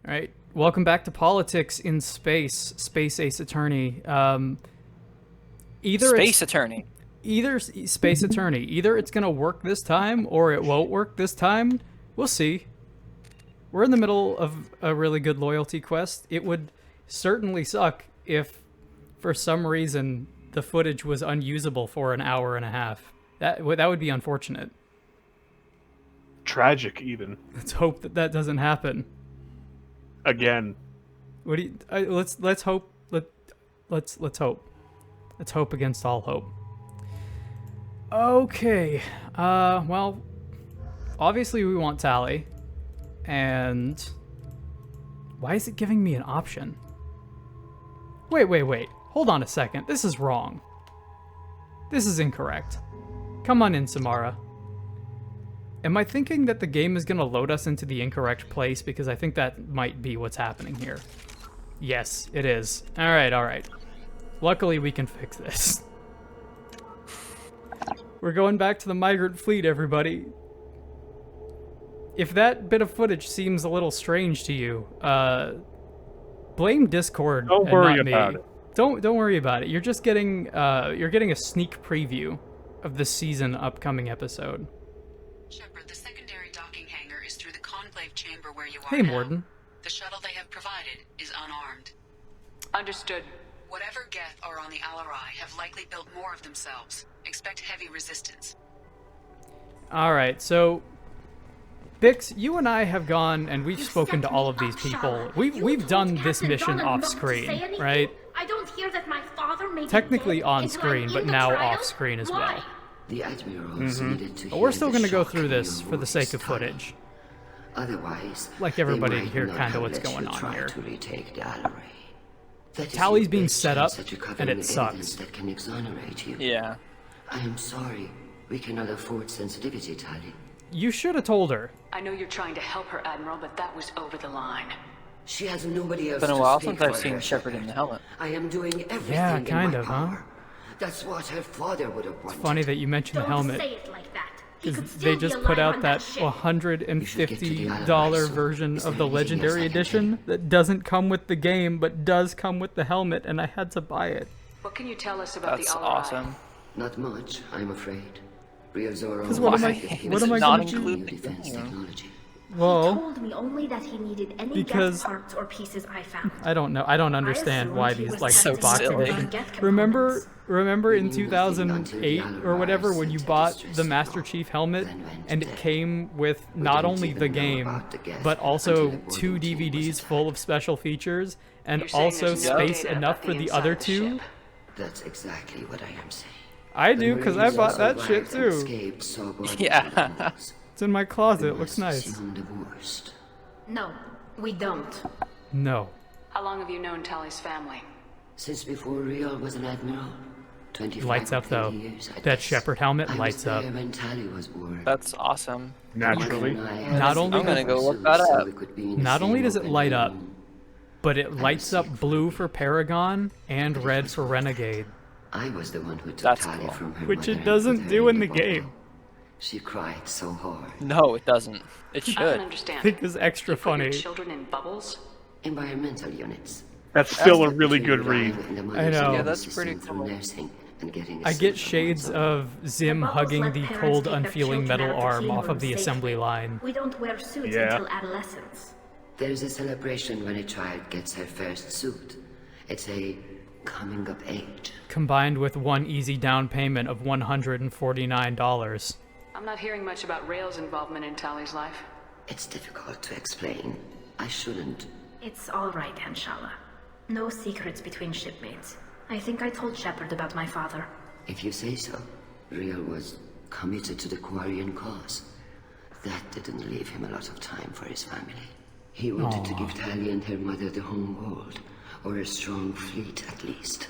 All right, welcome back to Politics in Space, Space Ace Attorney. Space Attorney. Either Space Attorney. Either it's gonna work this time, or it won't work this time. We'll see. We're in the middle of a really good loyalty quest. It would certainly suck if, for some reason, the footage was unusable for an hour and a half. That would be unfortunate. Tragic, even. Let's hope that doesn't happen. Again. What do you? Let's hope. Let's hope. Let's hope against all hope. Okay. Well, obviously we want Tali, and why is it giving me an option? Wait. Hold on a second. This is wrong. This is incorrect. Come on in, Samara. Am I thinking that the game is going to load us into the incorrect place? Because I think that might be what's happening here. Yes, it is. All right. Luckily, we can fix this. We're going back to the migrant fleet, everybody. If that bit of footage seems a little strange to you, blame Discord. Don't worry about it. Don't worry about it. You're just getting a sneak preview of the season upcoming episode. Shepard, the secondary docking hangar is through the conclave chamber where you are Hey, now. Morden. The shuttle they have provided is unarmed. Understood. Whatever Geth are on the Alarai have likely built more of themselves. Expect heavy resistance. Alright, so Bix, you and I have gone and we've spoken to all of these people. We've done this mission off screen, right? I don't hear that my father made Technically on screen, but now off screen as well. The Admirals needed to But we're hear still the going to go shock through in this your for the voice, sake of Tali. footage. Otherwise, Like everybody they to might hear not kind of have what's let you going on try here. to retake the Alarai. That is Tali's your being best set up, chance at and recovering it sucks. evidence that can exonerate you. Yeah. I am sorry. We cannot afford sensitivity, Tali. You should have told her. I know you're trying to help her, Admiral, but that was over the line. She has nobody else It's been a to while speak since I've for seen her, Shepard in the helmet. I am doing everything Yeah, in kind my of, huh? power. That's what her father would have wanted. Funny that you mentioned the Don't helmet. say it like that. He could Because still they be just put alive out on that ship. $150 version of the Legendary Edition that doesn't come with the game, but does come with the helmet, and I had to buy it. What can you tell us about That's the Alarai? awesome. Not much, I'm afraid. Real Zorro. 'Cause what am I- what am I not gonna do? include defense the game? technology. He Well, told me only that he needed any because- Geth parts or pieces I found. I don't know. I don't understand assumed why he these was like So boxing silly. things. Geth Remember components. in 2008 or whatever when you bought the Master Chief helmet and it came with not only the game but also 2 DVDs full of special features and You're saying also there's no space data enough about for the the inside other of the 2? ship. That's exactly what I am saying. I do because I bought that shit too. Yeah. It's in my closet. It looks nice. The worst. No, we don't. No. How long have you known Tali's family? Since before Real was an admiral. 25 Lights up though. years, I That guess. Shepard helmet I lights was up. there when Tali was born. That's awesome. Naturally. Not only I'm gonna go look that up. Not only does it light up, but it lights up blue for Paragon and red for Renegade, I was the one who took That's Tali cool. from her which mother it and doesn't put her do in the bottle. game. She cried so hard. No, it doesn't. It I can should. understand. I think it's extra You put your funny. children in bubbles? Environmental units. That's still a really good read. I know. Yeah, that's pretty cool. I get shades of Zim The bubbles hugging let the parents cold, take their unfeeling children metal out of the arm clean off of room the assembly safely. line. We don't wear suits Yeah. until adolescence. There's a celebration when a child gets her first suit. It's a coming of age. Combined with one easy down payment of $149. I'm not hearing much about Rail's involvement in Tali's life. It's difficult to explain. I shouldn't. It's all right, Anshala. No secrets between shipmates. I think I told Shepard about my father. If you say so. Real was committed to the Quarian cause. That didn't leave him a lot of time for his family. He wanted to give Tali and her mother the home world, or a strong fleet at least.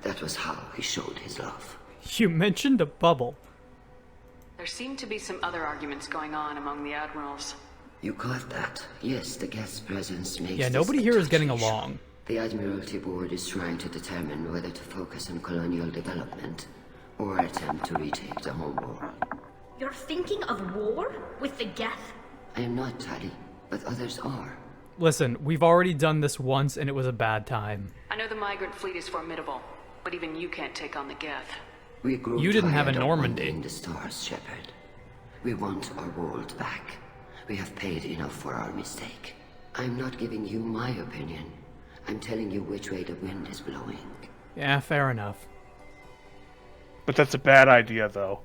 That was how he showed his love. You mentioned a bubble. There seem to be some other arguments going on among the admirals. You caught that? Yes, the guest presence makes Yeah, this nobody a here is touchy getting issue. along. The Admiralty Board is trying to determine whether to focus on colonial development or attempt to retake the home world. You're thinking of war? With the Geth? I am not, Tali, but others are. Listen, we've already done this once and it was a bad time. I know the migrant fleet is formidable, but even you can't take on the Geth. We grew You didn't have a tired of Normandy. wandering the stars, Shepard. We want our world back. We have paid enough for our mistake. I'm not giving you my opinion. I'm telling you which way the wind is blowing. Yeah, fair enough. But that's a bad idea, though.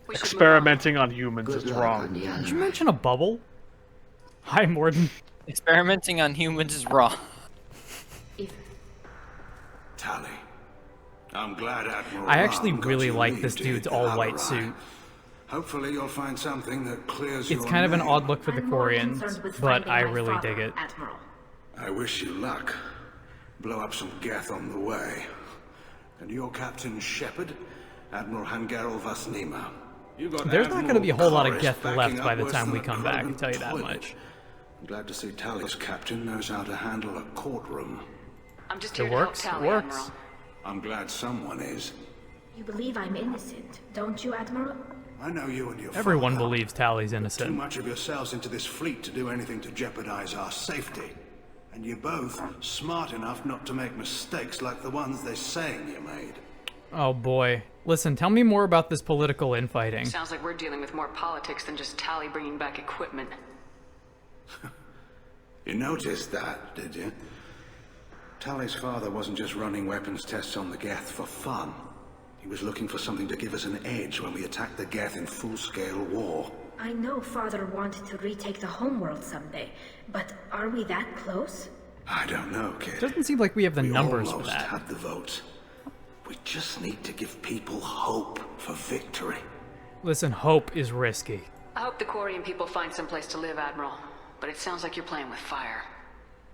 We should move on. Experimenting on humans Good is luck on wrong. the Did you Alarai. mention a bubble? Hi, Morden. Experimenting on humans is wrong. Tali. I'm glad Admiral I actually Rahm got really you like leave this to dude's hit the all-white Alarai. suit. Hopefully you'll find something that clears It's your kind of an name. odd look for the I'm more Quarians, concerned with but finding I my really father, dig it. Admiral. I wish you luck. Blow up some Geth on the way. And your Captain Shepard, Admiral Hangarel Vasnima. You got There's not going to be a whole lot of Admiral Geth Koris left backing by up the worse time than we a come back, I can Krogan tell you that toilet. much. I'm glad to see Tali's captain knows how to handle a courtroom. I'm just It here to help works, it Tali, works. Admiral. I'm glad someone is. You believe I'm innocent, don't you, Admiral? I know you and your Everyone father believes Tally's too innocent. much of yourselves into this fleet to do anything to jeopardize our safety. And you're both smart enough not to make mistakes like the ones they're saying you made. Oh boy. Listen, tell me more about this political infighting. Sounds like we're dealing with more politics than just Tali bringing back equipment. You noticed that, did you? Tali's father wasn't just running weapons tests on the Geth for fun. He was looking for something to give us an edge when we attacked the Geth in full-scale war. I know Father wanted to retake the homeworld someday, but are we that close? I don't know, kid. Doesn't seem like we have the We numbers for almost that. had the votes. We just need to give people hope for victory. Listen, hope is risky. I hope the Quarian people find some place to live, Admiral. But it sounds like you're playing with fire.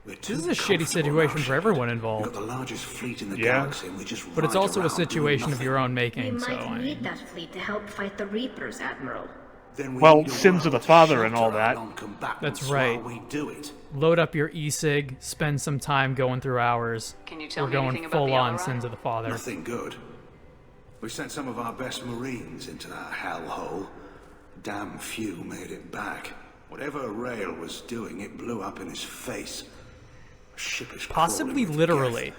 We're This too is a shitty comfortable situation now, for Shepard. everyone We've involved. got the largest fleet in the Yeah. galaxy, and we just But it's ride also a around doing situation of your nothing. own We making, so might I need mean... that fleet to help fight the Reapers, Admiral. Then we Well, need a sins of world the to father and all shelter our that. non-combatants That's right. while we do it. Load up your e-cig, spend some time going through hours. Can you tell We're me going anything about the full-on Alarai? sins of the father. Nothing good. We sent some of our best Marines into that hellhole. Damn few made it back. Whatever Rail was doing, it blew up in his face. A ship is Possibly crawling with literally. Geth.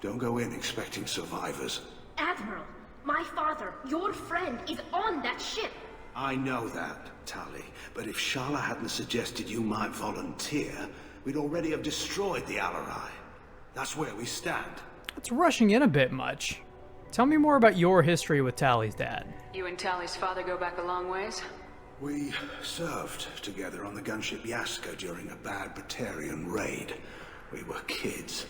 Don't go in expecting survivors. Admiral, my father, your friend, is on that ship. I know that, Tali, but if Shala hadn't suggested you might volunteer, we'd already have destroyed the Alarai. That's where we stand. It's rushing in a bit much. Tell me more about your history with Tally's dad. You and Tali's father go back a long ways? We served together on the gunship Yaska during a bad Batarian raid. We were kids,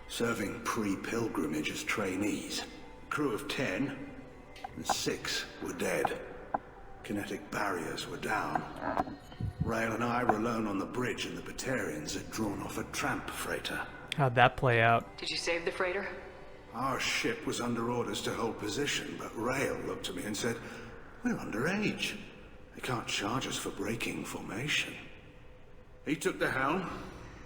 serving pre-pilgrimage as trainees. Crew of 10, and 6 were dead. Kinetic barriers were down. Rail and I were alone on the bridge, and the Batarians had drawn off a tramp freighter. How'd that play out? Did you save the freighter? Our ship was under orders to hold position, but Rail looked at me and said, "We're underage. They can't charge us for breaking formation." He took the helm.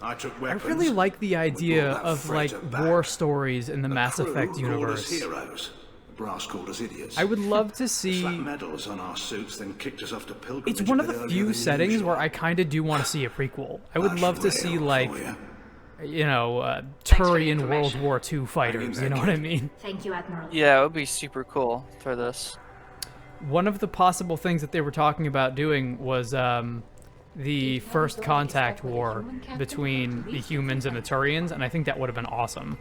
I took I weapons. really like the We idea brought that of, like, freighter back. war stories in the Mass crew Effect called us universe. heroes. The brass called us idiots. I would love to see... Slapped medals on our suits, then kicked us off to pilgrimage. It's one of a bit the earlier few than settings usual. where I kind of do want to see a prequel. I would That's love to Rail see, for like, you. you know, for the Turian World information. War II fighters, you know what I mean? Thank you, Admiral. Yeah, it would be super cool for this. One of the possible things that they were talking about doing was the first contact war between the humans and the Turians, and I think that would have been awesome.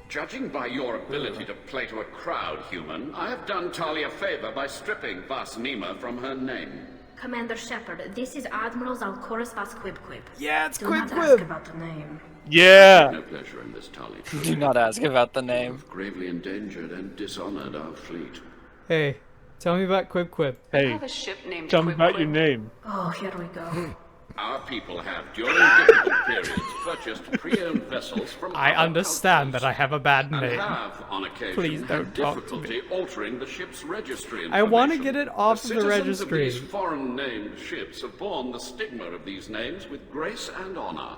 Judging by your ability to play to a crowd, human, I have done Tali a favor by stripping Vasnima from her name. Commander Shepard, this is Admiral Zalkoris Vasquibquib. Yeah, it's Do not Quib ask Quib! about the name. Yeah. No pleasure in this, Tali. Do not ask about the name. You've gravely endangered and dishonored our fleet. Hey, tell me about Quib Quib. I Hey, have a ship named tell me Quib about Quib. your name. Oh, here we go. Our people have, during difficult periods, purchased pre-owned vessels from I other understand that I cultures, have a bad and name. have, on occasion, Please had don't talk to me. difficulty altering the ship's registry I want to information. get it off The the citizens registry. of these foreign-named ships have borne the stigma of these names with grace and honor.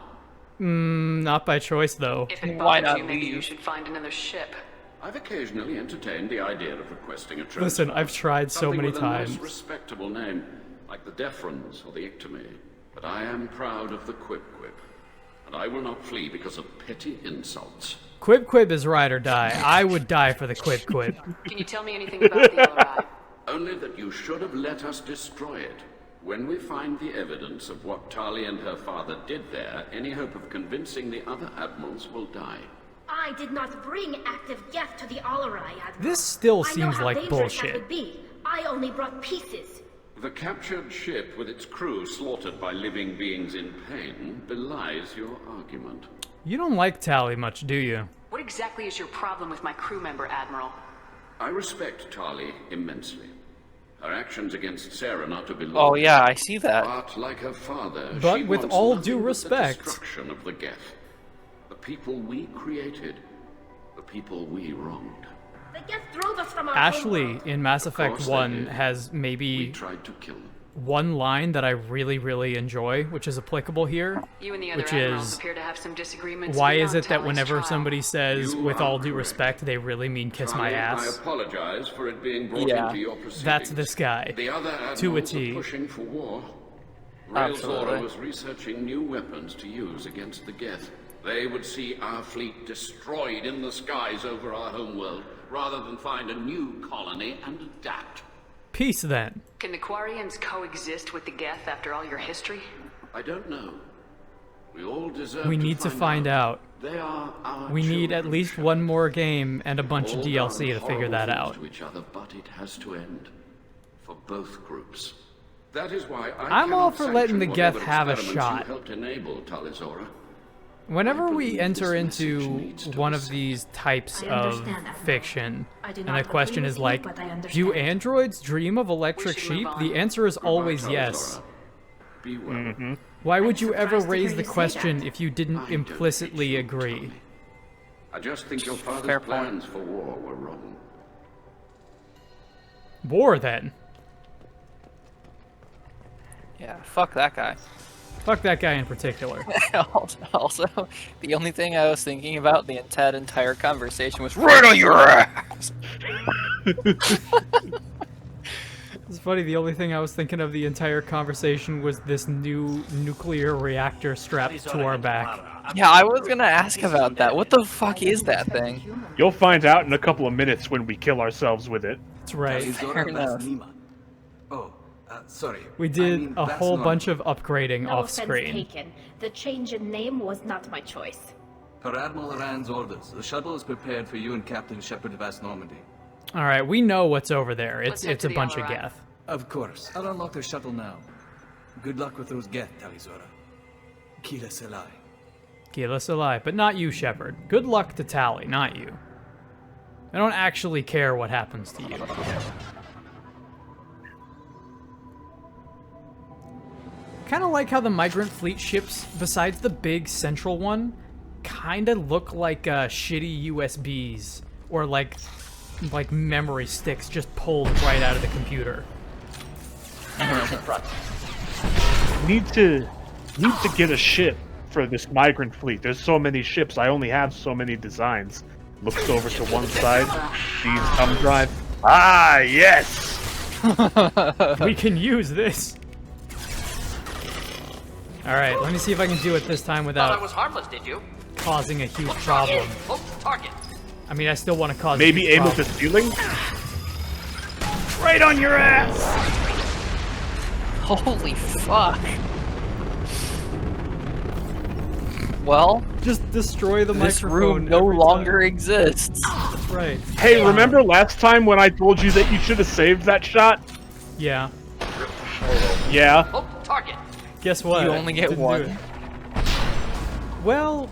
Not by choice, though. If it Why bothers not you, maybe you leave? should find another ship. I've occasionally entertained the idea of requesting a transfer. Listen, I've tried so Something many with a times. nice, respectable name, like the Defrons or the Ictomy. But I am proud of the Quip Quip. and I will not flee because of petty insults. Quib Quib is ride or die. I would die for the Quib Quib. Can you tell me anything about the LRI? Only that you should have let us destroy it. When we find the evidence of what Tali and her father did there, any hope of convincing the other admirals will die. I did not bring active Geth to the Alarai, Admiral. This still I know seems how like dangerous that bullshit. would be. I only brought pieces. The captured ship with its crew slaughtered by living beings in pain belies your argument. You don't like Tali much, do you? What exactly is your problem with my crew member, Admiral? I respect Tali immensely. Her actions against Sarah not to be Oh yeah, I see that. But like her father, But she with wants all nothing due but respect- the destruction of the Geth. The people we created, the people we wronged. The Geth drove us from our Ashley homeworld. in Mass Effect course they 1 did. has We maybe tried to kill them. one line that I really, really enjoy, which is applicable here. You and the other Which admirals is, appear to have some disagreements. Why is beyond it that Tali's whenever trial. somebody says, You with are all due correct. respect, they really mean kiss my Tali, I ass? apologize for it being brought Yeah. into your proceedings. That's this guy. The other To a admirals T. are pushing for war. Absolutely. Railzora was researching new weapons to use against the Geth. They would see our fleet destroyed in the skies over our homeworld, rather than find a new colony and adapt. Peace then. Can the Quarians coexist with the Geth after all your history? I don't know. We all deserve We need to find out. They are our We need at children, least Shepard. one more game and a bunch of All DLC to done figure that horrible out. things to each other, but it has to end. For both groups. That is why I'm all for letting the Geth whatever have a experiments shot. You helped enable, Talizora. Whenever I we believe enter this message into needs to one be of sent. these types I of understand, Admiral. fiction, I do and not the question agree is with you, like, but I do understand. androids dream of electric We should move sheep? on. The answer is always Goodbye, yes. Talizora. Be well. Why would I'm you ever surprised to raise hear the you say question that. if you didn't I don't implicitly hate you, agree? Tali. I just think your father's Fair point. plans for war were wrong. War then. Yeah, fuck that guy. Fuck that guy in particular. Also, the only thing I was thinking about the entire conversation was right on your ass. It's funny, the only thing I was thinking of the entire conversation was this new nuclear reactor strapped to our back. Yeah, I was gonna ask about that. What the fuck is that thing? You'll find out in a couple of minutes when we kill ourselves with it. That's right. Fair enough. Oh, sorry. We did a whole bunch of upgrading No off offense screen. taken. The change in name was not my choice. Per Admiral Rand's orders, the shuttle is prepared for you and Captain Shepard of West Normandy. Alright, we know what's over there. Let's head It's to a the bunch of LRI. Geth. Of course. I'll unlock the shuttle now. Good luck with those Geth, Talizora. Kila Selai. Keep us alive, but not you, Shepard. Good luck to Tali, not you. I don't actually care what happens to you. Kind of like how the migrant fleet ships, besides the big central one, kind of look like shitty USBs or like memory sticks just pulled right out of the computer. Need to get a ship for this migrant fleet. There's so many ships. I only have so many designs. Looks over to one side. Sees thumb drive. Ah, yes. We can use this. All right, let me see if I can do it this time without harmless, did you? causing a huge problem. Target. I mean, I still want to cause. Maybe a huge aim at the problem. ceiling. Right on your ass. Holy fuck. Well, Just destroy the this microphone. room no every longer time. exists. That's right. Hey, remember last time when I told you that you should have saved that shot? Yeah. Yeah. Target. Guess what? You only get Didn't do one. it. Well,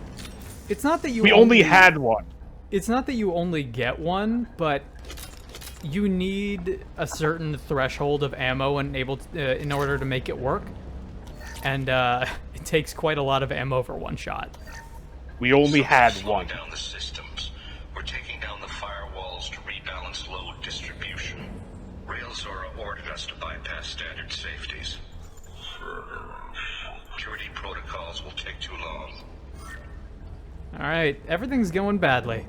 it's not that you. We only had one. It's not that you only get one, but you need a certain threshold of ammo and in order to make it work, and it takes quite a lot of ammo for one shot. We only had one. Down the systems. We're taking down the firewalls to rebalance load distribution. Railzora ordered us to bypass standard safeties. Security protocols will take too long. All right, everything's going badly.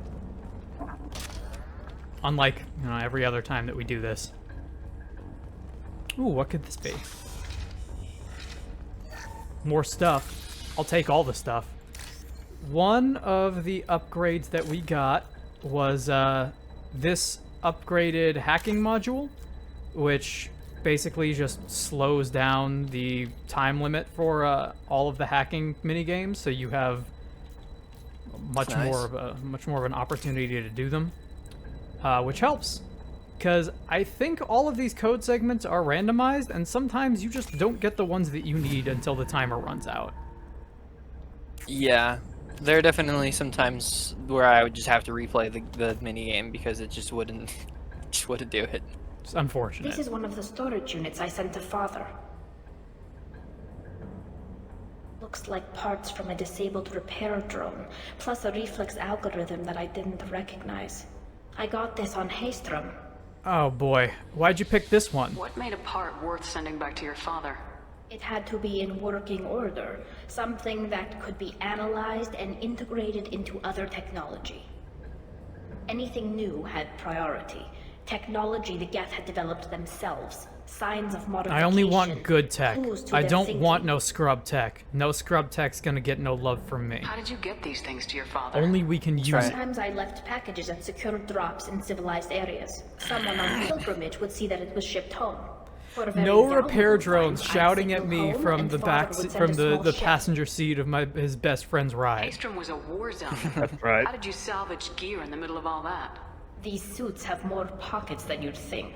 Unlike, every other time that we do this. Ooh, what could this be? More stuff. I'll take all the stuff. one of the upgrades that we got was this upgraded hacking module, which basically just slows down the time limit for all of the hacking minigames, so you have much more of an opportunity to do them, which helps. Because I think all of these code segments are randomized, and sometimes you just don't get the ones that you need until the timer runs out. Yeah, there are definitely some times where I would just have to replay the minigame because it just wouldn't do it. It's unfortunate. This is one of the storage units I sent to Father. Looks like parts from a disabled repair drone, plus a reflex algorithm that I didn't recognize. I got this on Haystrom. Oh boy, why'd you pick this one? What made a part worth sending back to your father? It had to be in working order, something that could be analyzed and integrated into other technology. Anything new had priority. Technology the Geth had developed themselves. Signs of modification. I only want good tech. I don't want thinking. no scrub tech. No scrub tech's gonna get no love from me. How did you get these things to your father? Only we can use it. Sometimes I left packages at secure drops in civilized areas. Someone on pilgrimage would see that it was shipped home. For a very No valuable repair drones find, I'd shouting signal at me home, from and the Father back would send from a small the ship. passenger seat of his best friend's ride. Haystrom was a war zone. That's right. How did you salvage gear in the middle of all that? These suits have more pockets than you'd think.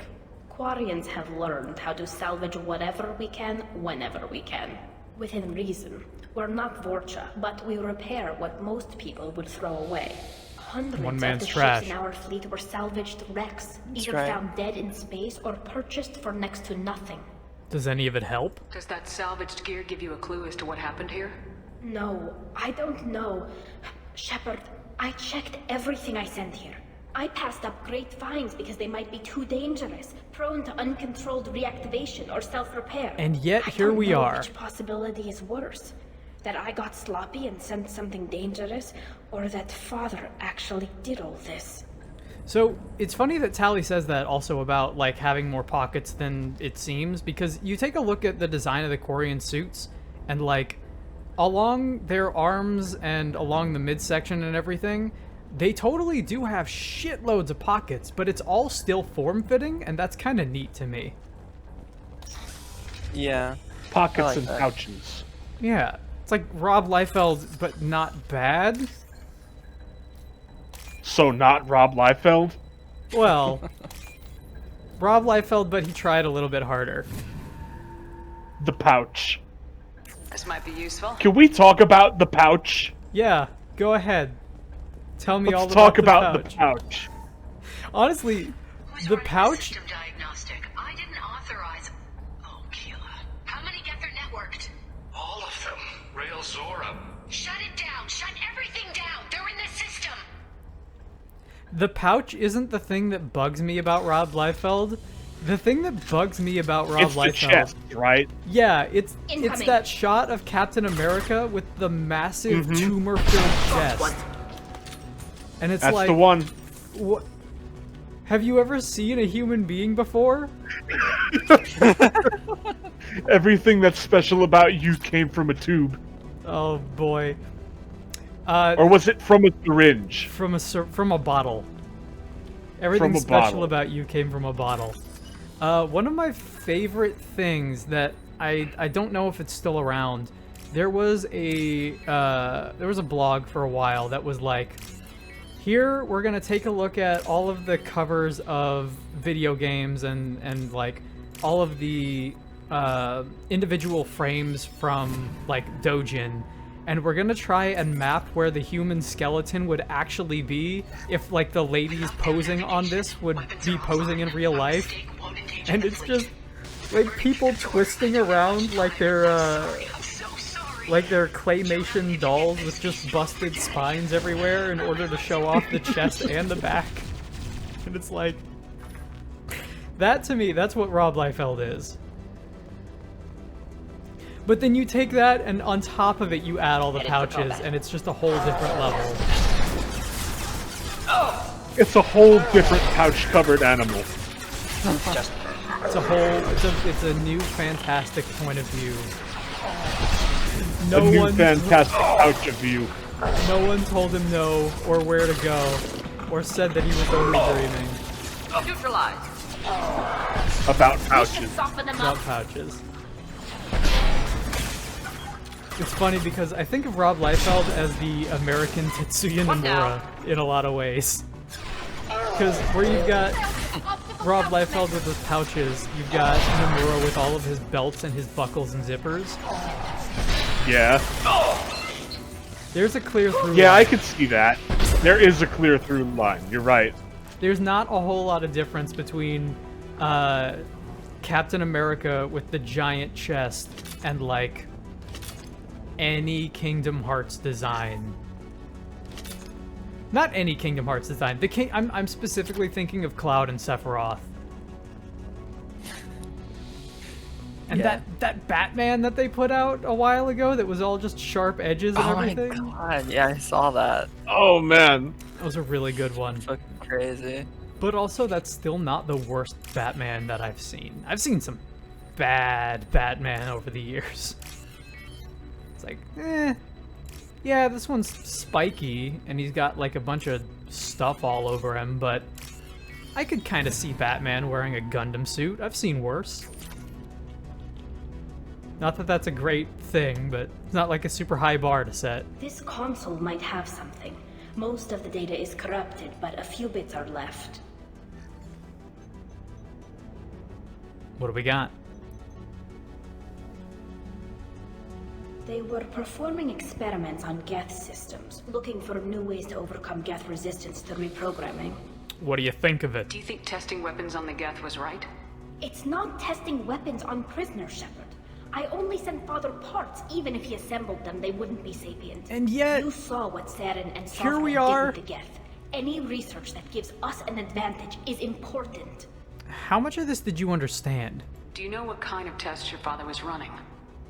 Quarians have learned how to salvage whatever we can, whenever we can. Within reason. We're not Vorcha, but we repair what most people would throw away. Hundreds One of man's the trash. ships in our fleet were salvaged wrecks, either right. found dead in space or purchased for next to nothing. Does any of it help? Does that salvaged gear give you a clue as to what happened here? No, I don't know. Shepard, I checked everything I sent here. I passed up great finds because they might be too dangerous, prone to uncontrolled reactivation or self-repair. And yet, I here don't we know are. Which possibility is worse? That I got sloppy and sent something dangerous, or that Father actually did all this? So, it's funny that Tali says that also about, like, having more pockets than it seems, because you take a look at the design of the Quarian suits, and, like, along their arms and along the midsection and everything, they totally do have shitloads of pockets, but it's all still form-fitting, and that's kind of neat to me. Yeah. Pockets like and that. pouches. Yeah, it's like Rob Liefeld, but not bad. So not Rob Liefeld? Well, Rob Liefeld, but he tried a little bit harder. The pouch. This might be useful. Can we talk about the pouch? Yeah, go ahead. Tell me all Let's talk about about the pouch. Honestly, the pouch... System diagnostic. I didn't authorize... Oh, Keela. How many get their networked? All of them. Rail Zora. Shut it down. Shut everything down. They're in the system. The pouch isn't the thing that bugs me about Rob Liefeld. The thing that bugs me about Rob It's the Liefeld... chest, right? Yeah, it's Incoming. that shot of Captain America with the massive tumor-filled chest. And it's That's like... the one. What? Have you ever seen a human being before? Everything that's special about you came from a tube. Oh boy. Or was it from a syringe? From a bottle. Everything From a special bottle. about you came from a bottle. One of my favorite things that I don't know if it's still around. There was a blog for a while that was like, here we're gonna take a look at all of the covers of video games and like all of the individual frames from like Dojin, and we're gonna try and map where the human skeleton would actually be if like the ladies posing on this would be posing in real life. And it's just like people twisting around like they're claymation dolls with just busted spines everywhere in order to show off the chest and the back. And it's like, that to me, that's what Rob Liefeld is. But then you take that and on top of it you add all the pouches and it's just a whole different level. It's a whole different pouch-covered animal. It's a new fantastic point of view. A new fantastic pouch of view. No one told him no, or where to go, or said that he was only dreaming. Neutralize. About pouches. About pouches. It's funny because I think of Rob Liefeld as the American Tetsuya Nomura in a lot of ways. Because where you've got Rob Liefeld with his pouches, you've got Nomura with all of his belts and his buckles and zippers. Yeah. There's a clear through Yeah, line. I could see that. There is a clear through line. You're right. There's not a whole lot of difference between Captain America with the giant chest and, like, any Kingdom Hearts design. Not any Kingdom Hearts design. I'm specifically thinking of Cloud and Sephiroth. And that Batman that they put out a while ago that was all just sharp edges and everything. Oh my god, yeah, I saw that. Oh man. That was a really good one. Fucking crazy. But also, that's still not the worst Batman that I've seen. I've seen some bad Batman over the years. It's like, yeah, this one's spiky, and he's got like a bunch of stuff all over him, but I could kind of see Batman wearing a Gundam suit. I've seen worse. Not that that's a great thing, but it's not like a super high bar to set. This console might have something. Most of the data is corrupted, but a few bits are left. What do we got? They were performing experiments on Geth systems, looking for new ways to overcome Geth resistance to reprogramming. What do you think of it? Do you think testing weapons on the Geth was right? It's not testing weapons on prisoners, Shepard. I only sent Father parts. Even if he assembled them, they wouldn't be sapient. And yet... You saw what Saren and here we Safran are. did with the Geth. Any research that gives us an advantage is important. How much of this did you understand? Do you know what kind of tests your father was running?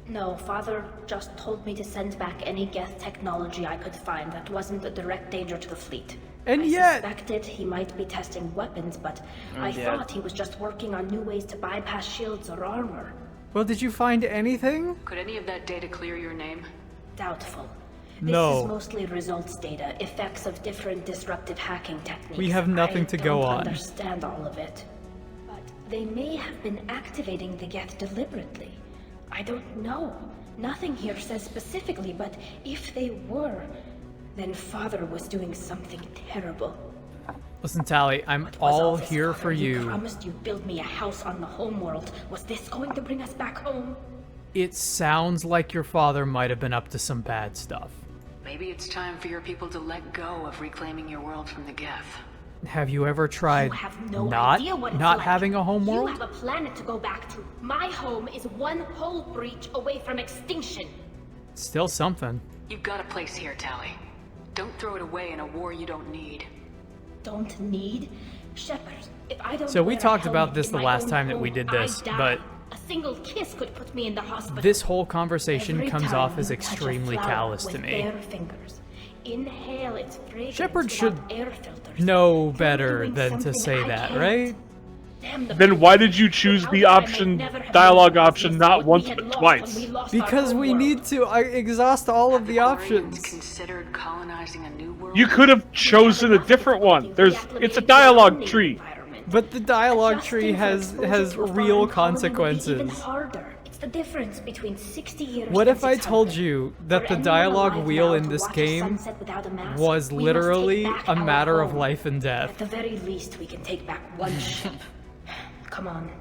No, Father just told me to send back any Geth technology I could find that wasn't a direct danger to the fleet. And I yet... suspected he might be testing weapons, but I thought he was just working on new ways to bypass shields or armor. Well, did you find anything? Could any of that data clear your name? Doubtful. This No. is mostly results data, effects of different disruptive hacking techniques. We have nothing to go on. I don't understand all of it. But they may have been activating the Geth deliberately. I don't know. Nothing here says specifically, but if they were, then Father was doing something terrible. Listen, Tali, I'm Was all this, here Father? for You you. promised you'd build me a house on the homeworld. Was this going to bring us back home? It sounds like your father might have been up to some bad stuff. Maybe it's time for your people to let go of reclaiming your world from the Geth. Have you ever tried You have no not idea what it's not like. having a home You world? have a planet to go back to. My home is one hull breach away from extinction. Still something. You've got a place here, Tali. Don't throw it away in a war you don't need. Don't need? Shepard, if I don't So we wear a talked about helmet this in the my last own time that we home, did I this, die. but a single kiss could put me in the hospital. this whole conversation Every comes time off as you touch a extremely flower callous to with me. bare fingers, inhale its fragrance Shepard without should air filters. know You're better doing than to something say I that, can't. right? Damn the Then why did you choose the option, dialogue option, not once but twice? Because we need to exhaust all of the options. Considered colonizing a new world? You could have chosen a different one. It's a dialogue tree. But the dialogue tree has real Even consequences. harder. It's the difference between 60 years What and if I told 600? you that For the anyone dialogue alive wheel now in to this watch a game sunset without a mask, was we must literally take back a our matter of home. life and death? At the very least, we can take back one ship. Come on.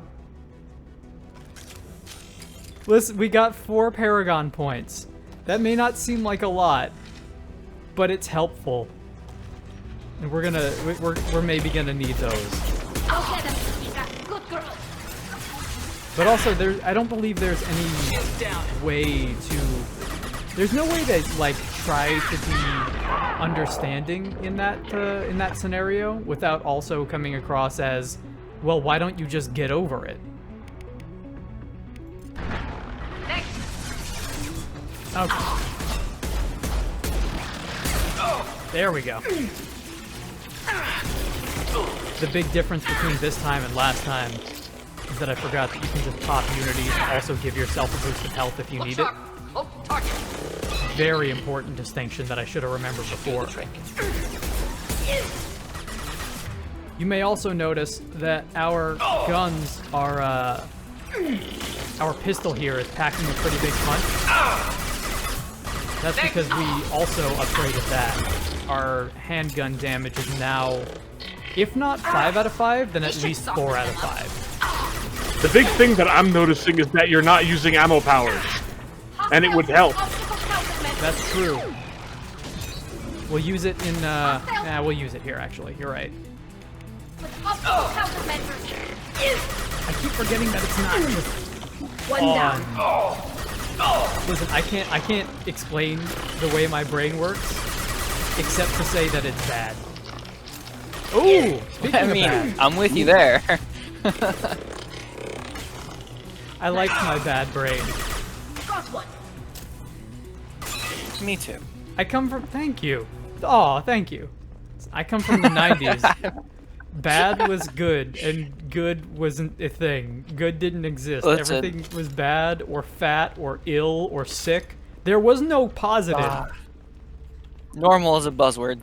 Listen, we got 4 Paragon points. That may not seem like a lot, but it's helpful. And we're maybe gonna need those. I'll get him. Good girl. But also, I don't believe there's any way to... There's no way to, like, try to be understanding in that scenario without also coming across as, well, why don't you just get over it? Okay. There we go. The big difference between this time and last time is that I forgot that you can just pop Unity and also give yourself a boost of health if you need it. very important distinction that I should have remembered before. You may also notice that our guns are, our pistol here is packing a pretty big punch. That's because we also upgraded that. Our handgun damage is now, if not 5 out of 5, then at least 4 out of 5. The big thing that I'm noticing is that you're not using ammo powers. And it would help. That's true. We'll use it in, we'll use it here, actually. You're right. I keep forgetting that it's not just One down. Listen, I can't explain the way my brain works, except to say that it's bad. Ooh! I mean, I'm with you there. I liked my bad brain. Got one. Me too. I come from... Thank you. Aw, thank you. I come from the 90s. Bad was good, and good wasn't a thing. Good didn't exist. Listen. Everything was bad, or fat, or ill, or sick. There was no positive. Normal is a buzzword.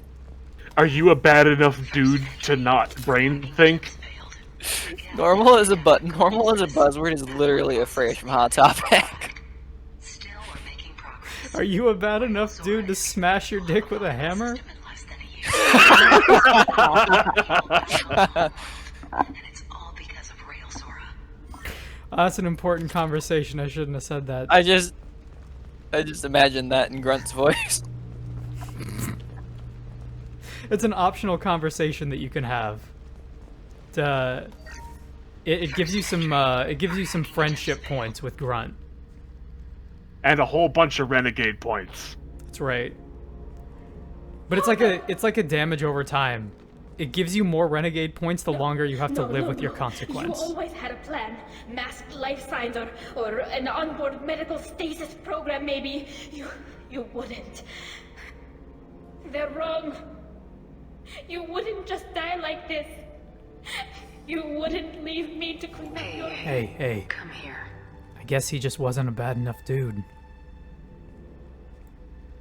Are you a bad enough dude to not brain think? Normal is a buzzword is literally a phrase from Hot Topic. Are you a bad enough dude to smash your dick with a hammer? That's an important conversation. I shouldn't have said that. I just imagine that in Grunt's voice. It's an optional conversation that you can have. It gives you some friendship points with Grunt. And a whole bunch of renegade points. That's right. But it's like a damage over time. It gives you more renegade points the longer you have to live with your consequence. You always had a plan. Masked life signs or an onboard medical stasis program maybe. You wouldn't. They're wrong. You wouldn't just die like this. You wouldn't leave me to clean up your... Hey. Come here. I guess he just wasn't a bad enough dude.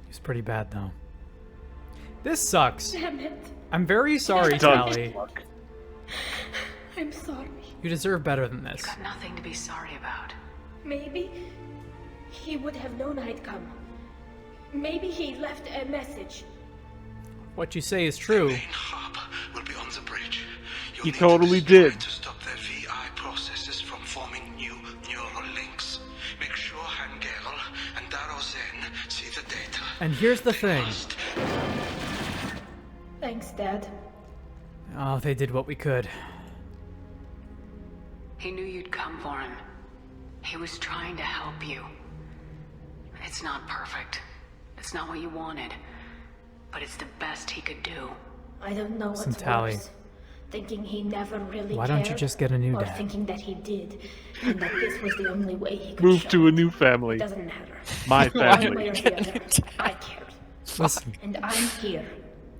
He's pretty bad though. This sucks. Damn it. I'm very sorry, It Tali. does. I'm sorry. You deserve better than this. Got nothing to be sorry about. Maybe he would have known I'd come. Maybe he left a message. What you say is true. Will be on the bridge. You'll He need totally to destroy did. to stop their VI processes from forming new neural links. Make sure Hangel and Darozen see the data. And here's the thing. Thanks, Dad. Oh, they did what we could. He knew you'd come for him. He was trying to help you. It's not perfect. It's not what you wanted. But it's the best he could do. I don't know Listen, what's Tali. worse. Thinking he never really Why don't you cared, just get a new or dad? thinking that he did, and that this was the only way he could Move show. to a new family. Doesn't matter. My One family. way or the other, I cared. Listen, And I'm here.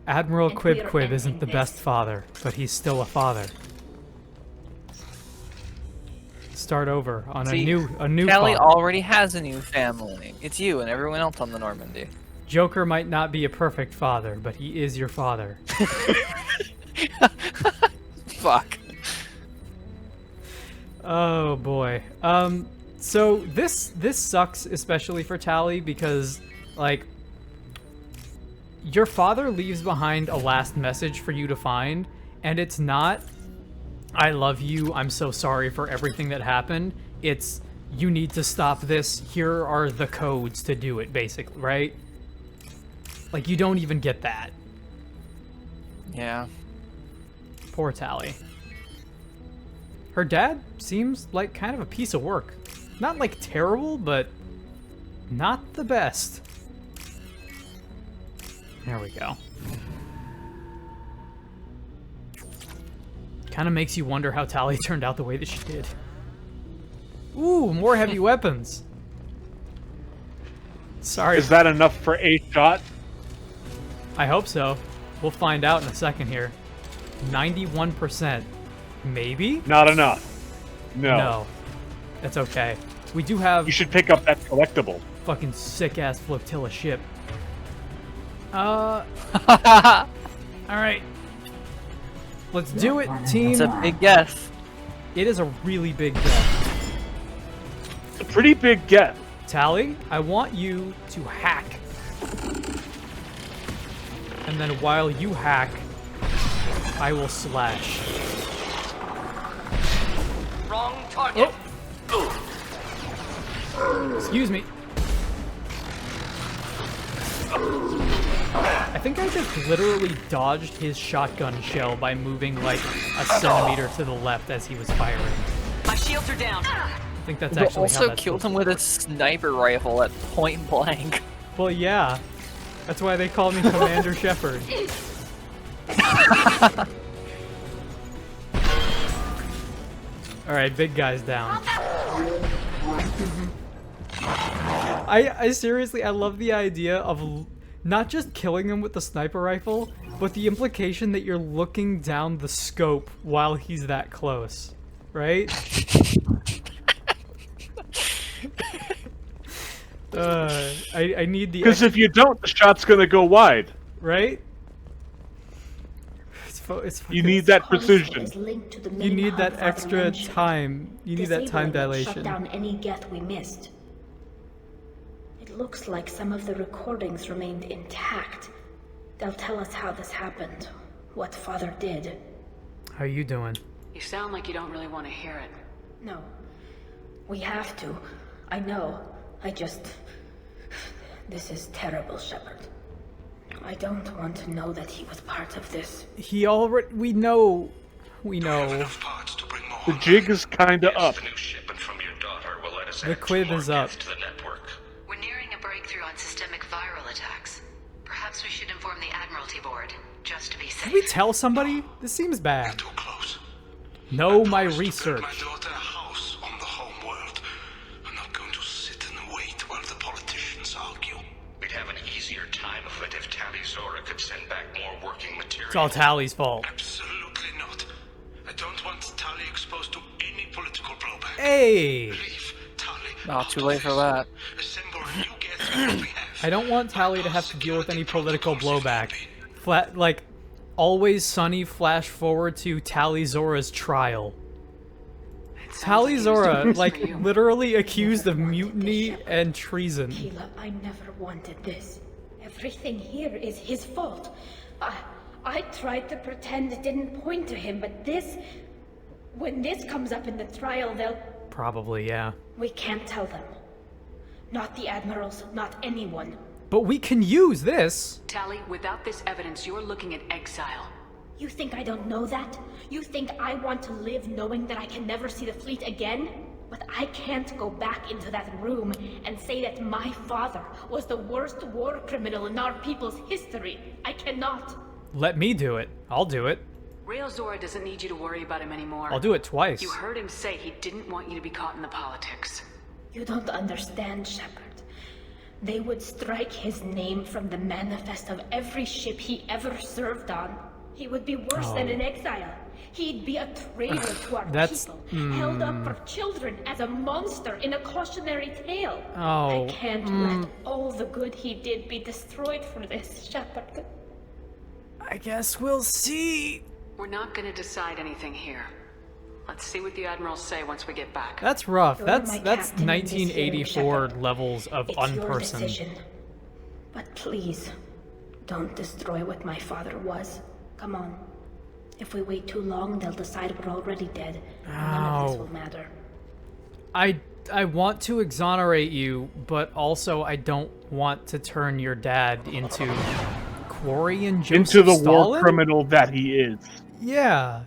Admiral And Quib we're Quib isn't ending the this. best father, but he's still a father. Start over on See, a new Tali father. already has a new family. It's you and everyone else on the Normandy. Joker might not be a perfect father, but he is your father. Fuck. Oh boy. So this sucks, especially for Tali, because like your father leaves behind a last message for you to find, and it's not I love you, I'm so sorry for everything that happened. It's you need to stop this. Here are the codes to do it, basically, right? Like, you don't even get that. Yeah. Poor Tali. Her dad seems like kind of a piece of work. Not like terrible, but not the best. There we go. Kind of makes you wonder how Tali turned out the way that she did. Ooh, more heavy weapons. Sorry. Is that enough for a shot? I hope so. We'll find out in a second here. 91%. Maybe? Not enough. No. No. That's okay. We do have You should pick up that collectible. fucking sick-ass flotilla ship. All right. Let's do it, team. It's a big guess. It is a really big guess. It's a pretty big get. Tali, I want you to hack. And then while you hack, I will slash. Wrong target. Excuse me. I think I just literally dodged his shotgun shell by moving like a centimeter to the left as he was firing. My shields are down. I think that's You actually how also that's killed him supposed with a sniper rifle at point blank. to- Well, yeah. That's why they call me Commander Shepard. Alright, big guy's down. I seriously, I love the idea of not just killing him with the sniper rifle, but the implication that you're looking down the scope while he's that close, right? I need the Because if you don't, the shot's gonna go wide. right? You need that precision. You need that extra time. You need that time Disabling it dilation. Shut down any geth we missed. It looks like some of the recordings remained intact. They'll tell us how this happened, what Father did. How you doing? You sound like you don't really want to hear it. No, we have to. I know. This is terrible, Shepard. I don't want to know that he was part of this. He already. We know. The jig is kinda up. The new shipment from your daughter will let us The add quid 2 more is up. gifts to the network. We're nearing a breakthrough on systemic viral attacks. Perhaps we should inform the Admiralty Board, just to be safe. Did we tell somebody? This seems bad. Know my research. My daughter a house on the home world. I'm not going to sit and wait while the politicians argue. We'd have an easier time of it if Tali Zora could send back more working material. It's all Tali's fault. Absolutely not. I don't want Tali exposed to any political blowback. Hey! Not too late for that. I don't want Tali to have to deal with any political blowback. Like, Always Sunny flash forward to Tali Zora's trial. Tali Zora, like, literally accused of mutiny and treason. Tila, I never wanted this. Everything here is his fault. I tried to pretend it didn't point to him, but this... When this comes up in the trial, they'll... Probably, yeah. We can't tell them. Not the admirals, not anyone. But we can use this! Tali, without this evidence, you're looking at exile. You think I don't know that? You think I want to live knowing that I can never see the fleet again? But I can't go back into that room and say that my father was the worst war criminal in our people's history. I cannot. Let me do it. I'll do it. Rail Zora doesn't need you to worry about him anymore. I'll do it twice. You heard him say he didn't want you to be caught in the politics. You don't understand, Shepard. They would strike his name from the manifest of every ship he ever served on. He would be worse than an exile. He'd be a traitor to our people, held up for children as a monster in a cautionary tale. I can't let all the good he did be destroyed for this, Shepard. I guess we'll see. We're not going to decide anything here. Let's see what the admirals say once we get back. That's rough. You're That's my captain in this hearing, 1984 Shepard. levels of It's your unperson. decision. But please, don't destroy what my father was. Come on. If we wait too long, they'll decide we're already dead. And none of this will matter. I want to exonerate you, but also I don't want to turn your dad into Quarry and Joseph Into the Stalin? war criminal that he is. Yeah.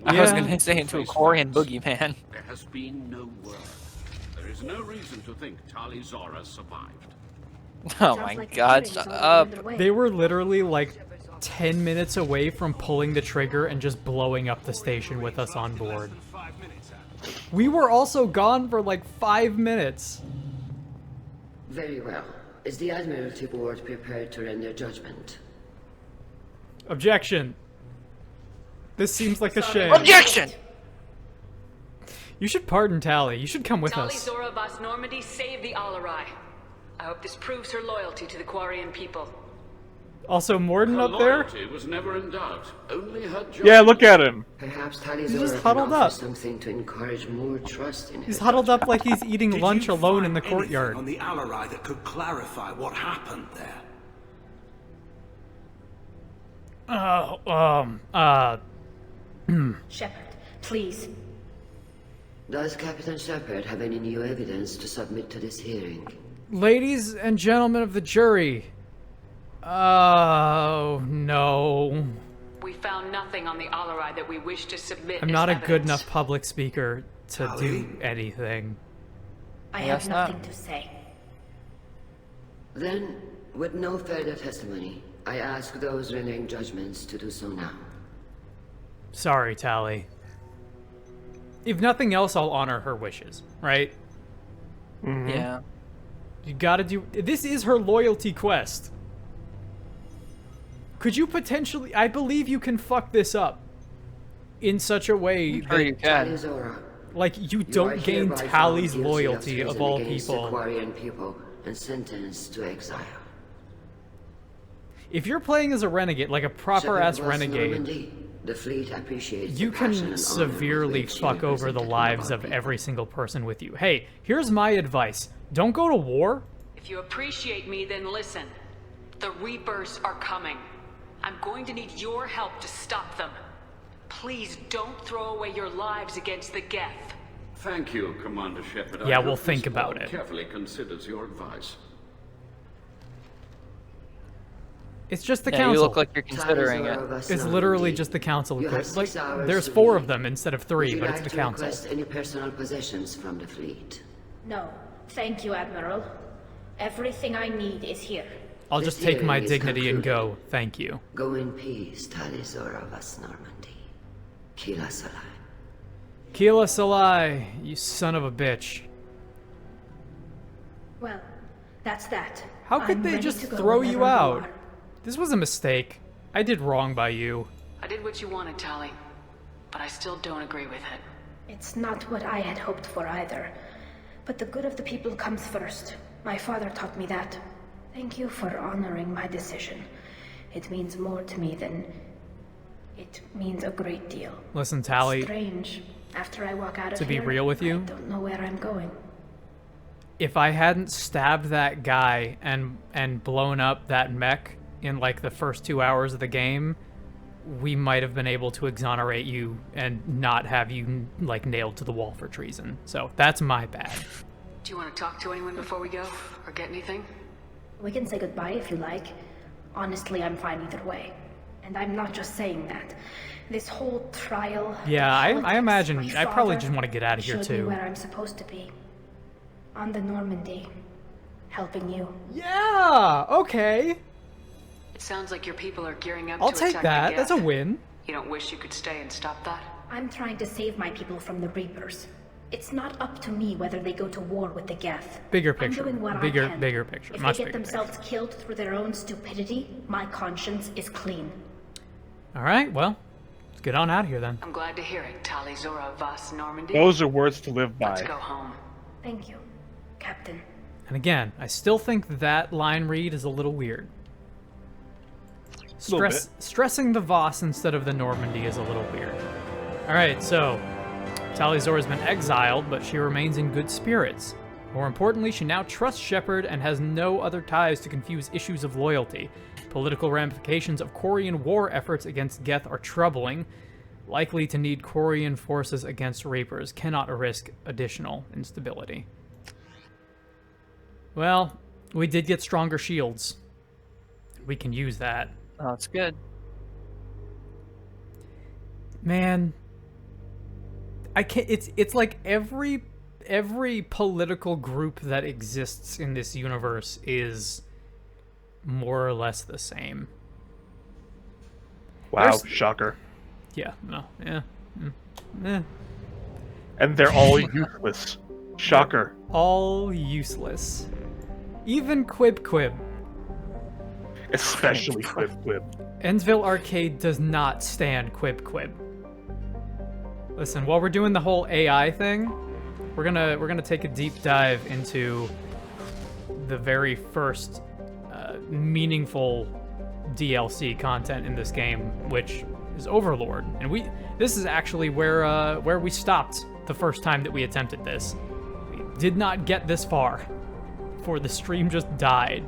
I was gonna say into a Quarry and Boogeyman. There has been no word. There is no reason to think Tali Zora survived. Oh my god, shut up. They were literally like 10 minutes away from pulling the trigger and just blowing up the station with us on board. We were also gone for like 5 minutes. Very well. Is the Admiralty Board prepared to render judgment? Objection. This seems like a shame. Objection! You should pardon Tali. You should come with Tali us. Zora Vas Normandy saved the Alarai. I hope this proves her loyalty to the Quarian people. Also, Morden Her up there? loyalty was never in doubt. Only her job. Yeah, look at him. Perhaps Tali He's Zora just can huddled offer up. something to encourage more trust in He's her. huddled up like he's eating Did lunch you alone in find the courtyard. anything on the Alarai that could clarify what happened there? Shepard, please. Does Captain Shepard have any new evidence to submit to this hearing? Ladies and gentlemen of the jury. Oh, no. We found nothing on the Alarai that we wish to submit. I'm as not a evidence. good enough public speaker to Tali? do anything. I Yes, have nothing to say. Then, with no further testimony, I ask those rendering judgments to do so now. Sorry, Tali. If nothing else, I'll honor her wishes, right? Yeah. You gotta do... This is her loyalty quest. Could you potentially... I believe you can fuck this up in such a way Sure you that, Tali can. Zora, like, you you are don't gain hereby found Tali's guilty loyalty of treason all against the people. Quarian people and sentenced to exile. If you're playing as a renegade, like a proper-ass Shepard was renegade, Normandy. The fleet appreciates you the passion can and honor severely with which you fuck over represent the all lives our of people. every single person with you. Hey, here's my advice. Don't go to war. If you appreciate me, then listen. The Reapers are coming. I'm going to need your help to stop them. Please don't throw away your lives against the Geth. Thank you, Commander Shepard. Yeah, I we'll hope think this about board it. Carefully considers your advice. It's just the Yeah, council. you look like you're considering it. It's literally just the council. You have Like, 6 hours there's to 4 leave. of them instead of Would 3, you but like it's the to council. request any personal possessions from the fleet? No, thank you, Admiral. Everything I need is here. I'll This just take my hearing is dignity and concluded. go. Thank you. Go in peace, Tali Zora Vas Normandy. Kila Salai. Keela Salai, you son of a bitch. Well, that's that. How could I'm they ready just to go throw whenever you out? are. This was a mistake. I did wrong by you. I did what you wanted, Tali, but I still don't agree with it. It's not what I had hoped for either. But the good of the people comes first. My father taught me that. Thank you for honoring my decision. It means more to me than... It means a great deal. Listen, Tali, Strange. After I walk out of to be here, real with you, I don't know where I'm going. if I hadn't stabbed that guy and blown up that mech in like the first 2 hours of the game, we might have been able to exonerate you and not have you like nailed to the wall for treason. So that's my bad. Do you want to talk to anyone before we go? Or get anything? We can say goodbye if you like. Honestly, I'm fine either way. And I'm not just saying that. This whole trial... Yeah, I politics, imagine my I probably father just want to get out of here showed me too. where I'm supposed to be. On the Normandy. Helping you. Yeah, okay. It sounds like your people are gearing up I'll to take attack that. the That's a Geth. win. You don't wish you could stay and stop that? I'm trying to save my people from the Reapers. It's not up to me whether they go to war with the Geth. Bigger I'm picture. doing what I Bigger can. picture. If Much they get bigger themselves killed through their own stupidity, my conscience is clean. All right, well, let's get on out of here then. I'm glad to hear it, Tali Zora Vas Normandy. Those are words to live Let's by. go home. Thank you, Captain. And again, I still think that line read is a little weird. Stressing the Voss instead of the Normandy is a little weird. Alright, so Tali Zora's been exiled, but she remains in good spirits. More importantly, she now trusts Shepard and has no other ties to confuse issues of loyalty. Political ramifications of Quarian war efforts against Geth are troubling. Likely to need Quarian forces against Reapers. Cannot risk additional instability. Well, we did get stronger shields. We can use that. Oh, it's good. Man, I can't. It's like every political group that exists in this universe is more or less the same. Wow, shocker. Yeah. No. Yeah. Eh. And they're all useless. Shocker. All useless. Even Quib. Especially Quib. EndsvilleArcade does not stand Quib. Listen, while we're doing the whole AI thing, we're gonna take a deep dive into the very first meaningful DLC content in this game, which is Overlord. And this is actually where we stopped the first time that we attempted this. We did not get this far before the stream just died.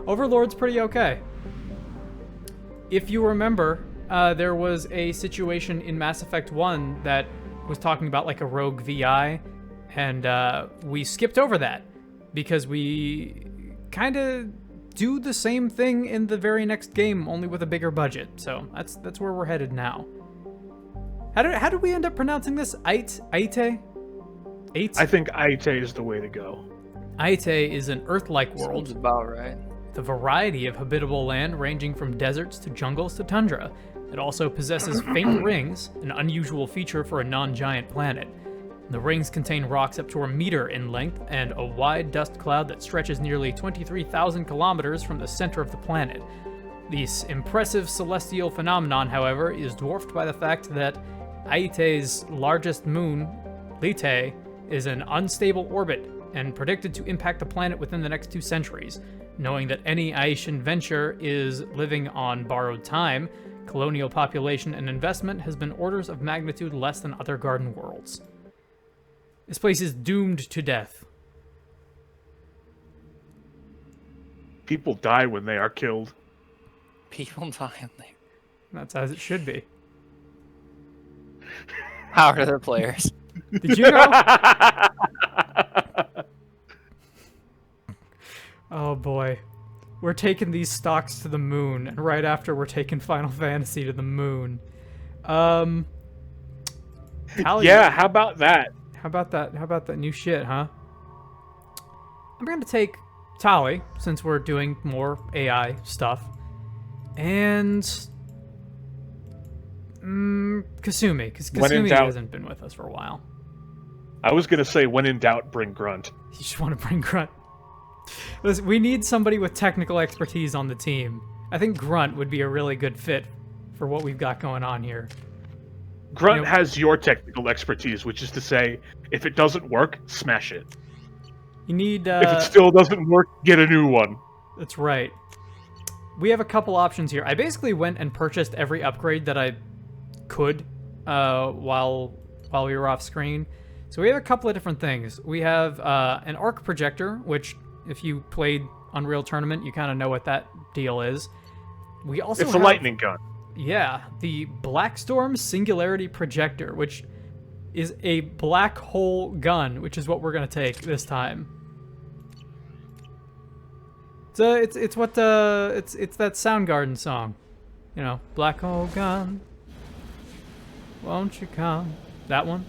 Overlord's pretty okay. If you remember, there was a situation in Mass Effect 1 that was talking about like a rogue VI, and we skipped over that because we kind of do the same thing in the very next game, only with a bigger budget. So that's where we're headed now. How did we end up pronouncing this? Aite? Aite? I think Aite is the way to go. Aite is an Earth-like world. Sounds about right. The variety of habitable land ranging from deserts to jungles to tundra. It also possesses faint rings, an unusual feature for a non-giant planet. The rings contain rocks up to a meter in length and a wide dust cloud that stretches nearly 23,000 kilometers from the center of the planet. This impressive celestial phenomenon, however, is dwarfed by the fact that Aite's largest moon, Lite, is an unstable orbit and predicted to impact the planet within the next 2 centuries. Knowing that any Aitian venture is living on borrowed time, colonial population and investment has been orders of magnitude less than other garden worlds. This place is doomed to death. People die when they are killed. People die when they... That's as it should be. How are the players? Did you know? Oh boy. We're taking these stocks to the moon, and right after we're taking Final Fantasy to the moon. Tali, yeah, how about that? How about that new shit, huh? I'm gonna take Tali, since we're doing more AI stuff. And Kasumi, because Kasumi hasn't been with us for a while. I was gonna say, when in doubt, bring Grunt. You just want to bring Grunt. Listen, we need somebody with technical expertise on the team. I think Grunt would be a really good fit for what we've got going on here. Grunt has your technical expertise, which is to say, if it doesn't work, smash it. You need... if it still doesn't work, get a new one. That's right. We have a couple options here. I basically went and purchased every upgrade that I could while we were off screen. So we have a couple of different things. We have an arc projector, which if you played Unreal Tournament, you kind of know what that deal is. We also It's a lightning gun. Yeah, the Blackstorm Singularity Projector, which is a black hole gun, which is what we're gonna take this time. So it's that Soundgarden song, you know, black hole gun. Won't you come? That one.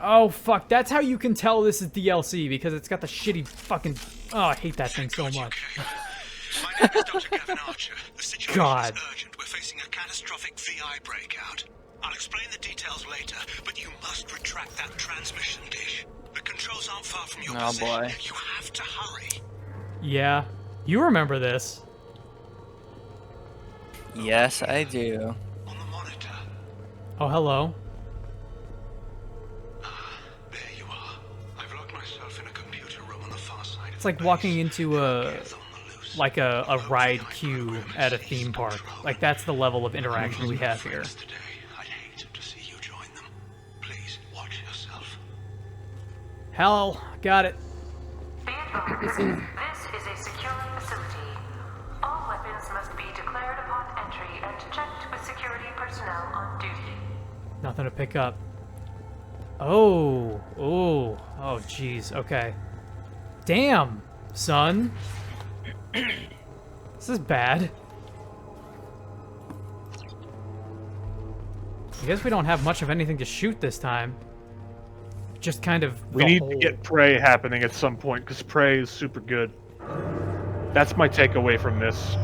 Oh fuck! That's how you can tell this is DLC, because it's got the shitty fucking. Oh, I hate that thing so much. My name is Dr. Kevin Archer. The situation God. is urgent. We're facing a catastrophic VI breakout. I'll explain the details later, but you must retract that transmission dish. The controls aren't far from your position. Boy. You have to hurry. Yeah, you remember this. Yes, I do. On the monitor. Oh, hello. There you are. I've locked myself in a computer room on the far side. It's like walking into a ride queue at a theme park. Like, that's the level of interaction we have here. I'd hate to see you join them. Please watch yourself. Hell, got it. This is a secure facility. All weapons must be declared upon entry and checked with security personnel on duty. Nothing to pick up. Oh, jeez, okay. Damn, son. This is bad. I guess we don't have much of anything to shoot this time. Just kind of... We need to get Prey happening at some point, because Prey is super good. That's my takeaway from this.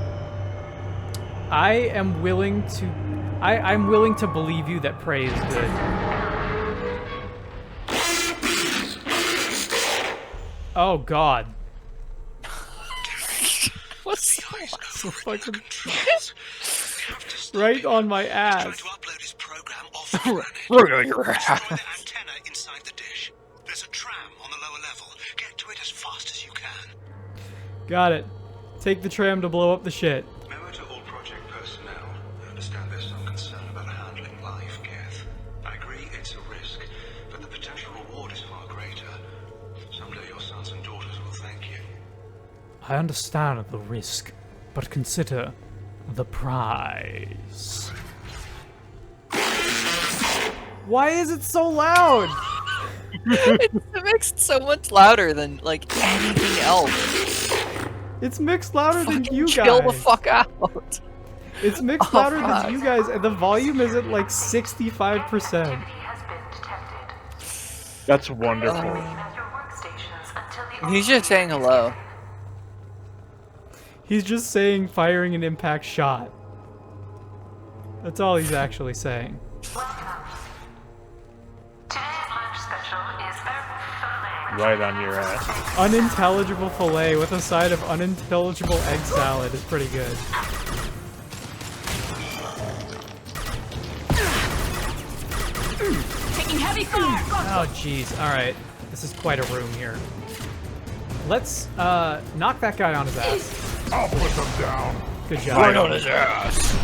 I'm willing to believe you that Prey is good. Oh god. What's so fucking... Right on my ass. Right on your ass. Antenna inside the dish. There's a tram on the lower level. Get to it as fast as you can. Got it. Take the tram to blow up the shit. Memo to all project personnel. I understand there's some concern about handling live Geth. I agree it's a risk, but the potential reward is far greater. Someday your sons and daughters will thank you. I understand the risk, but consider the prize. Why is it so loud? It's mixed so much louder than like anything else. It's mixed louder than you guys. Chill the fuck out. It's mixed louder than you guys, and the volume is at like 65%. That's wonderful. He's just saying hello. He's just saying firing an impact shot. That's all he's actually saying. Right on your ass. Unintelligible fillet with a side of unintelligible egg salad is pretty good. Taking heavy fire! Oh jeez, alright. This is quite a room here. Let's knock that guy on his ass. I'll put them down. Good job. Right on his ass.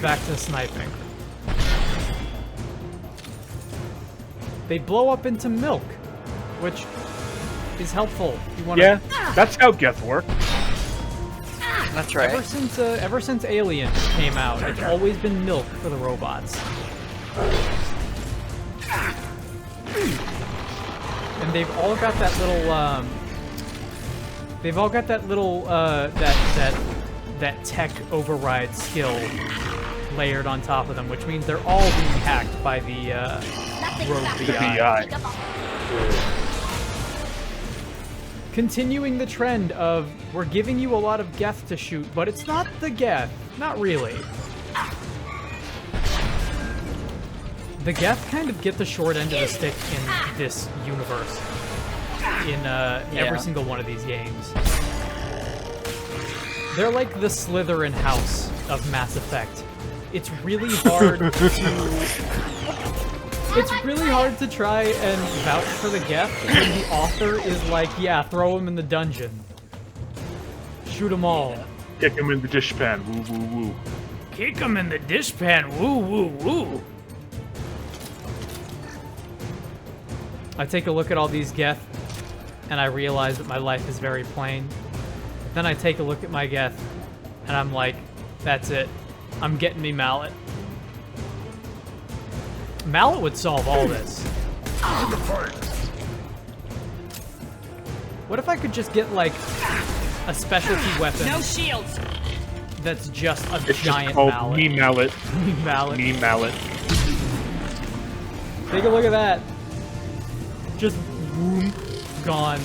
Back to sniping. They blow up into milk, which is helpful. You wanna... Yeah, that's how Geth work. That's right. Ever since Alien came out, it's always been milk for the robots. And they've all got that little that tech override skill layered on top of them, which means they're all being hacked by the rogue VI. Continuing the trend of, we're giving you a lot of Geth to shoot, but it's not the Geth. Not really. The Geth kind of get the short end of the stick in this universe. In every single one of these games. They're like the Slytherin house of Mass Effect. It's really hard to... It's really hard to try and vouch for the Geth when the author is like, yeah, throw him in the dungeon. Shoot them all. Kick him in the dishpan, woo woo woo. Kick him in the dishpan, woo woo woo. I take a look at all these Geth, and I realize that my life is very plain. Then I take a look at my Geth, and I'm like, that's it. I'm getting me Mallet. Mallet would solve all this. What if I could just get, like, a specialty weapon? No shields. That's just a It's giant just called mallet. Me Mallet. Me Mallet. Me Mallet. Take a look at that. Just boom, gone.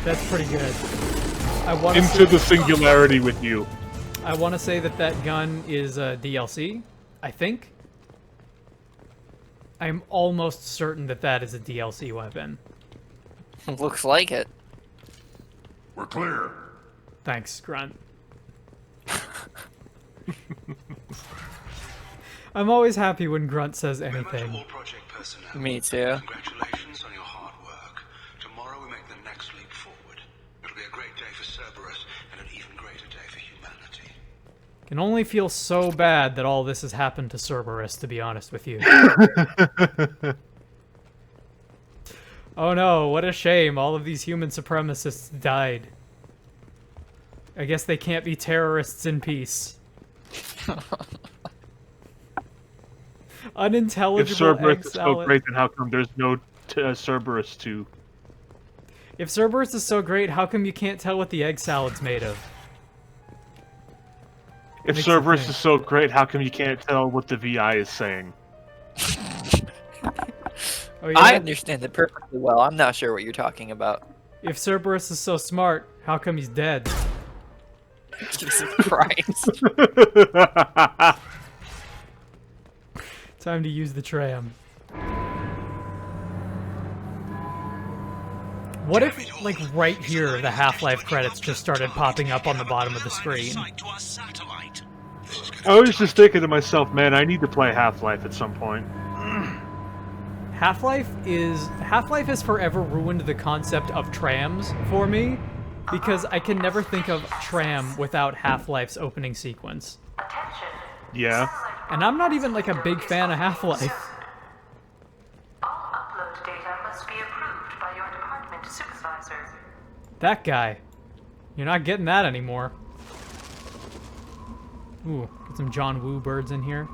That's pretty good. I want Into the singularity with you. I want to say that that gun is a DLC, I think. I'm almost certain that that is a DLC weapon. Looks like it. We're clear. Thanks, Grunt. I'm always happy when Grunt says anything. Me too. Congratulations on your hard work. Tomorrow we make the next leap forward. It'll be a great day for Cerberus and an even greater day for humanity. Can only feel so bad that all this has happened to Cerberus, to be honest with you. Oh no, what a shame. All of these human supremacists died. I guess they can't be terrorists in peace. Unintelligible If Cerberus egg is so salad. great, then how come there's no Cerberus to... If Cerberus is so great, how come you can't tell what the egg salad's made of? If Makes Cerberus me is so great, how come you can't tell what the VI is saying? Oh, yeah? I understand it perfectly well. I'm not sure what you're talking about. If Cerberus is so smart, how come he's dead? Jesus Christ. Time to use the tram. What if, like, right here, the Half-Life credits just started popping up on the bottom of the screen? I was just thinking to myself, man, I need to play Half-Life at some point. Half-Life has forever ruined the concept of trams for me, because I can never think of tram without Half-Life's opening sequence. Yeah. And I'm not even, like, a big fan of Half-Life. That guy. You're not getting that anymore. Ooh, get some John Woo birds in here.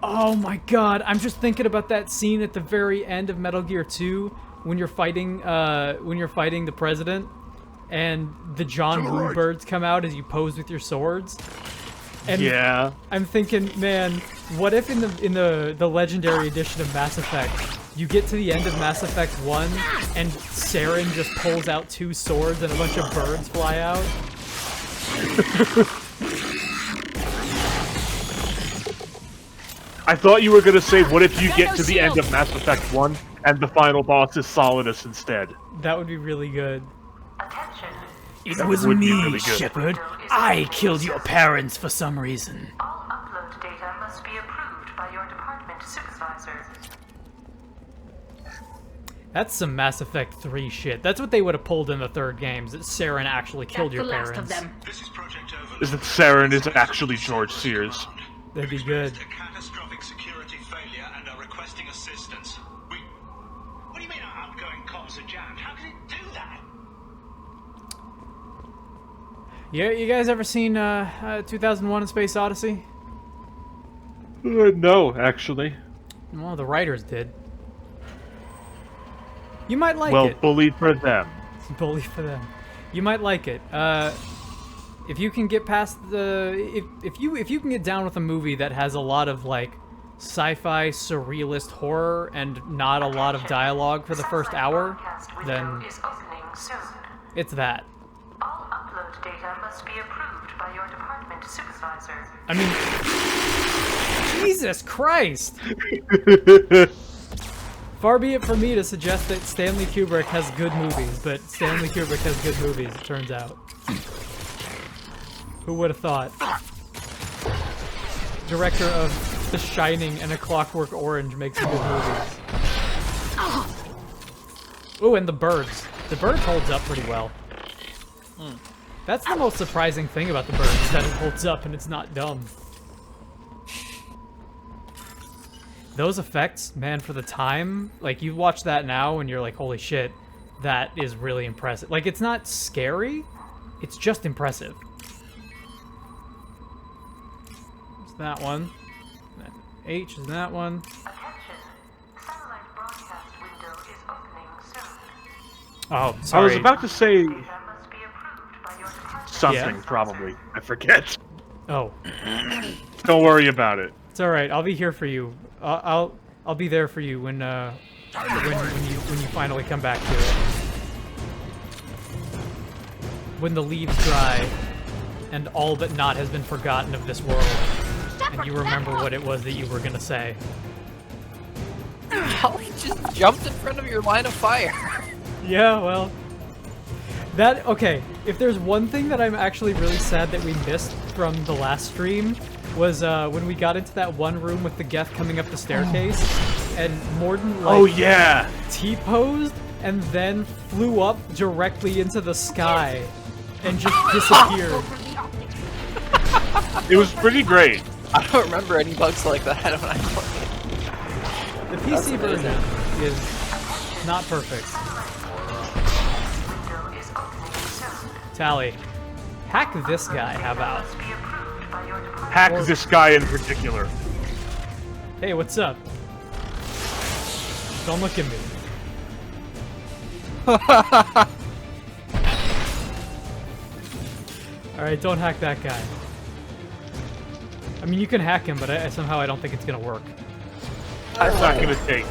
Oh my god, I'm just thinking about that scene at the very end of Metal Gear 2 when you're fighting the president and the John Woo birds come out as you pose with your swords. And yeah. I'm thinking, man, what if in the legendary edition of Mass Effect, you get to the end of Mass Effect 1 and Saren just pulls out 2 swords and a bunch of birds fly out? I thought you were gonna say, what if you get to the end of Mass Effect 1 and the final boss is Solidus instead? That would be really good. It was me, Shepard. I killed your parents for some reason. All upload data must be approved by your department supervisor. That's some Mass Effect 3 shit. That's what they would have pulled in the third games, that Saren actually killed your parents. That's the last of them. Is that Saren is actually George Sears? That'd be good. Catastrophic security failure and are requesting assistance. What do you mean our outgoing comms are jammed? How could it do that? Yeah, you guys ever seen 2001: A Space Odyssey? No, actually. Well, the writers did. You might like it. Well, bullied for them. Bully for them. You might like it. If you can get past the if you can get down with a movie that has a lot of like sci-fi surrealist horror and not a lot of dialogue for the first hour, then it's that. All upload data must be approved by your department supervisor. I mean, Jesus Christ! Far be it from me to suggest that Stanley Kubrick has good movies, but Stanley Kubrick has good movies, it turns out. Who would have thought? Director of The Shining and A Clockwork Orange makes good movies. Ooh, and The Birds. The Birds holds up pretty well. That's the most surprising thing about The Birds, that it holds up and it's not dumb. Those effects, man, for the time, like, you watch that now and you're like, holy shit, that is really impressive. Like, it's not scary, it's just impressive. It's that one. H is that one. Oh, sorry. I was about to say something, Yeah. probably. I forget. Oh. Don't worry about it. It's all right. I'll be here for you. I'll be there for you when you finally come back to it. When the leaves dry and all but not has been forgotten of this world, and you remember what it was that you were gonna say. Tali just jumped in front of your line of fire. Yeah, well, okay, if there's one thing that I'm actually really sad that we missed from the last stream was when we got into that one room with the Geth coming up the staircase, and Morden, like, oh yeah, T-posed and then flew up directly into the sky and just disappeared. It was pretty great. I don't remember any bugs like that when I played. The PC version is not perfect. Tali, hack this guy, how about? Hack this guy in particular. Hey, what's up? Don't look at me. Alright, don't hack that guy. I mean, you can hack him, but somehow I don't think it's gonna work. It's not gonna take.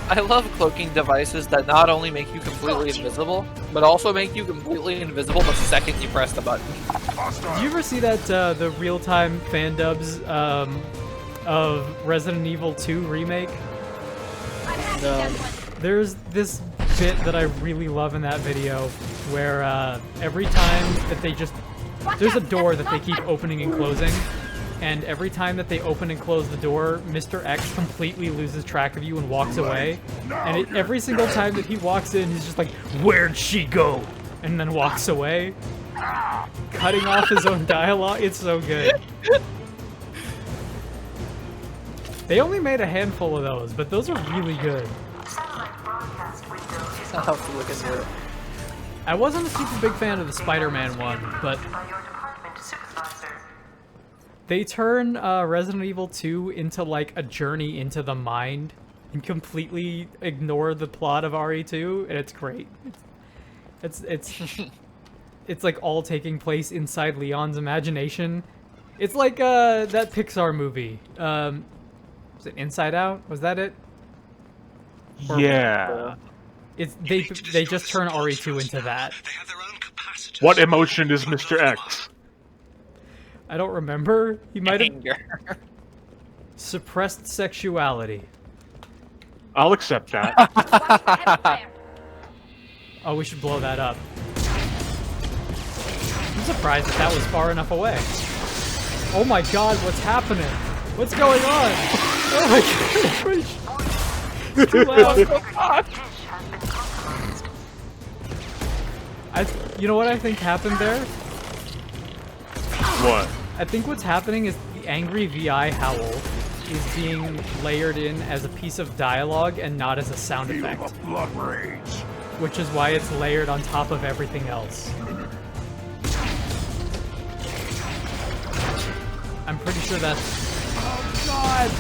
I love cloaking devices that not only make you completely invisible, but also make you completely invisible the second you press the button. Did you ever see that, the real-time fan dubs, of Resident Evil 2 remake? No. There's this bit that I really love in that video where every time that they just... There's a door that they keep opening and closing, and every time that they open and close the door, Mr. X completely loses track of you and walks away. And every single time that he walks in, he's just like, "Where'd she go?" And then walks away, cutting off his own dialogue. It's so good. They only made a handful of those, but those are really good. I'll have to look into it. I wasn't a super big fan of the Spider-Man one, but they turn Resident Evil 2 into like a journey into the mind and completely ignore the plot of RE2, and it's great. It's like all taking place inside Leon's imagination. It's like that Pixar movie. Was it Inside Out? Was that it? Yeah. They just turn RE2 into that. What emotion is Mr. X? I don't remember. He might have Anger. suppressed sexuality. I'll accept that. Oh, we should blow that up. I'm surprised that was far enough away. Oh my god, what's happening? What's going on? Oh my god! It's too loud. You know what I think happened there? What? I think what's happening is the angry VI howl is being layered in as a piece of dialogue and not as a sound effect. Blood rage. Which is why it's layered on top of everything else. I'm pretty sure that's... Oh god!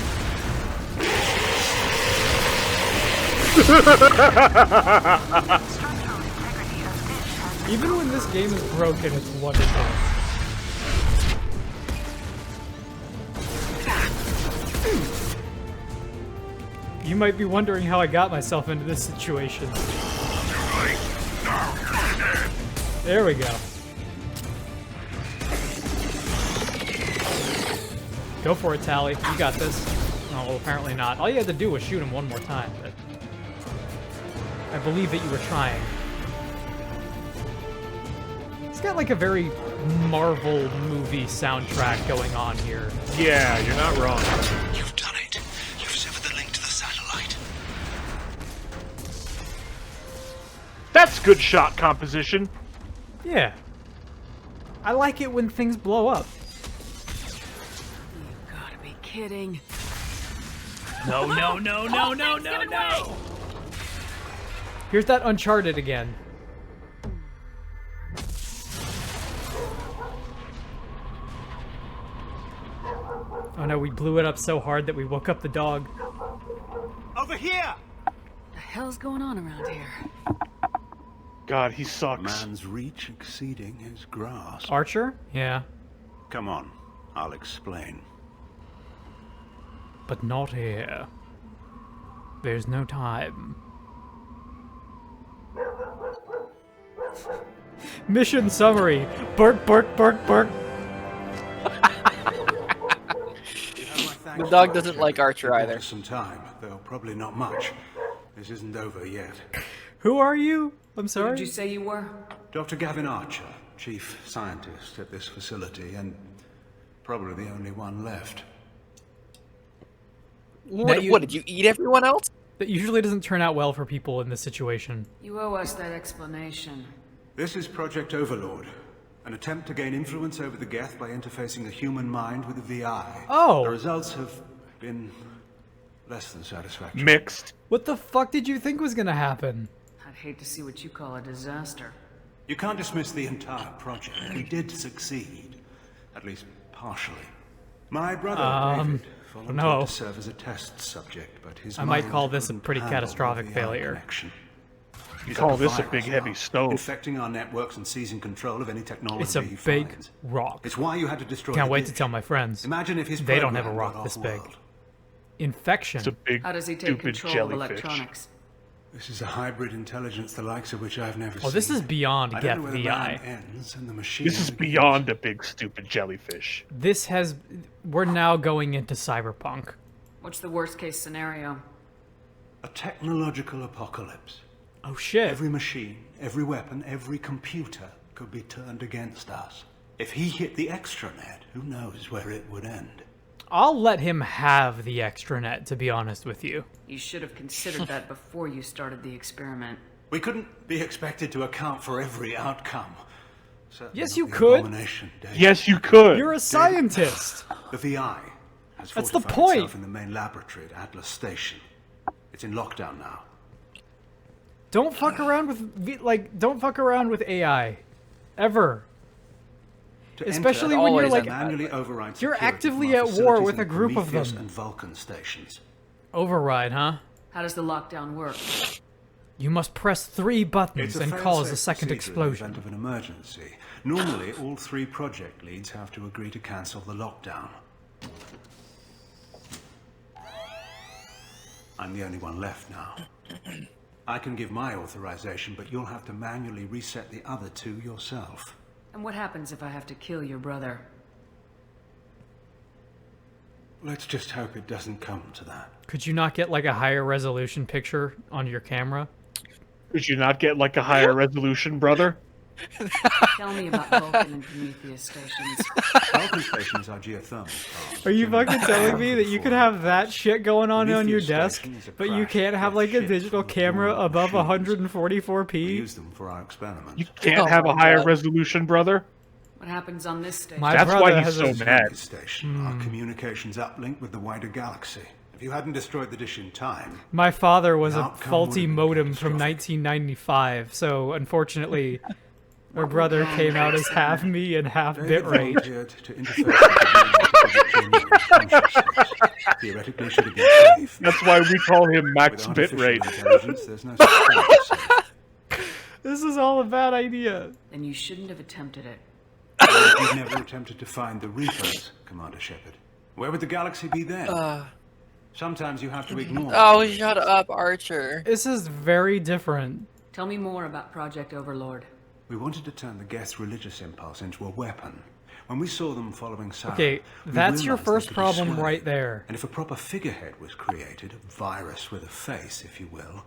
Even when this game is broken, it's wonderful. You might be wondering how I got myself into this situation. There we go. Go for it, Tali. You got this. Oh, well, apparently not. All you had to do was shoot him one more time, but... I believe that you were trying. It's got like a very Marvel movie soundtrack going on here. Yeah, you're not wrong. You've done it. You've severed the link to the satellite. That's good shot composition. Yeah. I like it when things blow up. You gotta be kidding. No, no, no, no, no, no, no! Here's that Uncharted again. Oh no, we blew it up so hard that we woke up the dog. Over here! The hell's going on around here? God, he sucks. Man's reach exceeding his grasp. Archer? Yeah. Come on, I'll explain. But not here. There's no time. Mission summary. Bark, bark, bark, bark. The dog doesn't like Archer either. Some time, though probably not much. This isn't over yet. Who are you? I'm sorry? Who did you say you were? Dr. Gavin Archer, chief scientist at this facility, and probably the only one left. What did you eat everyone else? That usually doesn't turn out well for people in this situation. You owe us that explanation. This is Project Overlord, an attempt to gain influence over the Geth by interfacing the human mind with the VI. Oh! The results have been less than satisfactory. Mixed. What the fuck did you think was gonna happen? I'd hate to see what you call a disaster. You can't dismiss the entire project. We did succeed. At least partially. My brother, David, volunteered to serve as a test subject, but his I might mind call this a couldn't pretty handle catastrophic the failure. connection. You He's call like this a virus big heavy now, stove. infecting our networks and seizing control of any technology It's a he big finds. rock. It's why you had to destroy Can't the wait to dish. tell my friends. Imagine if his They don't have a program rock got this off big. world. Infection. It's a big, How does he take stupid control of jellyfish. electronics? This is a hybrid intelligence the likes of which I've never seen. Oh, this is beyond I Geth don't know where the VI. man ends and the machine This is begins. beyond a big, stupid jellyfish. We're now going into cyberpunk. What's the worst case scenario? A technological apocalypse. Oh shit. Every machine, every weapon, every computer could be turned against us. If he hit the extranet, who knows where it would end? I'll let him have the extranet, to be honest with you. You should have considered that before you started the experiment. We couldn't be expected to account for every outcome. Certainly Yes, not you the could. abomination, David. Yes, you could. You're a scientist. The VI has That's the fortified point. itself in the main laboratory at Atlas Station. It's in lockdown now. Don't fuck around with don't fuck around with AI, ever. To Especially enter, when you're always like manually override you're security actively from our at war facilities with a in group of Prometheus them. and Vulcan stations. Override, huh? How does the lockdown work? You must press 3 buttons It's and a cause a fail-safe second procedure in the explosion. event of an emergency. Normally, all 3 project leads have to agree to cancel the lockdown. I'm the only one left now. I can give my authorization, but you'll have to manually reset the other 2 yourself. And what happens if I have to kill your brother? Let's just hope it doesn't come to that. Could you not get like a higher resolution picture on your camera? Could you not get like a higher resolution, brother? Tell me about Vulcan and Prometheus stations. Vulcan stations are geothermal. Are you fucking telling me that you could have that shit going on your desk, but you can't have like a digital camera above 144p? We use them for our experiments. You can't have a higher resolution, brother? What happens on this station? That's why he's so mad. Our communications uplinked with the wider galaxy. If you hadn't destroyed the dish in time, My father was the a outcome faulty would've been modem from 1995, so unfortunately, my brother came out as half me and half David bitrate. volunteered to interface with the genuine consciousness. Theoretically, should have been safe. That's why we call him max With artificial bitrate. intelligence, there's no such thing as safe. This is all a bad idea. Then you shouldn't have attempted it. You've never attempted to find the Reapers, Commander Shepard. Where would the galaxy be then? Sometimes you have to ignore. Oh, shut up, Archer. This is very different. Tell me more about Project Overlord. We wanted to turn the Geth's religious impulse into a weapon. When we saw them following Sarah, Okay, we that's your realized first they could be problem swayed. right there. And if a proper figurehead was created, a virus with a face, if you will,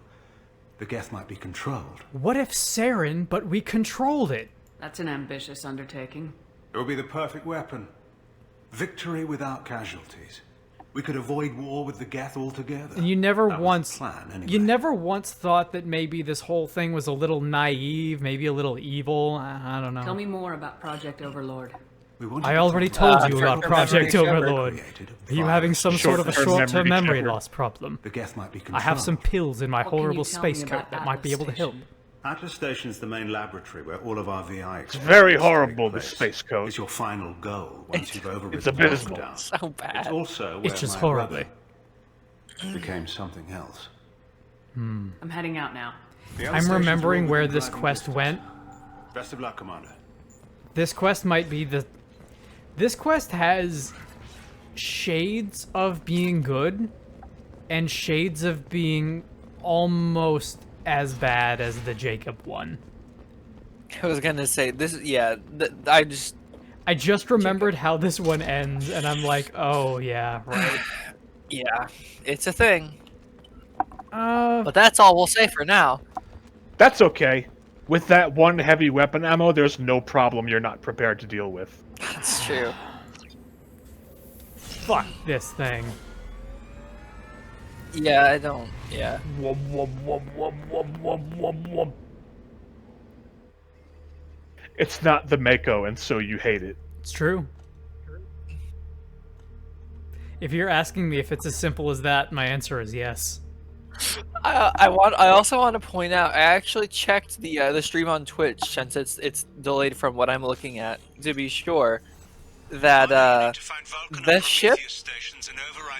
the Geth might be controlled. What if Saren, but we controlled it? That's an ambitious undertaking. It would be the perfect weapon. Victory without casualties. We could avoid war with the Geth altogether. And you never That was the once, plan, anyway. you never once thought that maybe this whole thing was a little naive, maybe a little evil. I don't know. Tell me more about Project Overlord. I already told you about Project memory Overlord. created Are you having some sort of a Short-term short-term memory memory Shepard. loss problem? The Geth might be I controlled. have some pills in my What can you horrible tell me space about coat that might be Atlas able to help. Station? Atlas Station's the main laboratory where all of our VI It's very experiments horrible, take this place. space coat. It's your final goal once you've overridden It's the abysmal. lockdown. So bad. It's also where It's just my horribly. brother became something else. I'm heading out now. The other I'm stations are remembering all where within this driving quest distance. went. Best of luck, Commander. This quest might be the... This quest has shades of being good and shades of being almost as bad as the Jacob one. I was gonna say this. Yeah, I just remembered how this one ends, and I'm like, oh yeah, right. yeah, it's a thing. Uh, But that's all we'll say for now. That's okay. With that one heavy weapon ammo, there's no problem you're not prepared to deal with. That's true. fuck this thing. Yeah, I don't. Yeah. It's not the Mako, and so you hate it. It's true. If you're asking me if it's as simple as that, my answer is yes. I also want to point out. I actually checked the stream on Twitch since it's delayed from what I'm looking at to be sure that the ship,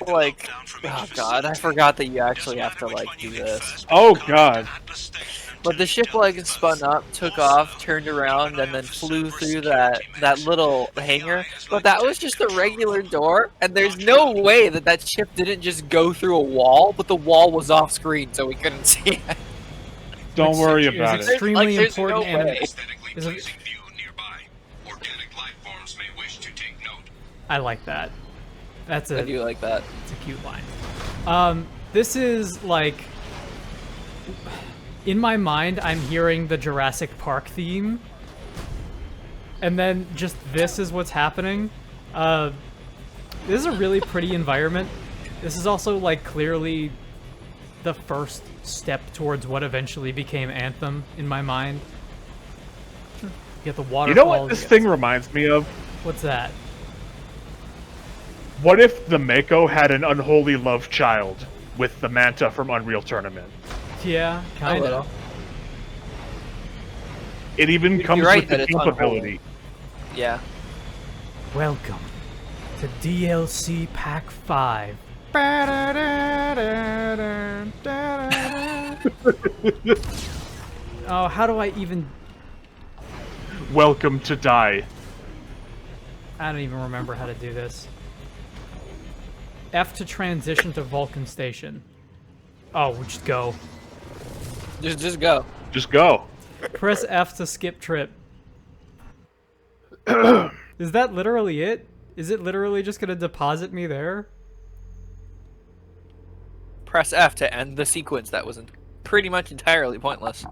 like, oh god, I forgot that you actually have to like do this. Oh god. But the ship like spun up, took off, turned around, and then flew through that little hangar. But that was just a regular door, and there's no way that ship didn't just go through a wall. But the wall was off screen, so we couldn't see it. Don't worry about It's it. extremely Like, there's important no way. I like that. That's I do like that. It's a cute line. This is like in my mind, I'm hearing the Jurassic Park theme. And then just this is what's happening. This is a really pretty environment. This is also, like, clearly the first step towards what eventually became Anthem in my mind. You get the waterfalls. You know what this thing reminds me of? What's that? What if the Mako had an unholy love child with the Manta from Unreal Tournament? Yeah, kind of. It even comes right with the that it's capability. Yeah. Welcome to DLC Pack 5. Oh, how do I even... Welcome to die. I don't even remember how to do this. F to transition to Vulcan Station. Oh, we'll just go. Just go. Just go. Press F to skip trip. Is that literally it? Is it literally just gonna deposit me there? Press F to end the sequence that was pretty much entirely pointless.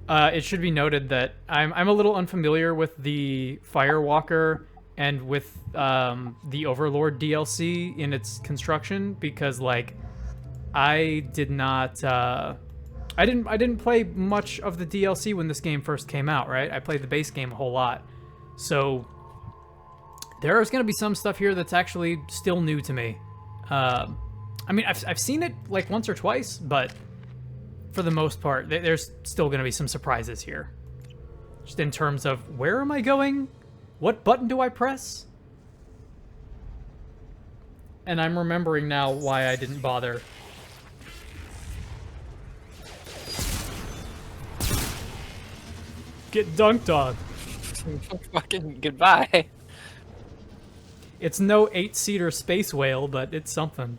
It should be noted that I'm a little unfamiliar with the Firewalker and with the Overlord DLC in its construction because, like, I didn't play much of the DLC when this game first came out, right? I played the base game a whole lot. So there's going to be some stuff here that's actually still new to me. I mean, I've seen it like once or twice, but for the most part, there's still going to be some surprises here. Just in terms of where am I going? What button do I press? And I'm remembering now why I didn't bother. Get dunked on. Fucking goodbye. It's no 8-seater space whale, but it's something.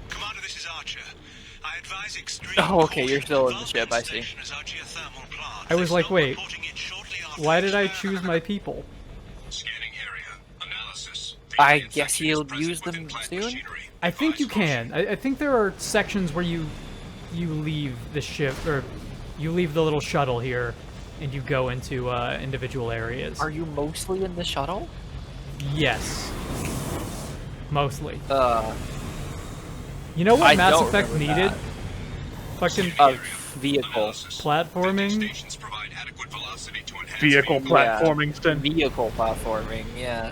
Commander, this is Archer. I advise extreme Oh, okay, you're still in the ship, I see. I was like, wait, why did I choose my people? I guess you'll use them soon? I think you can. I think there are sections where you leave the ship, or you leave the little shuttle here, and you go into individual areas. Are you mostly in the shuttle? Yes. Mostly. You know what Mass Effect needed? That. Fucking vehicle platforming. Vehicle platforming, Sten. Vehicle platforming, yeah.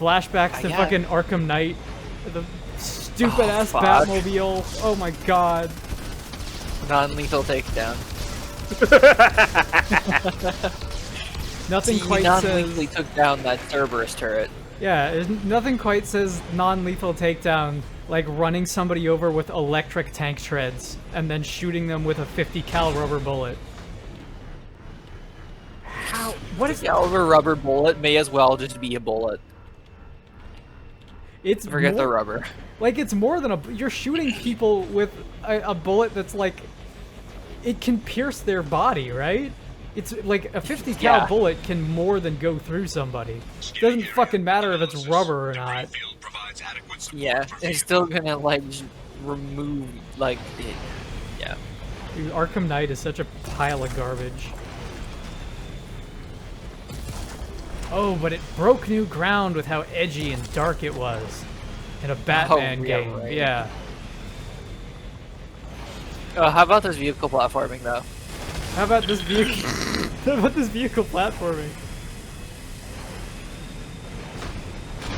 Flashbacks to fucking Arkham Knight. The stupid ass Batmobile. Oh my god. Non-lethal takedown. Nothing quite non-lethally says... took down that Cerberus turret. Yeah, nothing quite says non-lethal takedown like running somebody over with electric tank treads and then shooting them with a 50 cal rubber bullet. How? What is caliber rubber bullet may as well just be a bullet. It's forget more, the rubber. Like, it's more than a... You're shooting people with a bullet that's like... It can pierce their body, right? It's like a 50 cal bullet can more than go through somebody. It doesn't fucking matter if it's rubber or not. Yeah, it's still gonna like remove like yeah. Dude, Arkham Knight is such a pile of garbage. Oh, but it broke new ground with how edgy and dark it was in a Batman game. Right. Yeah. How about this vehicle platforming though? How about this vehicle? How about this vehicle platforming?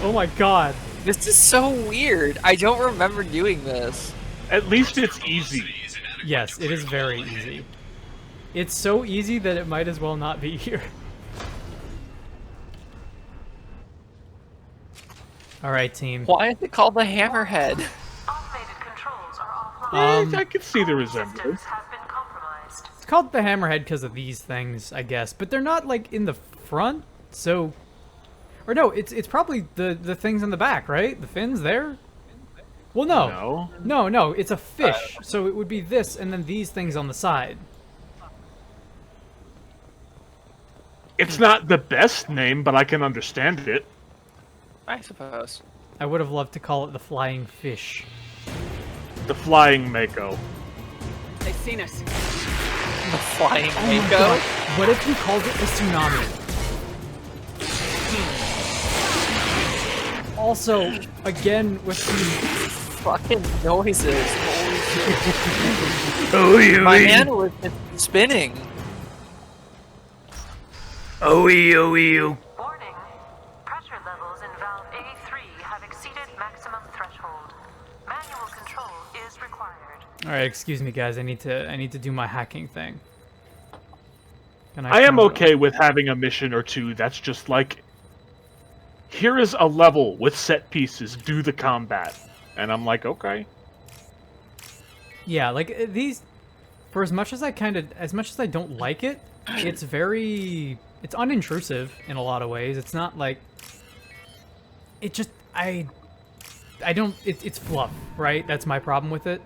Oh my god. This is so weird. I don't remember doing this. At least it's easy. Yes, it is very easy. It's so easy that it might as well not be here. Alright, team. Why is it called the Hammerhead? I can see the resemblance. It's called the Hammerhead because of these things, I guess. But they're not, like, in the front, so... Or no, it's probably the things in the back, right? The fins there? Well, no. No, it's a fish. So it would be this and then these things on the side. It's not the best name, but I can understand it. I suppose. I would have loved to call it the flying fish. The flying Mako. They've seen us. The flying Oh my Mako? God. What if he called it the tsunami? Also, again, with the fucking noises. Holy shit. Oh, you My hand was just spinning. Oh, you. Warning. Pressure levels in valve A3 have exceeded maximum threshold. Manual control is required. All right, excuse me, guys. I need to do my hacking thing. Can I am turn it okay with having a mission or two that's just like, here is a level with set pieces, do the combat. And I'm like, okay. Yeah, like these, for as much as I don't like it, it's unintrusive in a lot of ways. It's not like, it just, it's fluff, right? That's my problem with it.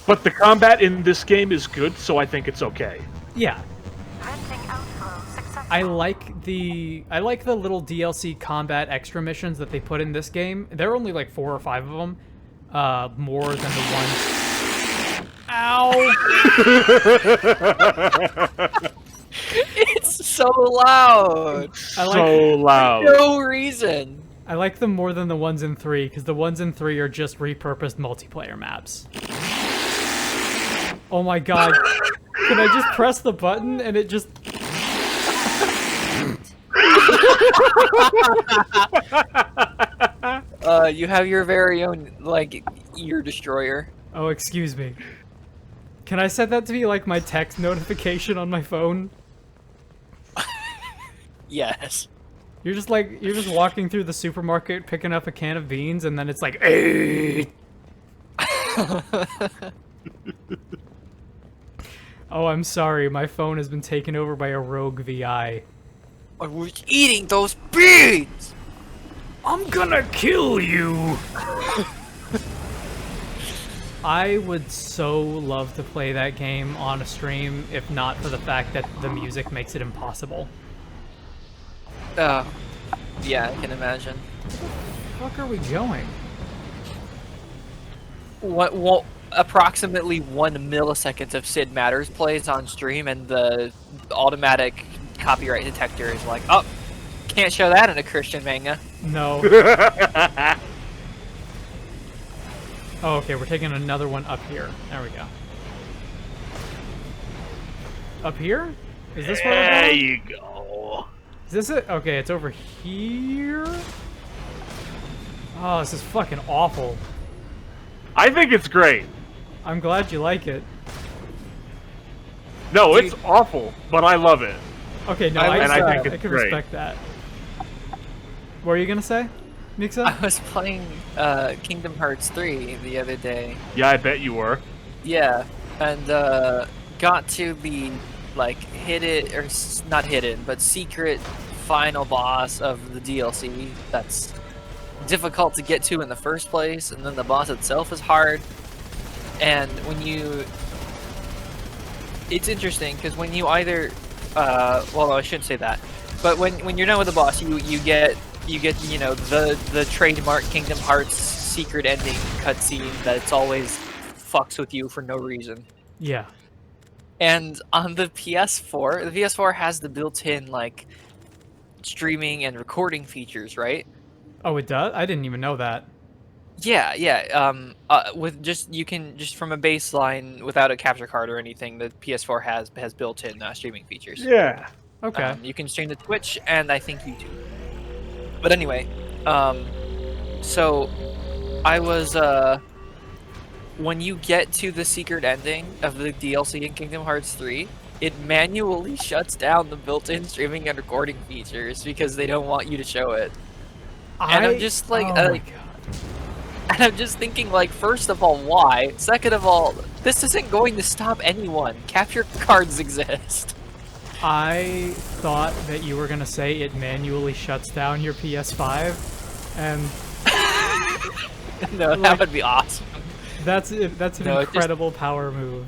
But the combat in this game is good, so I think it's okay. Yeah. I like the little DLC combat extra missions that they put in this game. There are only like 4 or 5 of them, more than the ones. Ow! It's so loud. So loud. For no reason. I like them more than the ones in 3 because the ones in 3 are just repurposed multiplayer maps. Oh my god! Can I just press the button and it just? You have your very own, like, ear destroyer. Oh, excuse me. Can I set that to be like my text notification on my phone? Yes. You're just walking through the supermarket picking up a can of beans and then it's like, "Hey!" Oh, I'm sorry. My phone has been taken over by a rogue VI. I was eating those beans! I'm gonna kill you! I would so love to play that game on a stream, if not for the fact that the music makes it impossible. Yeah, I can imagine. Where the fuck are we going? What? Well, approximately 1 millisecond of Sid Matters plays on stream, and the automatic copyright detector is like, oh, can't show that in a Christian manga. No. Oh, okay, we're taking another one up here. There we go. Up here? Is this where we're There going? you go. Is this it? Okay, it's over here. Oh, this is fucking awful. I think it's great. I'm glad you like it. No, it's awful, but I love it. Okay, no, I think I it's can great. respect that. What were you gonna say, Mixa? I was playing Kingdom Hearts 3 the other day. Yeah, I bet you were. Yeah, and got to the, like, hidden, or not hidden, but secret final boss of the DLC that's difficult to get to in the first place, and then the boss itself is hard. And when you... It's interesting, because when you either... well, no, I shouldn't say that. But when you're done with the boss, you get you know, the trademark Kingdom Hearts secret ending cutscene that's always fucks with you for no reason. Yeah. And on the PS4, the PS4 has the built-in, like, streaming and recording features, right? Oh, it does? I didn't even know that. Yeah. With you can just from a baseline without a capture card or anything, the PS4 has built-in streaming features. Yeah. Okay. You can stream to Twitch and I think YouTube. But anyway, so I was when you get to the secret ending of the DLC in Kingdom Hearts 3, it manually shuts down the built-in streaming and recording features because they don't want you to show it. And I'm just like, oh my God. and I'm just thinking, like, first of all, why? Second of all, this isn't going to stop anyone. Capture cards exist. I thought that you were gonna say it manually shuts down your PS5, and no, that would be awesome. That's an incredible power move.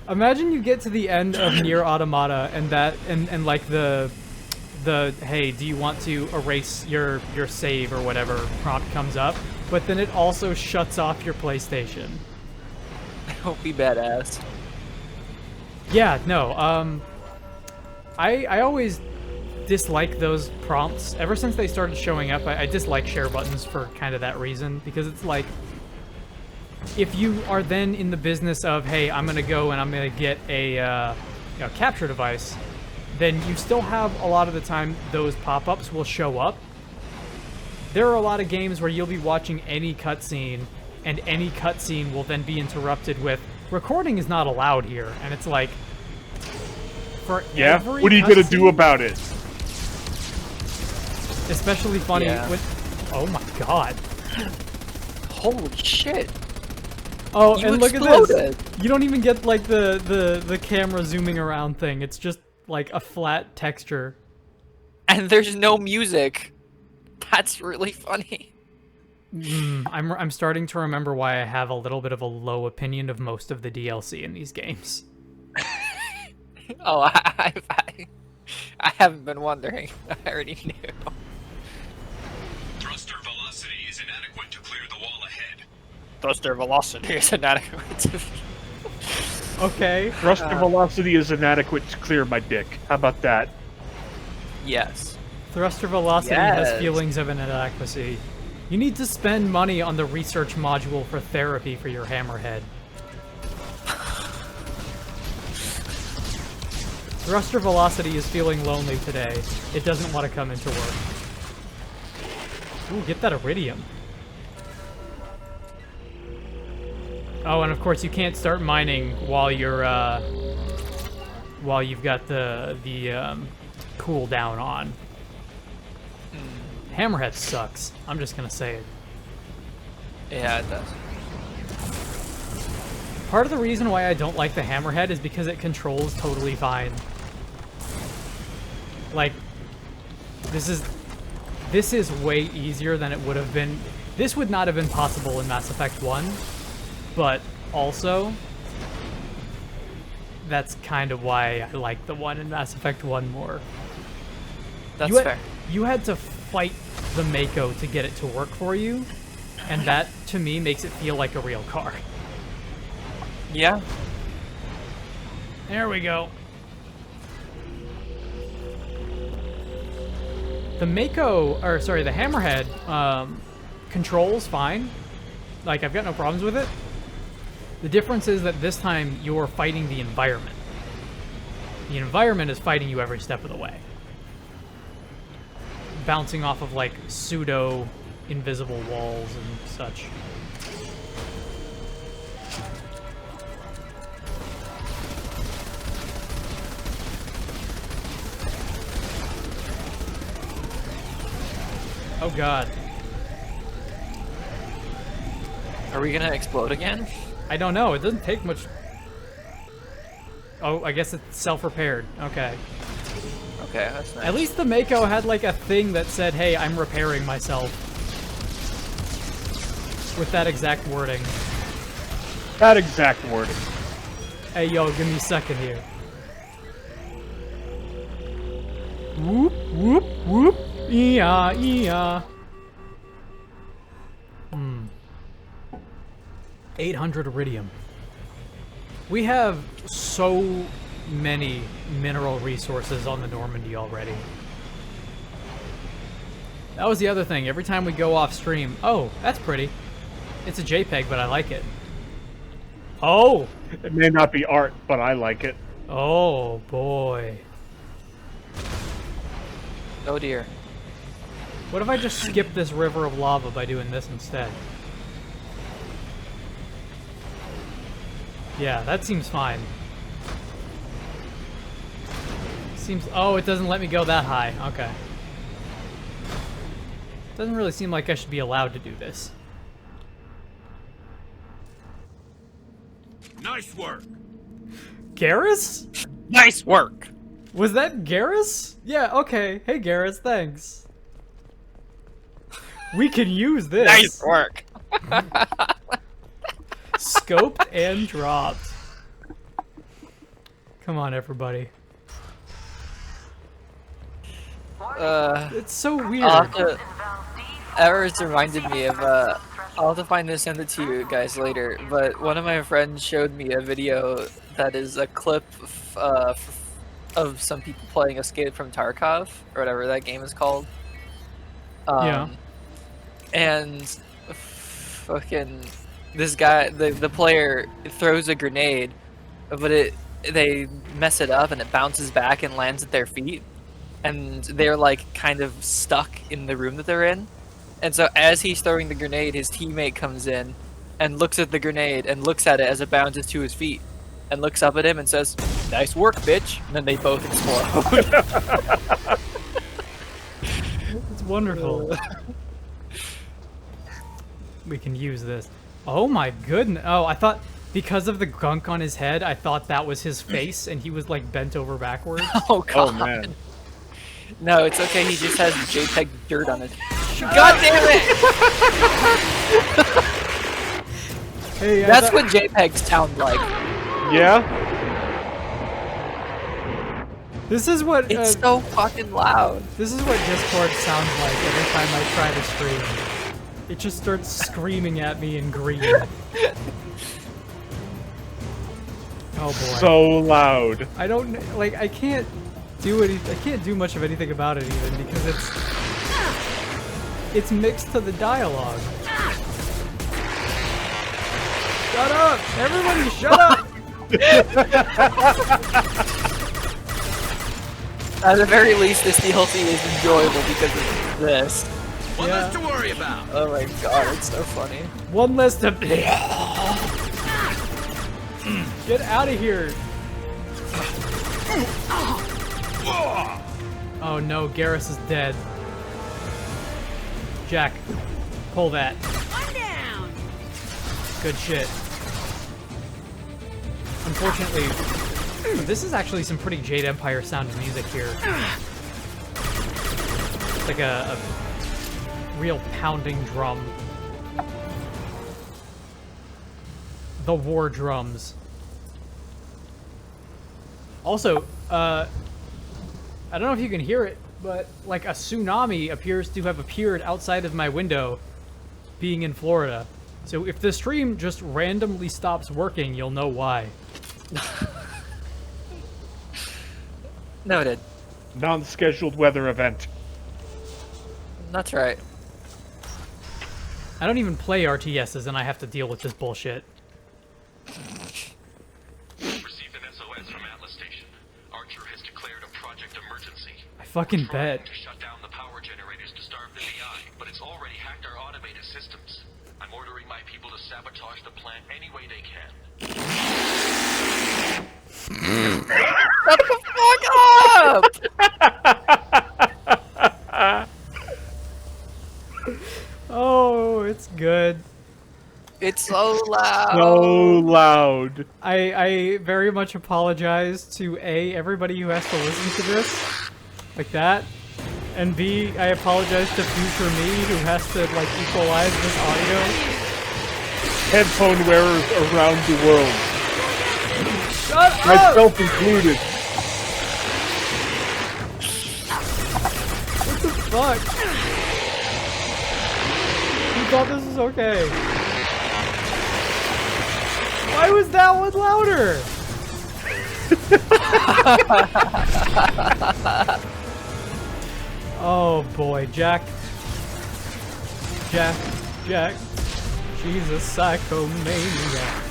Imagine you get to the end of Nier Automata and like the the hey, do you want to erase your save or whatever prompt comes up, but then it also shuts off your PlayStation. That would be badass. Yeah, no. I always dislike those prompts. Ever since they started showing up, I dislike share buttons for kind of that reason, because it's like, if you are then in the business of, hey, I'm gonna go and I'm gonna get a capture device, then you still have a lot of the time those pop-ups will show up. There are a lot of games where you'll be watching any cutscene, and any cutscene will then be interrupted with, recording is not allowed here, and it's like, for every what are you gonna do about it? Especially funny with, oh my god. Holy shit. Oh, You and look exploded. at this. You don't even get like the camera zooming around thing. It's just like a flat texture. And there's no music. That's really funny. I'm starting to remember why I have a little bit of a low opinion of most of the DLC in these games. Oh, I haven't been wondering. I already knew. Thruster velocity is inadequate to clear the wall ahead. Thruster velocity is inadequate to... Okay. Thruster velocity is inadequate to clear my dick. How about that? Yes. Thruster velocity has feelings of inadequacy. You need to spend money on the research module for therapy for your hammerhead. Thruster velocity is feeling lonely today. It doesn't want to come into work. Ooh, get that iridium. Oh, and of course you can't start mining while you're while you've got the cooldown on. Hammerhead sucks. I'm just gonna say it. Yeah, it does. Part of the reason why I don't like the Hammerhead is because it controls totally fine. Like, this is way easier than it would have been. This would not have been possible in Mass Effect 1, but also, that's kind of why I like the one in Mass Effect 1 more. That's fair. You had to fight the Mako to get it to work for you, and that, to me, makes it feel like a real car. Yeah. There we go. The Mako, or sorry, the Hammerhead, controls fine. Like, I've got no problems with it. The difference is that this time you're fighting the environment. The environment is fighting you every step of the way. Bouncing off of, like, pseudo-invisible walls and such. Oh god. Are we gonna explode again? I don't know, it doesn't take much... Oh, I guess it's self-repaired. Okay. Okay, that's nice. At least the Mako had like a thing that said, hey, I'm repairing myself. With that exact wording. That exact wording. Hey, yo, give me a second here. Whoop, whoop, whoop. Yeah, yeah. 800 iridium. We have so many mineral resources on the Normandy already. That was the other thing. Every time we go off stream, oh, that's pretty. It's a JPEG, but I like it. Oh! It may not be art, but I like it. Oh, boy. Oh dear. What if I just skip this river of lava by doing this instead? Yeah, that seems fine. Seems... Oh, it doesn't let me go that high. Okay. Doesn't really seem like I should be allowed to do this. Nice work. Garrus? Nice work. Was that Garrus? Yeah, okay. Hey, Garrus, thanks. We can use this. Nice work. Scoped and dropped. Come on, everybody. It's so weird. Errors reminded me of, I'll have to find this and send it to you guys later, but one of my friends showed me a video that is a clip of some people playing Escape from Tarkov, or whatever that game is called. Yeah. And fucking this guy, the player throws a grenade, but they mess it up and it bounces back and lands at their feet, and they're like kind of stuck in the room that they're in. And so as he's throwing the grenade, his teammate comes in and looks at the grenade and looks at it as it bounces to his feet and looks up at him and says, "Nice work, bitch." And then they both explode. It's wonderful. We can use this. Oh my goodness. Oh, I thought because of the gunk on his head, I thought that was his face and he was like bent over backwards. Oh god. Oh man. No, it's okay. He just has JPEG dirt on it. God damn it! Hey, that's what JPEGs sound like. Yeah. This is what it's so fucking loud. This is what Discord sounds like every time I try to stream. It just starts screaming at me in green. Oh boy. So loud. I don't like. I can't do it. I can't do much of anything about it even because it's mixed to the dialogue. Shut up! Everybody, shut up! At the very least, this DLC is enjoyable because of this. One less to worry about. Oh my god, it's so funny. One less to. Get out of here! Oh no, Garrus is dead. Jack, pull that. One down. Good shit. Unfortunately, this is actually some pretty Jade Empire sounding music here. It's like a real pounding drum. The war drums. Also, I don't know if you can hear it, but like a tsunami appears to have appeared outside of my window, being in Florida. So if the stream just randomly stops working, you'll know why. Noted. Non-scheduled weather event. That's right. I don't even play RTSs and I have to deal with this bullshit. Received an SOS from Atlas Station. Archer has declared a project emergency. I fucking bet. To shut down the power generators to starve the AI, but it's already hacked our automated systems. I'm ordering my people to sabotage the plant any way they can. Shut the fuck up! Oh, it's good. It's so loud. So loud. I very much apologize to A, everybody who has to listen to this like that, and B, I apologize to future me who has to like equalize this audio. Headphone wearers around the world. Shut up! Myself included. What the fuck? Who thought this was okay? Why was that one louder? Oh boy, Jack. She's a psychomaniac.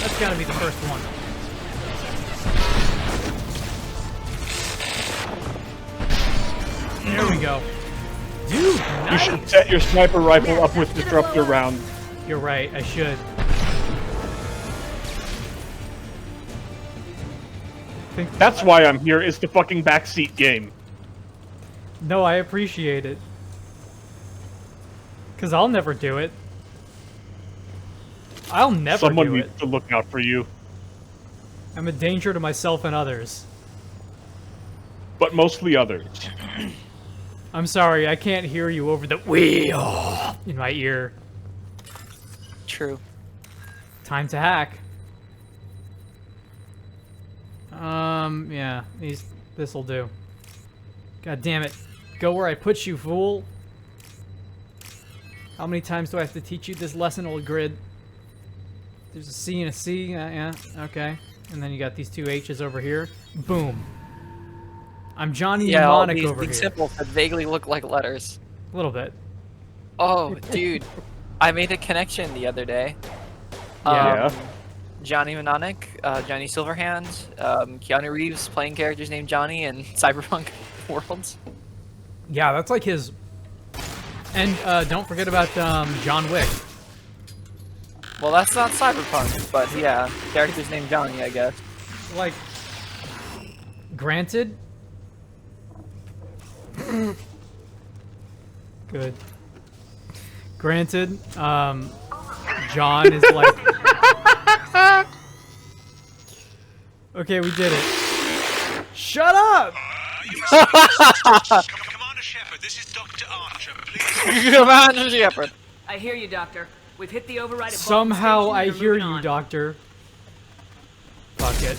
That's gotta be the first one. There we go. Dude, nice. You should set your sniper rifle up with disruptor round. You're right, I should. That's why I'm here, is the fucking backseat game. No, I appreciate it. Because I'll never do it. I'll never Someone do needs it. to look out for you. I'm a danger to myself and others. But mostly others. I'm sorry, I can't hear you over the wheel in my ear. True. Time to hack. Yeah, this'll do. God damn it. Go where I put you, fool. How many times do I have to teach you this lesson, old grid? There's a C and a C, yeah, okay. And then you got these two H's over here. Boom. I'm Johnny Mnemonic over here. These symbols that vaguely look like letters. A little bit. Oh, dude. I made a connection the other day. Yeah. Johnny Mnemonic, Johnny Silverhand, Keanu Reeves playing characters named Johnny in Cyberpunk Worlds. Yeah, that's like his... And don't forget about John Wick. Well, that's not Cyberpunk, but yeah, characters named Johnny, I guess. Like, granted... Good. Granted, John is like... Okay, we did it. Shut up! Commander Shepard, this is Dr. Archer. Please. Commander Shepard. I hear you, Doctor. We've hit the override at Somehow I Station, hear moving you, on. Doctor. Fuck it.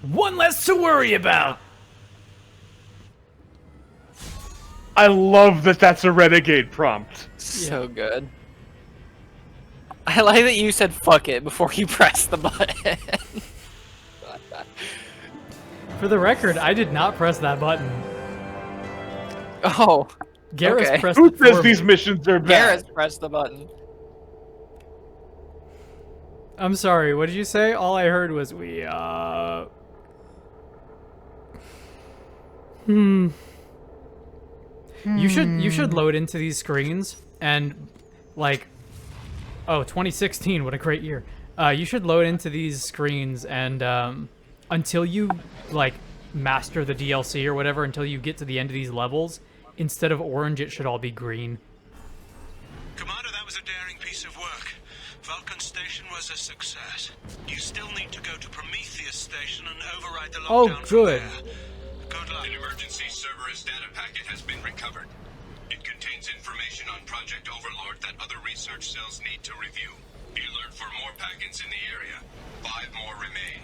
One less to worry about. I love that that's a renegade prompt. So good. I like that you said fuck it before you pressed the button. For the record, I did not press that button. Oh. Garrus okay. pressed Who it for says me. these missions are bad? Garrus pressed the button. I'm sorry, what did you say? All I heard was You should load into these screens and like 2016, what a great year. You should load into these screens and until you like master the DLC or whatever, until you get to the end of these levels, instead of orange it should all be green. Commander, that was a daring piece of work. Vulcan Station was a success. You still need to go to Prometheus Station and override the lockdown. Oh, good. Good luck. An emergency Cerberus data packet has been recovered. It contains information on Project Overlord that other research cells need to review. Be alert for more packets in the area. 5 more remain.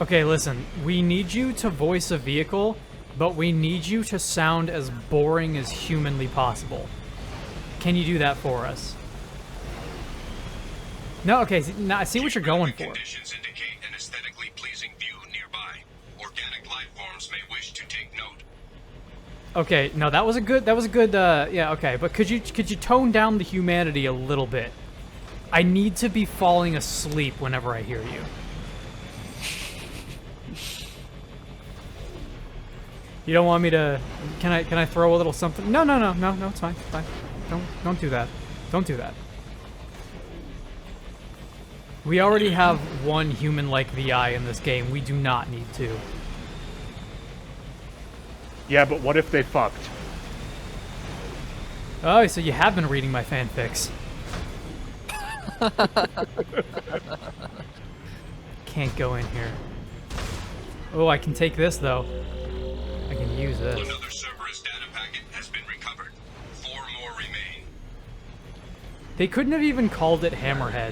Okay, listen, we need you to voice a vehicle, but we need you to sound as boring as humanly possible. Can you do that for us? No, okay, I see what you're going for. Conditions indicate an aesthetically pleasing view nearby. Organic life forms may wish to take note. Okay, no, that was a good, yeah, okay, but could you tone down the humanity a little bit? I need to be falling asleep whenever I hear you. You don't want me to, can I throw a little something? No, it's fine, it's fine. Don't do that. Don't do that. We already have one human-like VI in this game. We do not need two. Yeah, but what if they fucked? Oh, so you have been reading my fanfics. Can't go in here. Oh, I can take this, though. I can use this. Another Cerberus data packet has been recovered. 4 more remain. They couldn't have even called it Hammerhead.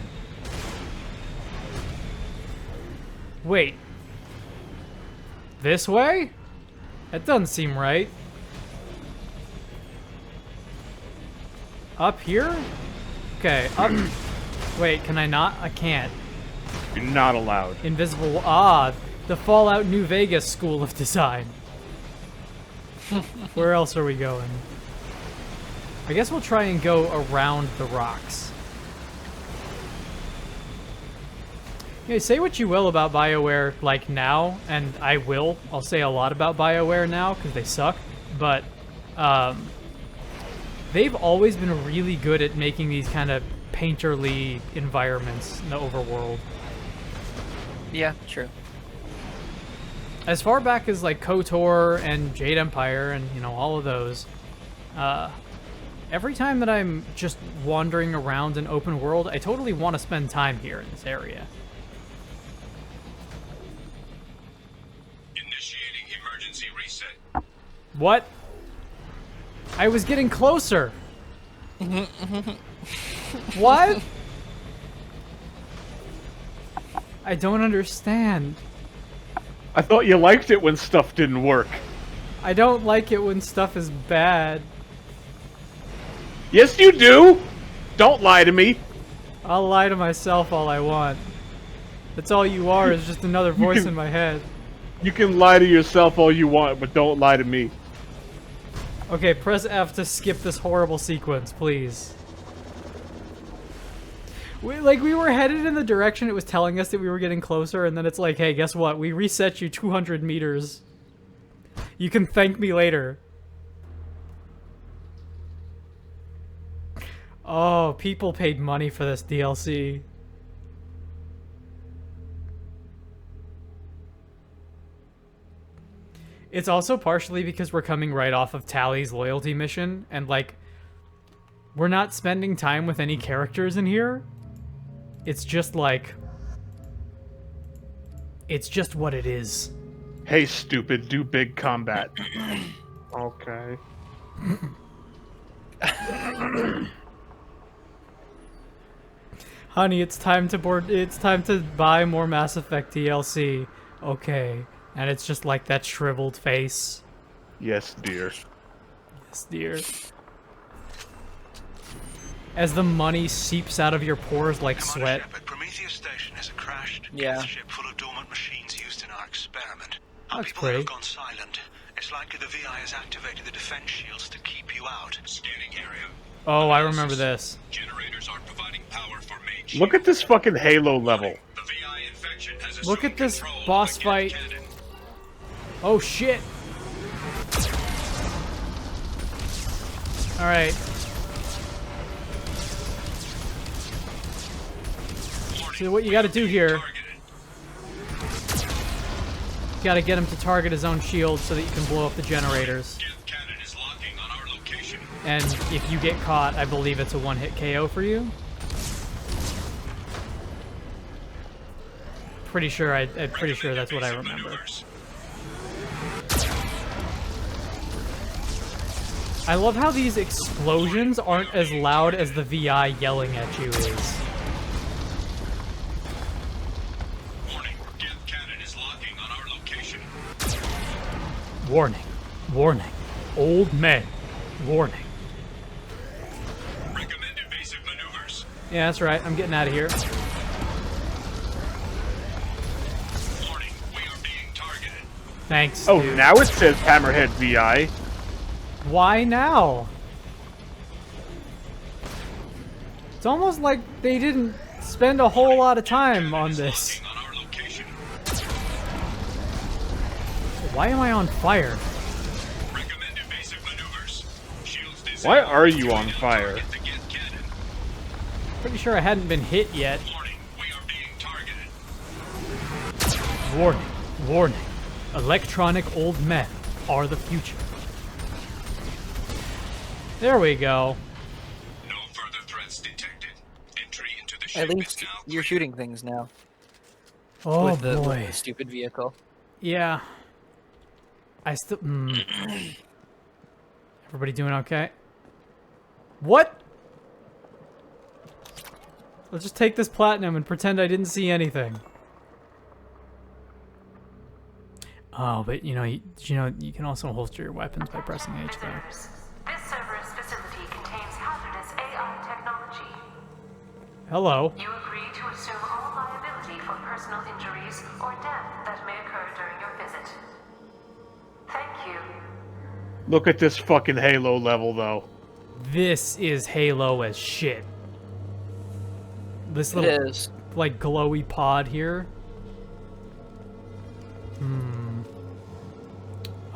Wait. This way? That doesn't seem right. Up here? Okay, up. Wait, can I not? I can't. You're not allowed. Invisible. Ah, the Fallout New Vegas School of Design. Where else are we going? I guess we'll try and go around the rocks. Yeah, say what you will about BioWare, like, now, and I will. I'll say a lot about BioWare now, because they suck, but, they've always been really good at making these kind of painterly environments in the overworld. Yeah, true. As far back as, like, KOTOR and Jade Empire and, you know, all of those, every time that I'm just wandering around an open world, I totally want to spend time here in this area. Initiating emergency reset. What? I was getting closer. What? I don't understand. I thought you liked it when stuff didn't work. I don't like it when stuff is bad. Yes, you do! Don't lie to me. I'll lie to myself all I want. That's all you are, is just another voice in my head. You can lie to yourself all you want, but don't lie to me. Okay, press F to skip this horrible sequence, please. We were headed in the direction it was telling us that we were getting closer, and then it's like, hey, guess what? We reset you 200 meters. You can thank me later. Oh, people paid money for this DLC. It's also partially because we're coming right off of Tali's loyalty mission, and like, we're not spending time with any characters in here. It's just like, it's just what it is. Hey, stupid, do big combat. Okay. Honey, it's time to buy more Mass Effect DLC. Okay. And it's just like that shriveled face. Yes, dear. Yes, dear. As the money seeps out of your pores like sweat. Prometheus Station has a crashed ship full of dormant machines used in our experiment. Our people have gone silent. It's likely the VI has activated the defense shields to keep you out. Scanning area. Oh, I remember this. Generators are providing power for mage. Look at this fucking Halo level. The VI infection has Look at this boss fight. Oh shit. Alright. So what you gotta do here, you gotta get him to target his own shield so that you can blow up the generators. And if you get caught, I believe it's a one-hit KO for you. Pretty sure I'm pretty sure that's what I remember. I love how these explosions aren't as loud as the VI yelling at you is. Warning, Death Cannon is locking on our location. Warning. Warning. Old men. Warning. Recommend evasive maneuvers. Yeah, that's right. I'm getting out of here. Warning, we are being targeted. Thanks, Oh, dude. now it says Hammerhead VI. Why now? It's almost like they didn't spend a whole lot of time on this. Why am I on fire? Why are you on fire? Pretty sure I hadn't been hit yet. Warning. Warning. Electronic old men are the future. There we go. No further threats detected. Entry into the ship At least you're shooting things now. Oh with the boy. stupid vehicle. Yeah. I still. Everybody doing okay? What? Let's just take this platinum and pretend I didn't see anything. Oh, but you know, you can also holster your weapons by pressing H there. This Cerberus facility contains hazardous AI technology. Hello. You agree to assume all liability for personal injuries or death that may occur during your visit. Thank you. Look at this fucking Halo level, though. This is Halo as shit. This little, like, glowy pod here.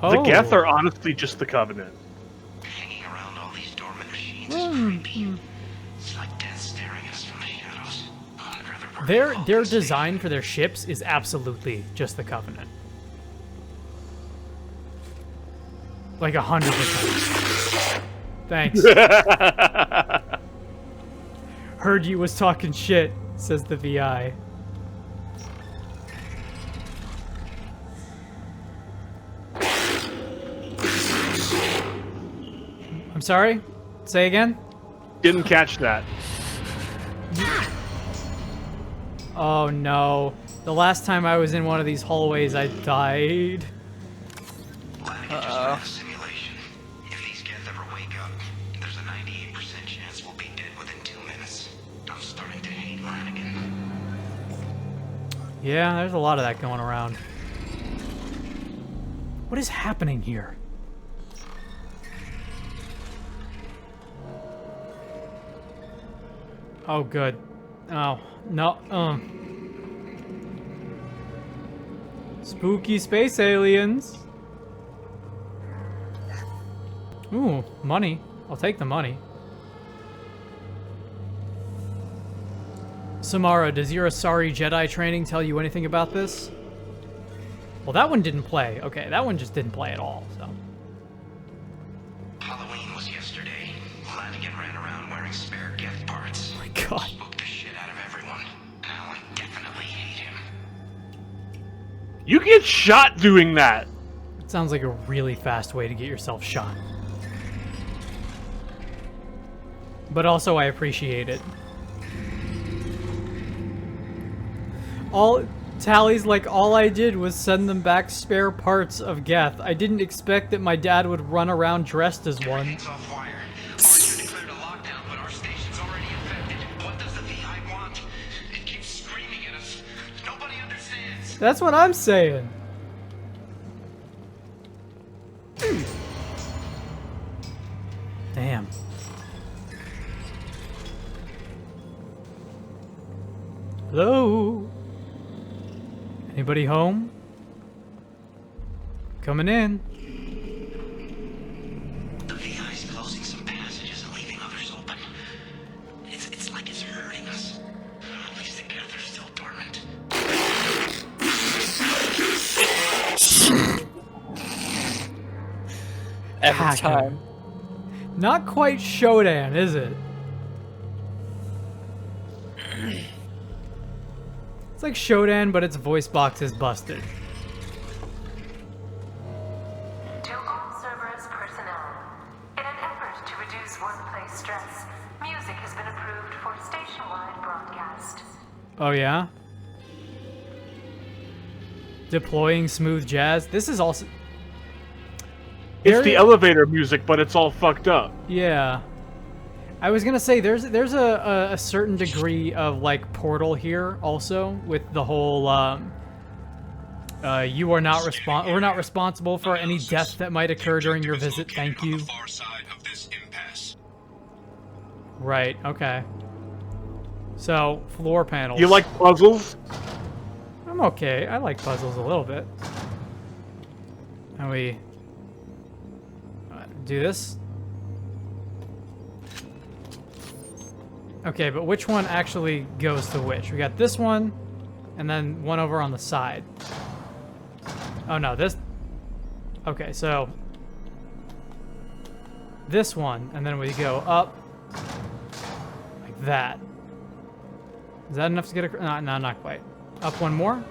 The Geth are honestly just the Covenant. Hanging around all these dormant machines is creepy. It's like death staring at us from the shadows. I'd rather work Their design for their ships is absolutely just the Covenant. Like 100%. Thanks. Heard you was talking shit, says the VI. I'm sorry? Say again? Didn't catch that. Oh no. The last time I was in one of these hallways, I died. Uh-oh. Simulation. If these Geth ever wake up, there's a 98% chance we'll be dead within 2 minutes. I'm starting to hate Lanigan. Yeah, there's a lot of that going around. What is happening here? Oh, good. Oh, no. Spooky space aliens. Ooh, money. I'll take the money. Samara, does your Asari Jedi training tell you anything about this? Well, that one didn't play. Okay, that one just didn't play at all, so. Halloween was yesterday. Lanigan ran around wearing spare Geth parts. Oh my god. Spooked the shit out of everyone. Now I definitely hate him. You get shot doing that! It sounds like a really fast way to get yourself shot. But also, I appreciate it. Tali's like, all I did was send them back spare parts of Geth. I didn't expect that my dad would run around dressed as one. Everything's off wire. RU declared a lockdown, but our station's already infected. What does the VI want? It keeps screaming at us. Nobody understands. That's what I'm saying. Damn. Hello? Anybody home? Coming in. The VI's closing some passages and leaving others open. It's like it's hurting us. At least the Geth are still dormant. Every time. Not quite Shodan, is it? It's like Shodan, but its voice box is busted. To all Cerberus personnel, in an effort to reduce workplace stress, music has been approved for station-wide broadcast. Oh yeah? Deploying smooth jazz. This is also... It's the elevator music, but it's all fucked up. Yeah. I was gonna say there's a certain degree of like Portal here also with the whole we're not responsible for any death that might occur during your visit. Thank you. Right. Okay. So floor panels. You like puzzles? I'm okay. I like puzzles a little bit. And we do this. Okay, but which one actually goes to which? We got this one, and then one over on the side. Oh no, this... Okay, so... This one, and then we go up... Like that. Is that enough to get across? No, not quite. Up one more.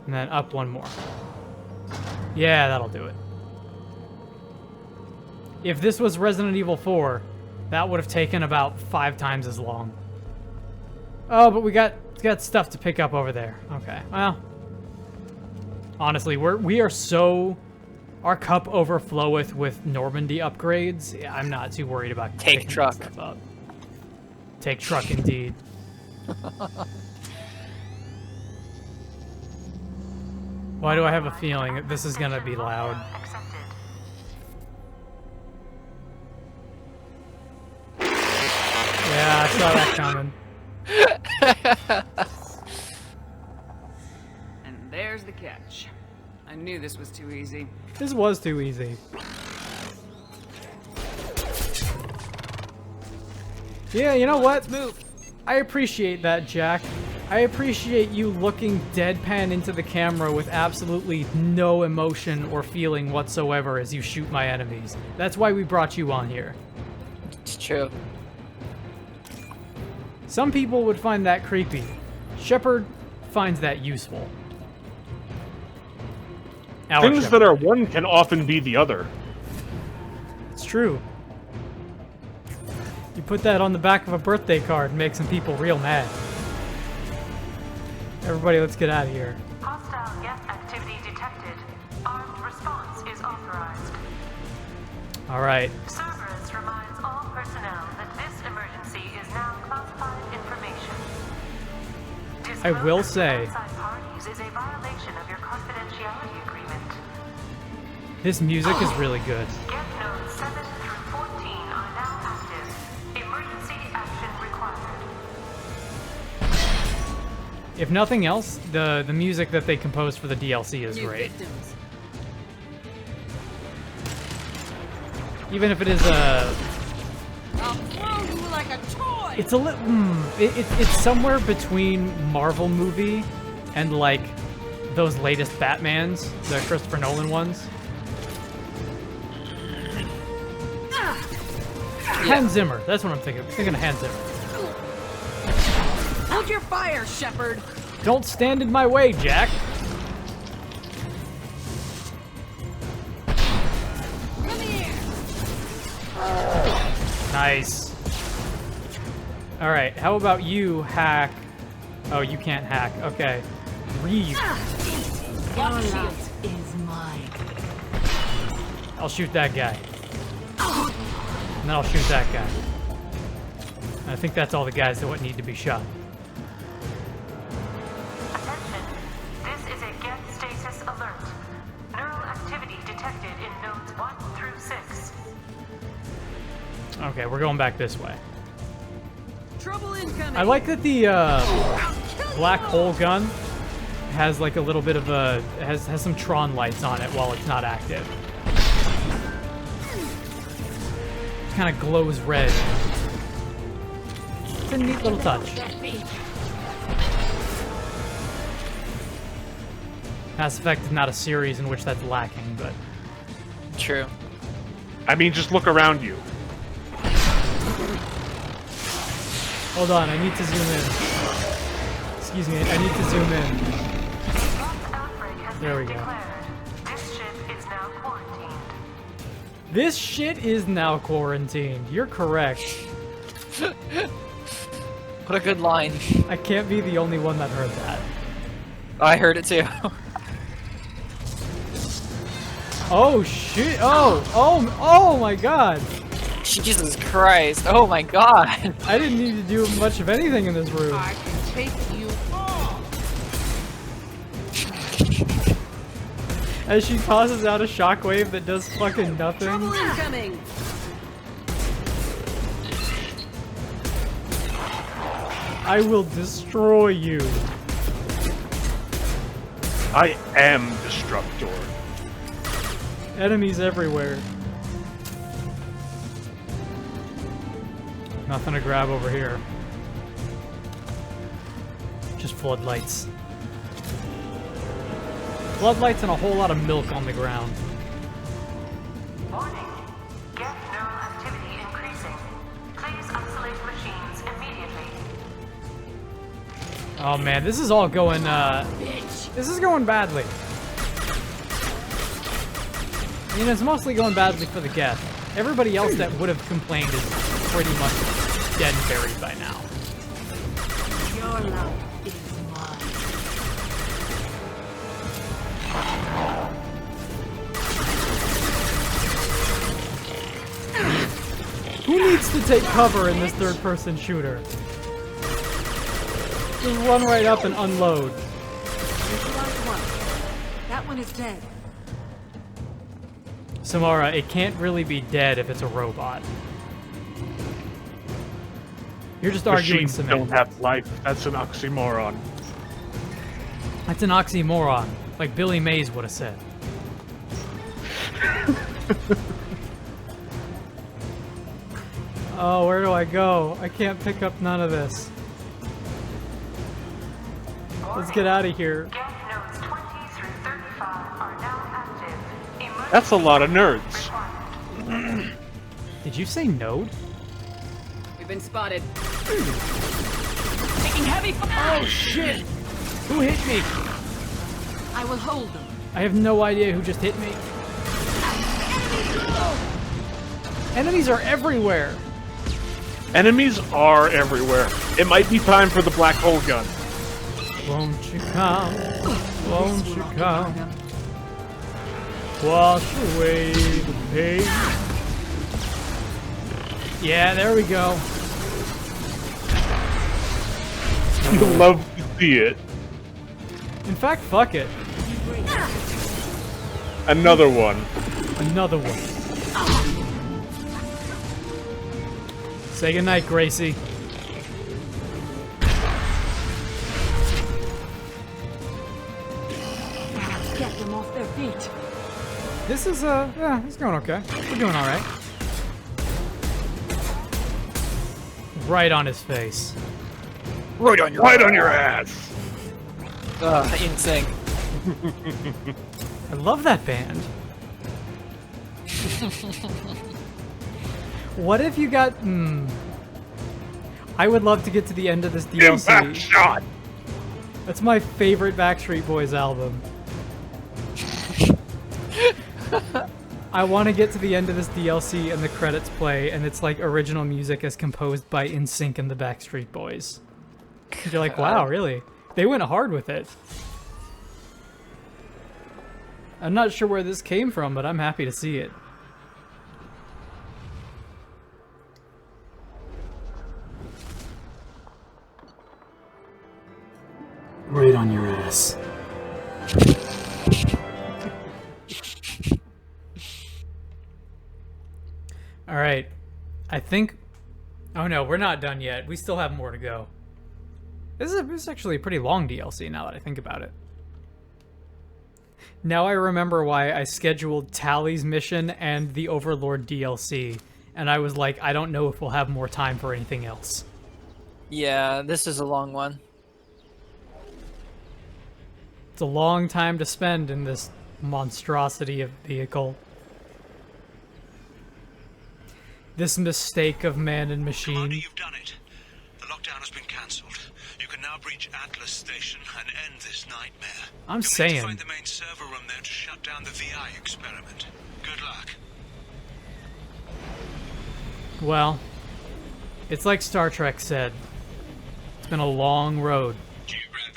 And then up one more. Yeah, that'll do it. If this was Resident Evil 4... That would have taken about 5 times as long. Oh, but we got stuff to pick up over there. Okay, well. Honestly, we are so... Our cup overfloweth with Normandy upgrades. Yeah, I'm not too worried about Take truck. Stuff up. Take truck, indeed. Why do I have a feeling that this is gonna be loud? Yeah, I saw that coming. And there's the catch. I knew this was too easy. This was too easy. Yeah, you know what? I appreciate that, Jack. I appreciate you looking deadpan into the camera with absolutely no emotion or feeling whatsoever as you shoot my enemies. That's why we brought you on here. It's true. Some people would find that creepy. Shepard finds that useful. Things that are one can often be the other. It's true. You put that on the back of a birthday card and make some people real mad. Everybody, let's get out of here. Hostile geth activity detected. Armed response is authorized. All right. Cerberus reminds all personnel that this emergency is now classified information. I will say, Outside parties is a violation of your confidentiality agreement. this music is really good. Geth nodes 7 through 14 are now active. Emergency action required. If nothing else, the music that they composed for the DLC is great. Even if it is a, I'll throw you like a toy. it's a little, it's somewhere between Marvel movie and like those latest Batmans, the Christopher Nolan ones. Hans Zimmer, that's what I'm thinking. I'm thinking of Hans Zimmer. Hold your fire, Shepard. Don't stand in my way, Jack. Come here. Nice. All right, how about you hack? Oh, you can't hack. Okay. Reeve. Your life is mine. I'll shoot that guy. And then I'll shoot that guy. And I think that's all the guys that would need to be shot. Attention. This is a geth stasis alert. Neural activity detected in nodes 1 through 6. Okay, we're going back this way. Trouble incoming. I like that the black hole gun has like a little bit of a has some Tron lights on it while it's not active. It kind of glows red. It's a neat little touch. Mass Effect is not a series in which that's lacking, but true. I mean, just look around you. hold on, I need to zoom in. Excuse me, I need to zoom in. There we go. This ship is now quarantined. This shit is now quarantined. You're correct. What a good line. I can't be the only one that heard that. I heard it too. Oh shit! Oh my god! Jesus Christ! Oh my god! I didn't need to do much of anything in this room. I can take you off. As she tosses out a shockwave that does fucking nothing. Trouble incoming. I will destroy you. I am Destructor. Enemies everywhere. Nothing to grab over here. Just floodlights. Floodlights and a whole lot of milk on the ground. Warning. Geth neural activity increasing. Please isolate machines immediately. Oh man, this is all going, this is going badly. I mean, it's mostly going badly for the Geth. Everybody else that would have complained is pretty much dead and buried by now. Your love is mine. Who needs to take cover in this third-person shooter? Just run right up and unload. That one is dead. Samara, it can't really be dead if it's a robot. You're just arguing Machines cement. don't have life. That's an oxymoron. That's an oxymoron, like Billy Mays would have said. Oh, where do I go? I can't pick up none of this. Let's get out of here. Geth nodes 20 through 35 are now active. That's a lot of nerds. Did you say node? We've been spotted. Taking heavy fire. Oh shit! Who hit me? I will hold them. I have no idea who just hit me. Enemies are everywhere. Enemies are everywhere. It might be time for the black hole gun. Won't you come? Won't you come? Wash away the pain. Yeah, there we go. You'll love to see it. In fact, fuck it. Another one. Another one. Say goodnight, Gracie. Get them off their feet. This is, yeah, it's going okay. We're doing alright. Right on his face. Right on your ass. In sync. I love that band. What if you got... I would love to get to the end of this DLC. Impact shot. That's my favorite Backstreet Boys album. I want to get to the end of this DLC and the credits play, and it's like original music as composed by NSYNC and the Backstreet Boys. You're like, wow, really? They went hard with it. I'm not sure where this came from, but I'm happy to see it. Right on your ass. Alright. I think... Oh no, we're not done yet. We still have more to go. This is actually a pretty long DLC now that I think about it. Now I remember why I scheduled Tali's mission and the Overlord DLC. And I was like, I don't know if we'll have more time for anything else. Yeah, this is a long one. It's a long time to spend in this monstrosity of vehicle. This mistake of man and machine. Commander, you've done it. The lockdown has been cancelled. You can now breach Atlas Station and end this nightmare. I'm You'll saying. need to find the main server room there to shut down the VI experiment. Good luck. Well, it's like Star Trek said. It's been a long road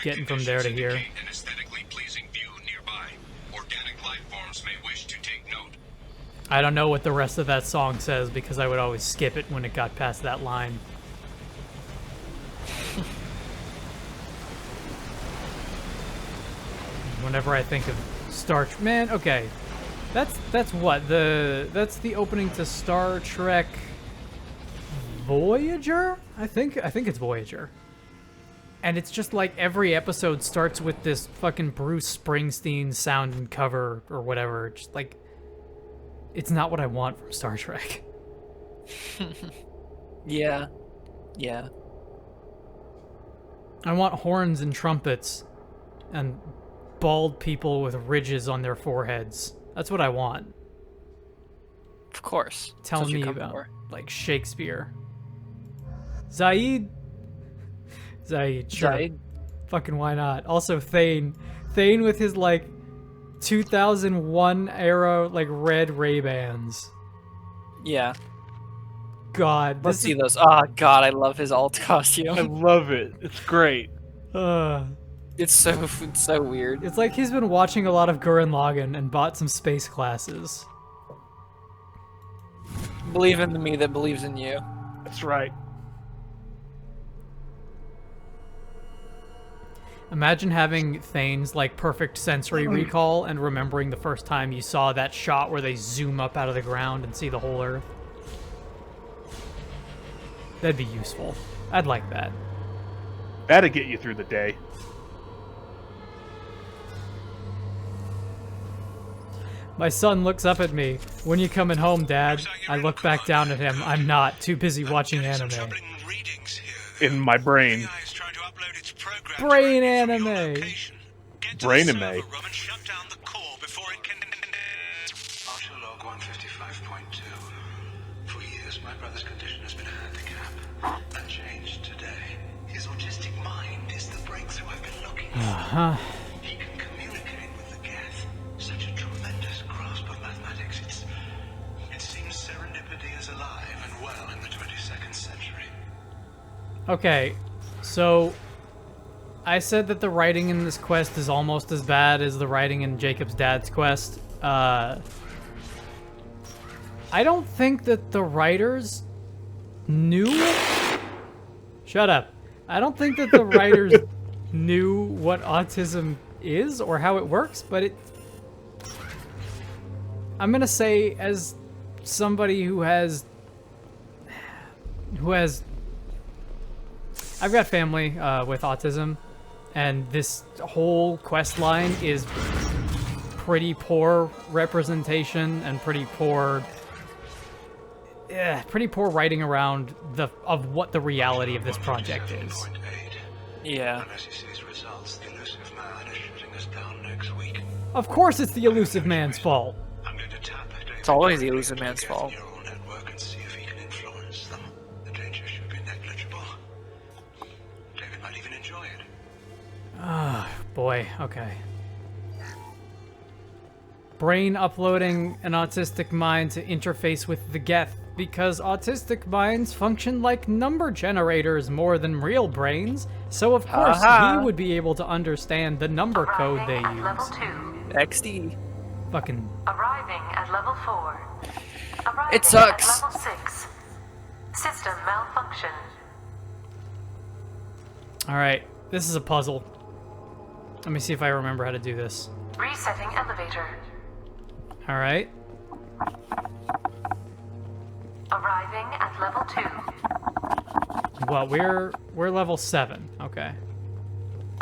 getting from there to here. An aesthetically pleasing view nearby. Organic life forms may wish to take note. I don't know what the rest of that song says because I would always skip it when it got past that line. Whenever I think of Star Trek, man, okay, that's what that's the opening to Star Trek Voyager. I think it's Voyager, and it's just like every episode starts with this fucking Bruce Springsteen sound and cover or whatever. Just like, it's not what I want from Star Trek. Yeah. I want horns and trumpets, and bald people with ridges on their foreheads. That's what I want. Of course. Tell me about, like, Shakespeare. Zaid, sure. Zaid. Fucking why not? Also, Thane with his, like, 2001 era, like, red Ray-Bans. Yeah. God. Let's see those. Oh, God, I love his alt costume. I love it. It's great. It's so weird. It's like he's been watching a lot of Gurren Lagann and bought some space classes. Believe in the me that believes in you. That's right. Imagine having Thane's like perfect sensory recall and remembering the first time you saw that shot where they zoom up out of the ground and see the whole Earth. That'd be useful. I'd like that. That'd get you through the day. My son looks up at me. When you coming home, Dad? I look back down at him. I'm not. Too busy watching anime. In my brain. Brain anime! Brain anime. Martial log 155.2. For years, my brother's condition has been a handicap. That changed today. His autistic mind is the breakthrough I've been looking for. He can communicate with the Geth. Such a tremendous grasp of mathematics. It seems serendipity is alive and well in the 22nd century. Okay, so I said that the writing in this quest is almost as bad as the writing in Jacob's dad's quest. I don't think that the writers knew... Shut up. I don't think that the writers knew what autism is or how it works, but it... I'm gonna say, as somebody who has... I've got family with autism, and this whole quest line is pretty poor representation and pretty poor writing around of what the reality of this project is. Yeah. Of course it's the elusive man's fault. It's always the elusive man's fault. Ah, boy, okay. Brain uploading an autistic mind to interface with the Geth, because autistic minds function like number generators more than real brains, so of course he would be able to understand the number code they use. Level 2. XD. Fucking... Arriving at level 4. Arriving It sucks. At level 6. System malfunction. Alright, this is a puzzle. Let me see if I remember how to do this. Resetting elevator. Alright. Arriving at level 2. Well, we're level 7. Okay.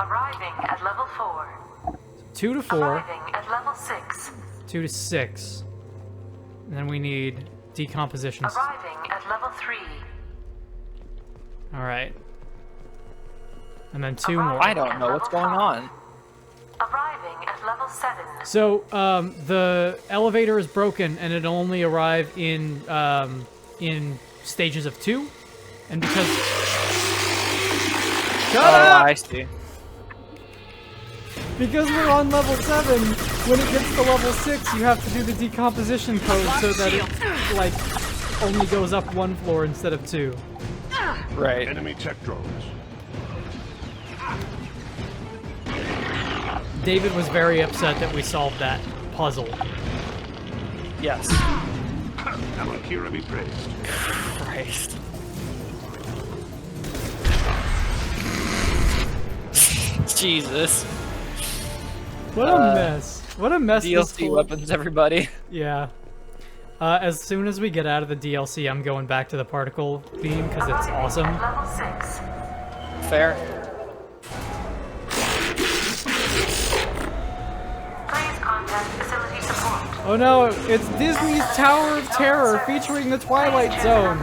Arriving at level 4. 2 to 4. Arriving at level 6. 2 to 6. And then we need decompositions. Arriving at level 3. Alright. And then 2 more. I don't know what's going on. Arriving at level 7. So, the elevator is broken, and it'll only arrive in stages of 2, and because... Shut up! I see. Because we're on level 7, when it gets to level 6, you have to do the decomposition code so that it, like, only goes up 1 floor instead of 2. Right. Enemy tech drones. David was very upset that we solved that puzzle. Yes. Now Akira be praised. Christ. Jesus. What a mess. What a mess. DLC weapons, everybody. Yeah. As soon as we get out of the DLC, I'm going back to the particle beam because it's awesome. Level 6. Fair. Please contact facility support. Oh no, it's Disney's Tower of Terror featuring the Twilight Zone.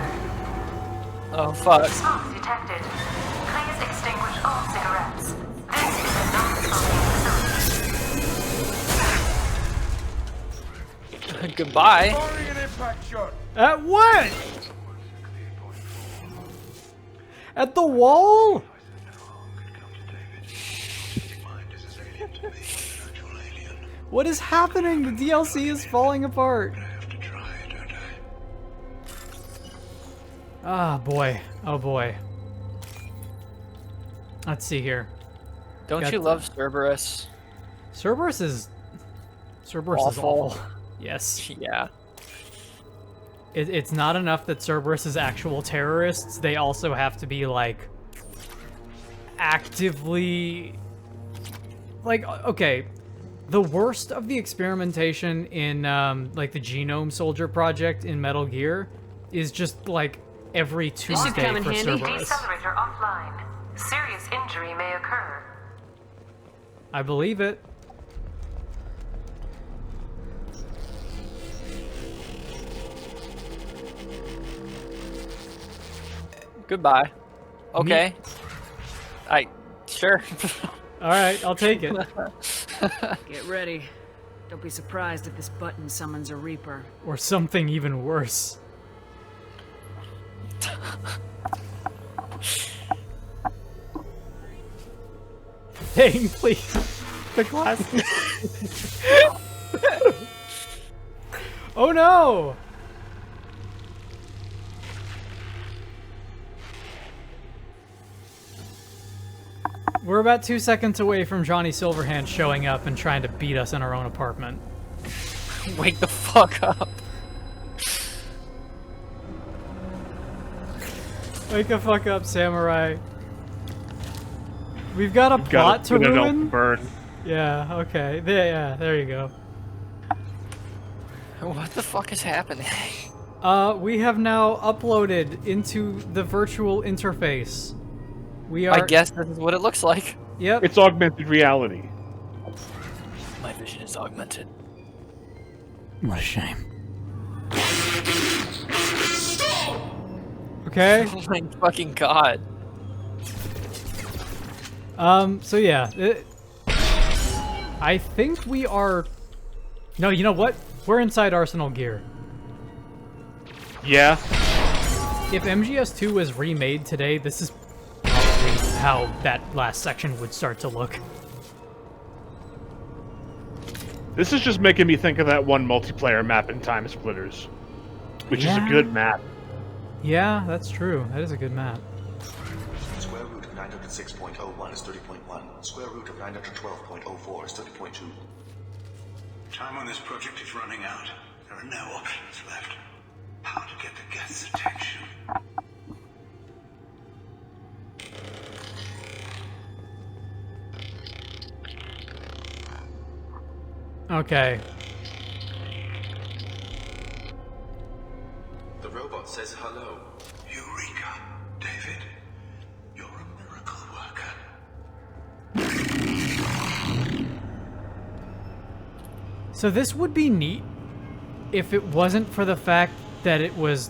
Oh fuck. Smoke detected. Please extinguish all cigarettes. This is a non-smoking facility. Goodbye. At what? At the wall? What is happening? The DLC is falling apart. Ah, boy. Oh, boy. Let's see here. Don't you love Cerberus? Cerberus is awful. Yes. Yeah. It's not enough that Cerberus is actual terrorists. They also have to be, like, actively... Like, okay... The worst of the experimentation in, like, the Genome Soldier project in Metal Gear is just, like, every Tuesday for Cerberus. Decelerator offline. Serious injury may occur. I believe it. Goodbye. Okay. Sure. Alright, I'll take it. Get ready. Don't be surprised if this button summons a Reaper. Or something even worse. Dang, please. The classic. Oh no! We're about 2 seconds away from Johnny Silverhand showing up and trying to beat us in our own apartment. Wake the fuck up. Wake the fuck up, Samurai. We've got a plot to ruin. Burn. Yeah, okay. There you go. What the fuck is happening? We have now uploaded into the virtual interface. We are. I guess this is what it looks like. Yep. It's augmented reality. My vision is augmented. What a shame. Okay. Oh my fucking god. So yeah. I think we are... No, you know what? We're inside Arsenal gear. Yeah. If MGS2 was remade today, this is probably how that last section would start to look. This is just making me think of that one multiplayer map in Time Splitters, which is a good map. Yeah, that's true. That is a good map. Square root of 906.01 is 30.1. Square root of 912.04 is 30.2. Time on this project is running out. There are no options left. How to get the Geth's attention? Okay. The robot says hello. Eureka, David. You're a miracle worker. So this would be neat if it wasn't for the fact that it was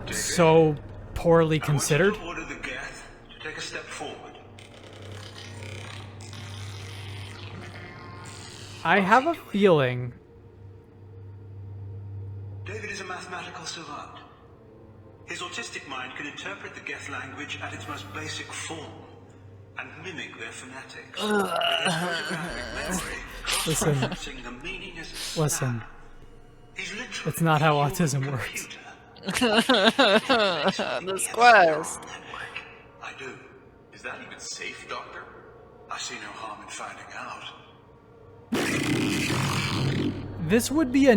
so poorly considered. I want you to order the Geth to take a step forward. I have a feeling... David is a mathematical savant. His autistic mind can interpret the Geth language at its most basic form and mimic their phonetics. Listen. It's not how autism works. The squares. I do. Is that even safe, Doctor? I see no harm in finding out. This would be a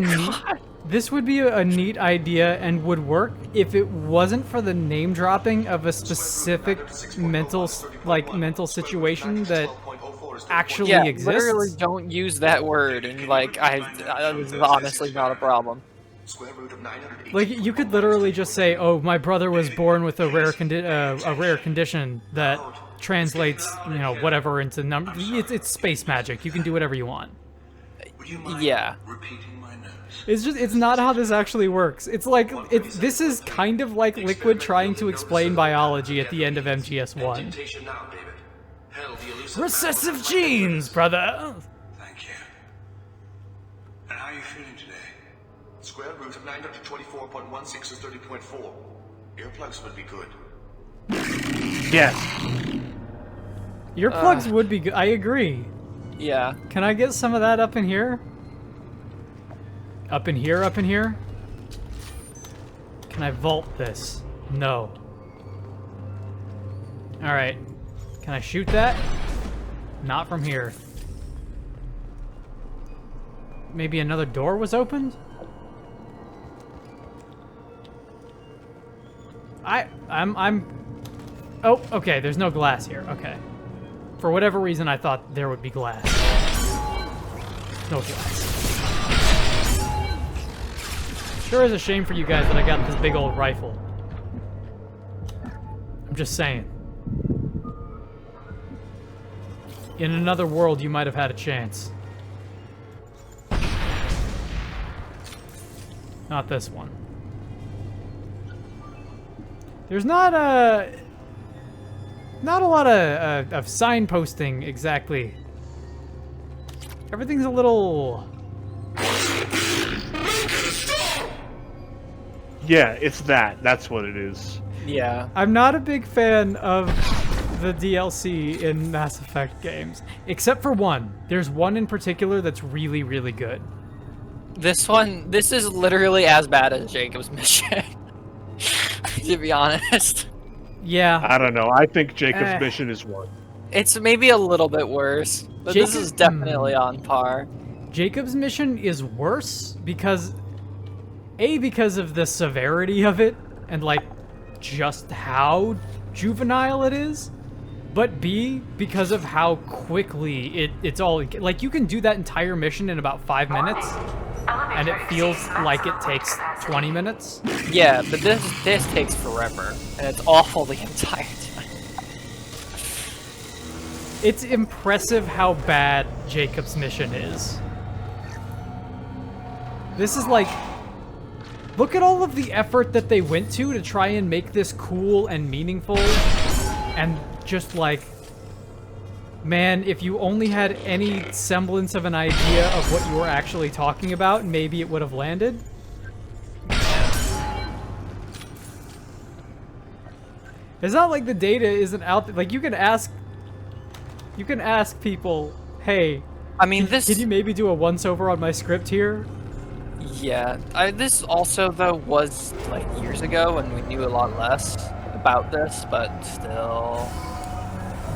neat idea and would work if it wasn't for the name dropping of a specific mental situation that actually exists. Literally don't use that word, and like this is honestly not a problem. Like you could literally just say, "Oh, my brother was born with a rare condition that translates, you know, whatever into number." It's space magic. You can do whatever you want. Yeah. It's not how this actually works. It's like this is kind of like Liquid trying to explain biology at the end of MGS1. Recessive genes, brother. Thank you. And how are you feeling today? Square root of 924.16 is 30.4. Earplugs would be good. Yes. Earplugs would be good. I agree. Yeah. Can I get some of that up in here? Up in here, up in here? Can I vault this? No. Alright. Can I shoot that? Not from here. Maybe another door was opened? I'm... Oh, okay, there's no glass here. Okay. For whatever reason, I thought there would be glass. No glass. Sure is a shame for you guys that I got this big old rifle. I'm just saying. In another world, you might have had a chance. Not this one. There's not a lot of signposting exactly. Everything's a little... Yeah, it's that. That's what it is. Yeah. I'm not a big fan of the DLC in Mass Effect games, except for one. There's one in particular that's really, really good. This is literally as bad as Jacob's mission. To be honest. Yeah. I don't know. I think Jacob's mission is one. It's maybe a little bit worse, but this is definitely on par. Jacob's mission is worse because of the severity of it and like just how juvenile it is, but B, because of how quickly it's all like you can do that entire mission in about 5 minutes, and it feels like it takes 20 minutes. Yeah, but this takes forever, and it's awful the entire time. It's impressive how bad Jacob's mission is. This is like, look at all of the effort that they went to try and make this cool and meaningful, and just like, man, if you only had any semblance of an idea of what you were actually talking about, maybe it would have landed. It's not like the data isn't out there. Like, you can ask people, hey, I mean, can you maybe do a once-over on my script here? Yeah, this also, though, was like years ago when we knew a lot less about this, but still...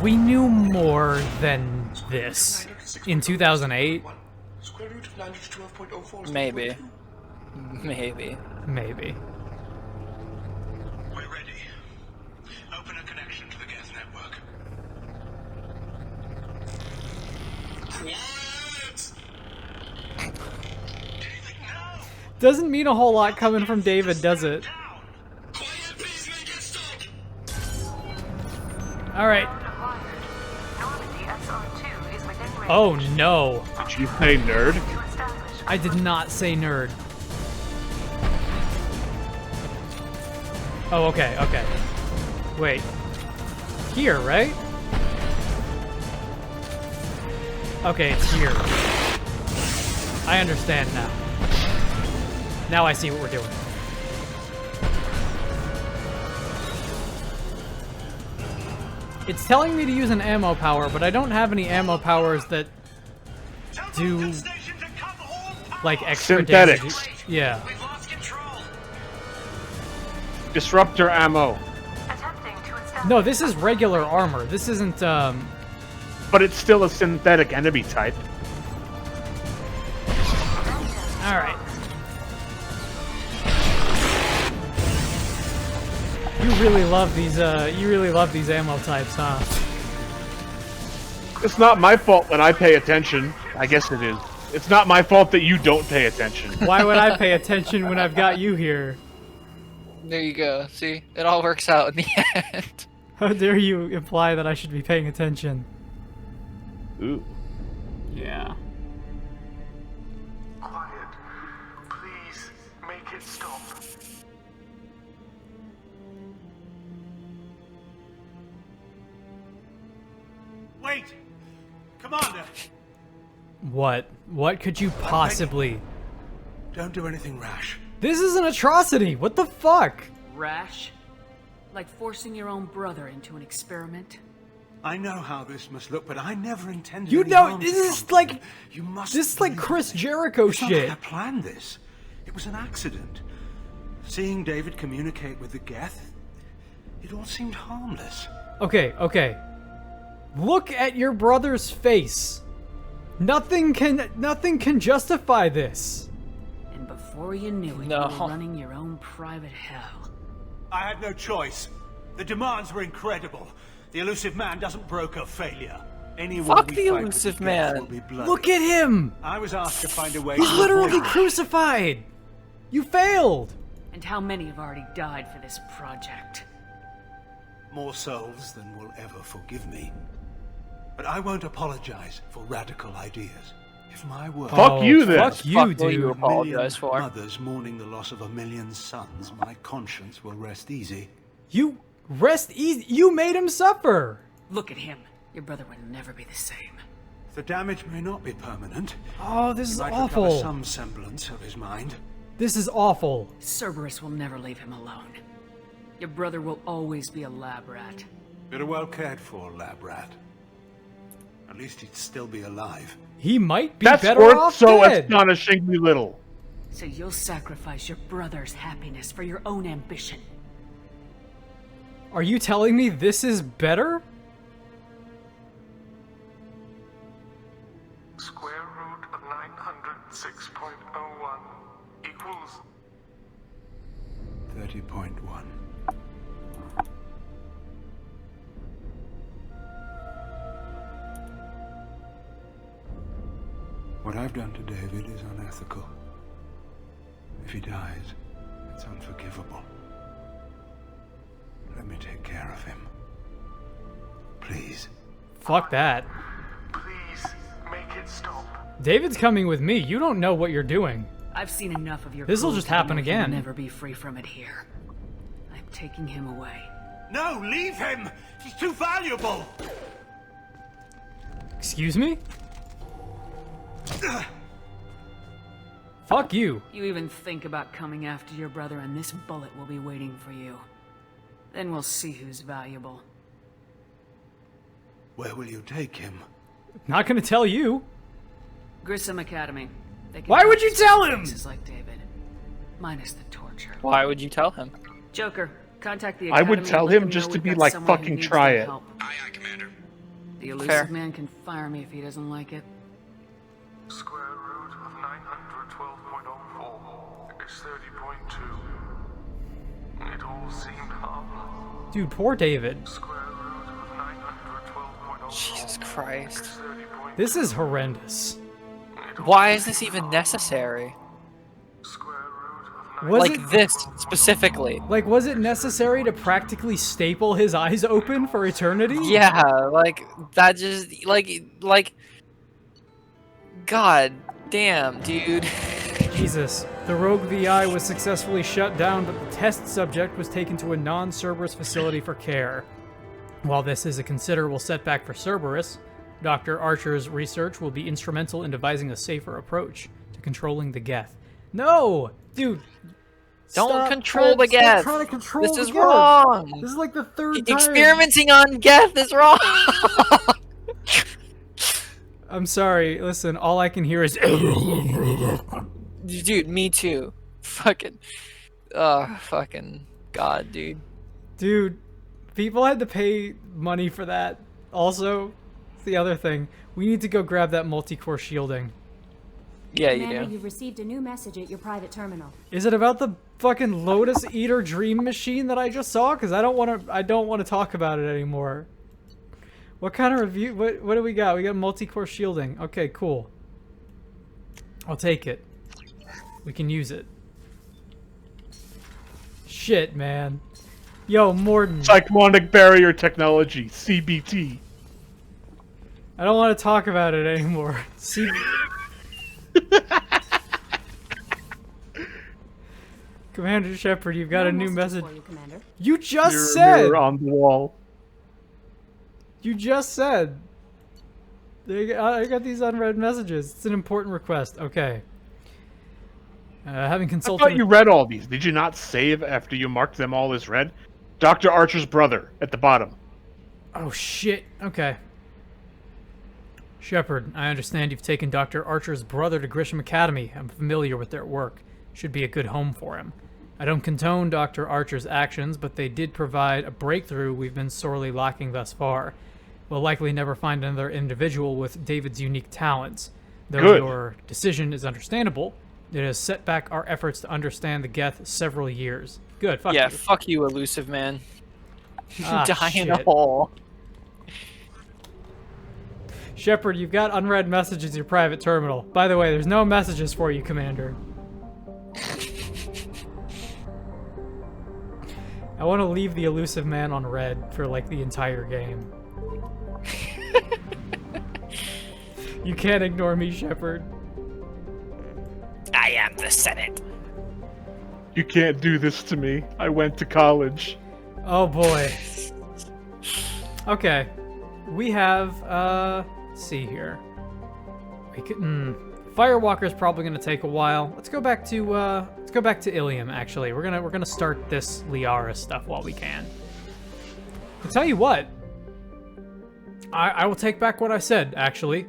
We knew more than this in 2008. Square root of 912.04 is Maybe. Maybe. Maybe. We're ready. Open a connection to the Geth network. Doesn't mean a whole lot coming from David, does it? Alright. Oh no. Did you say nerd? I did not say nerd. Oh, okay, okay. Wait. Here, right? Okay, it's here. I understand now. Now I see what we're doing. It's telling me to use an ammo power, but I don't have any ammo powers that do like extra Synthetics. damage. Yeah. Disruptor ammo. No, this is regular armor. This isn't But it's still a synthetic enemy type. Alright. You really love these ammo types, huh? It's not my fault when I pay attention. I guess it is. It's not my fault that you don't pay attention. Why would I pay attention when I've got you here? There you go. See? It all works out in the end. How dare you imply that I should be paying attention? Ooh. Yeah. Quiet. Please, make it stop. Wait! Commander! What? What could you possibly... Don't do anything rash. This is an atrocity! What the fuck? Rash? Like forcing your own brother into an experiment? I know how this must look, but I never intended You any know, harm this to is Conklin. like... You must This is like believe Chris me. Jericho It's not shit. like I planned this. It was an accident. Seeing David communicate with the Geth, it all seemed harmless. Okay, okay. Look at your brother's face. Nothing can justify this. And before you knew it, No. you were running your own private hell. I had no choice. The demands were incredible. The elusive man doesn't broker failure. Anyone Fuck we the fight with elusive Geth man. will be bloody. Look at him! I was asked to find a way He's to literally avoid this. crucified! You failed! And how many have already died for this project? More souls than will ever forgive me. But I won't apologize for radical ideas. If my work... Fuck you then. Fuck you, Fuck will you dude. apologize for? Mothers mourning the loss of 1 million sons, my conscience will rest easy. You rest easy. You made him suffer. Look at him. Your brother would never be the same. The damage may not be permanent. Oh, this He is might recover awful. some semblance of his mind. This is awful. Cerberus will never leave him alone. Your brother will always be a lab rat. You're a well cared for lab rat. At least he'd still be alive. He might be That's better worth off so dead. astonishingly little. So you'll sacrifice your brother's happiness for your own ambition. Are you telling me this is better? What I've done to David is unethical. If he dies, it's unforgivable. Let me take care of him. Please. Fuck that. Please, make it stop. David's coming with me. You don't know what you're doing. I've seen enough of your This'll cruelty just happen to know again. He'll never be free from it here. I'm taking him away. No, leave him! He's too valuable! Excuse me? Fuck you. You even think about coming after your brother and this bullet will be waiting for you. Then we'll see who's valuable. Where will you take him? Not gonna tell you. Grissom Academy. They can Why would you tell him? cases like David, minus the torture. Why would you tell him? Joker, contact the I Academy. would tell and let him them just know to we've be got like, someone who fucking needs try their it. help. Aye, aye, Commander. The elusive Fair. man can fire me if he doesn't like it. Square root of 912.04 is 30.2. It all seemed harmless. Dude, poor David. Square root of 912.04 Jesus Christ. is 30.2. This is horrendous. Why is this even necessary? Was Like it, this, specifically. like, was it necessary to practically staple his eyes open for eternity? Yeah, like, that just, like... God damn, dude. Jesus. The rogue VI was successfully shut down, but the test subject was taken to a non-Cerberus facility for care. While this is a considerable setback for Cerberus, Dr. Archer's research will be instrumental in devising a safer approach to controlling the Geth. No! Dude! Don't stop control the stop Geth. trying to control This the is Geth. wrong. This is like the third time. Experimenting on Geth is wrong. I'm sorry. Listen, all I can hear is... Dude, me too. Fucking God, dude. Dude, people had to pay money for that. Also, it's the other thing. We need to go grab that multi-core shielding. Yeah, you Commander, do. you've received a new message at your private terminal. Is it about the fucking Lotus Eater Dream Machine that I just saw? Because I don't want to talk about it anymore. What kind of review? What do we got? We got multi-core shielding. Okay, cool. I'll take it. We can use it. Shit, man. Yo, Morden. Cyclonic barrier technology, CBT. I don't want to talk about it anymore. Commander Shepard, you've got a new message. For you, Commander. You just Mirror, said. mirror on the wall. You just said. I got these unread messages. It's an important request. Okay. Having I consulted. thought you read all these. Did you not save after you marked them all as read? Dr. Archer's brother at the bottom. Oh shit. Okay. Shepard, I understand you've taken Dr. Archer's brother to Grisham Academy. I'm familiar with their work. Should be a good home for him. I don't condone Dr. Archer's actions, but they did provide a breakthrough we've been sorely lacking thus far. We'll likely never find another individual with David's unique talents. Though Good. your decision is understandable, it has set back our efforts to understand the Geth several years. Good, fuck Yeah, you. fuck you, elusive man. Ah, Die in a shit. hole. Shepard, you've got unread messages in your private terminal. By the way, there's no messages for you, Commander. I want to leave the elusive man on red for like the entire game. You can't ignore me, Shepard. I am the Senate. You can't do this to me. I went to college. Oh boy. Okay. We have let's see here. We could Firewalker's probably gonna take a while. Let's go back to Ilium actually. We're gonna start this Liara stuff while we can. I'll tell you what. I will take back what I said, actually.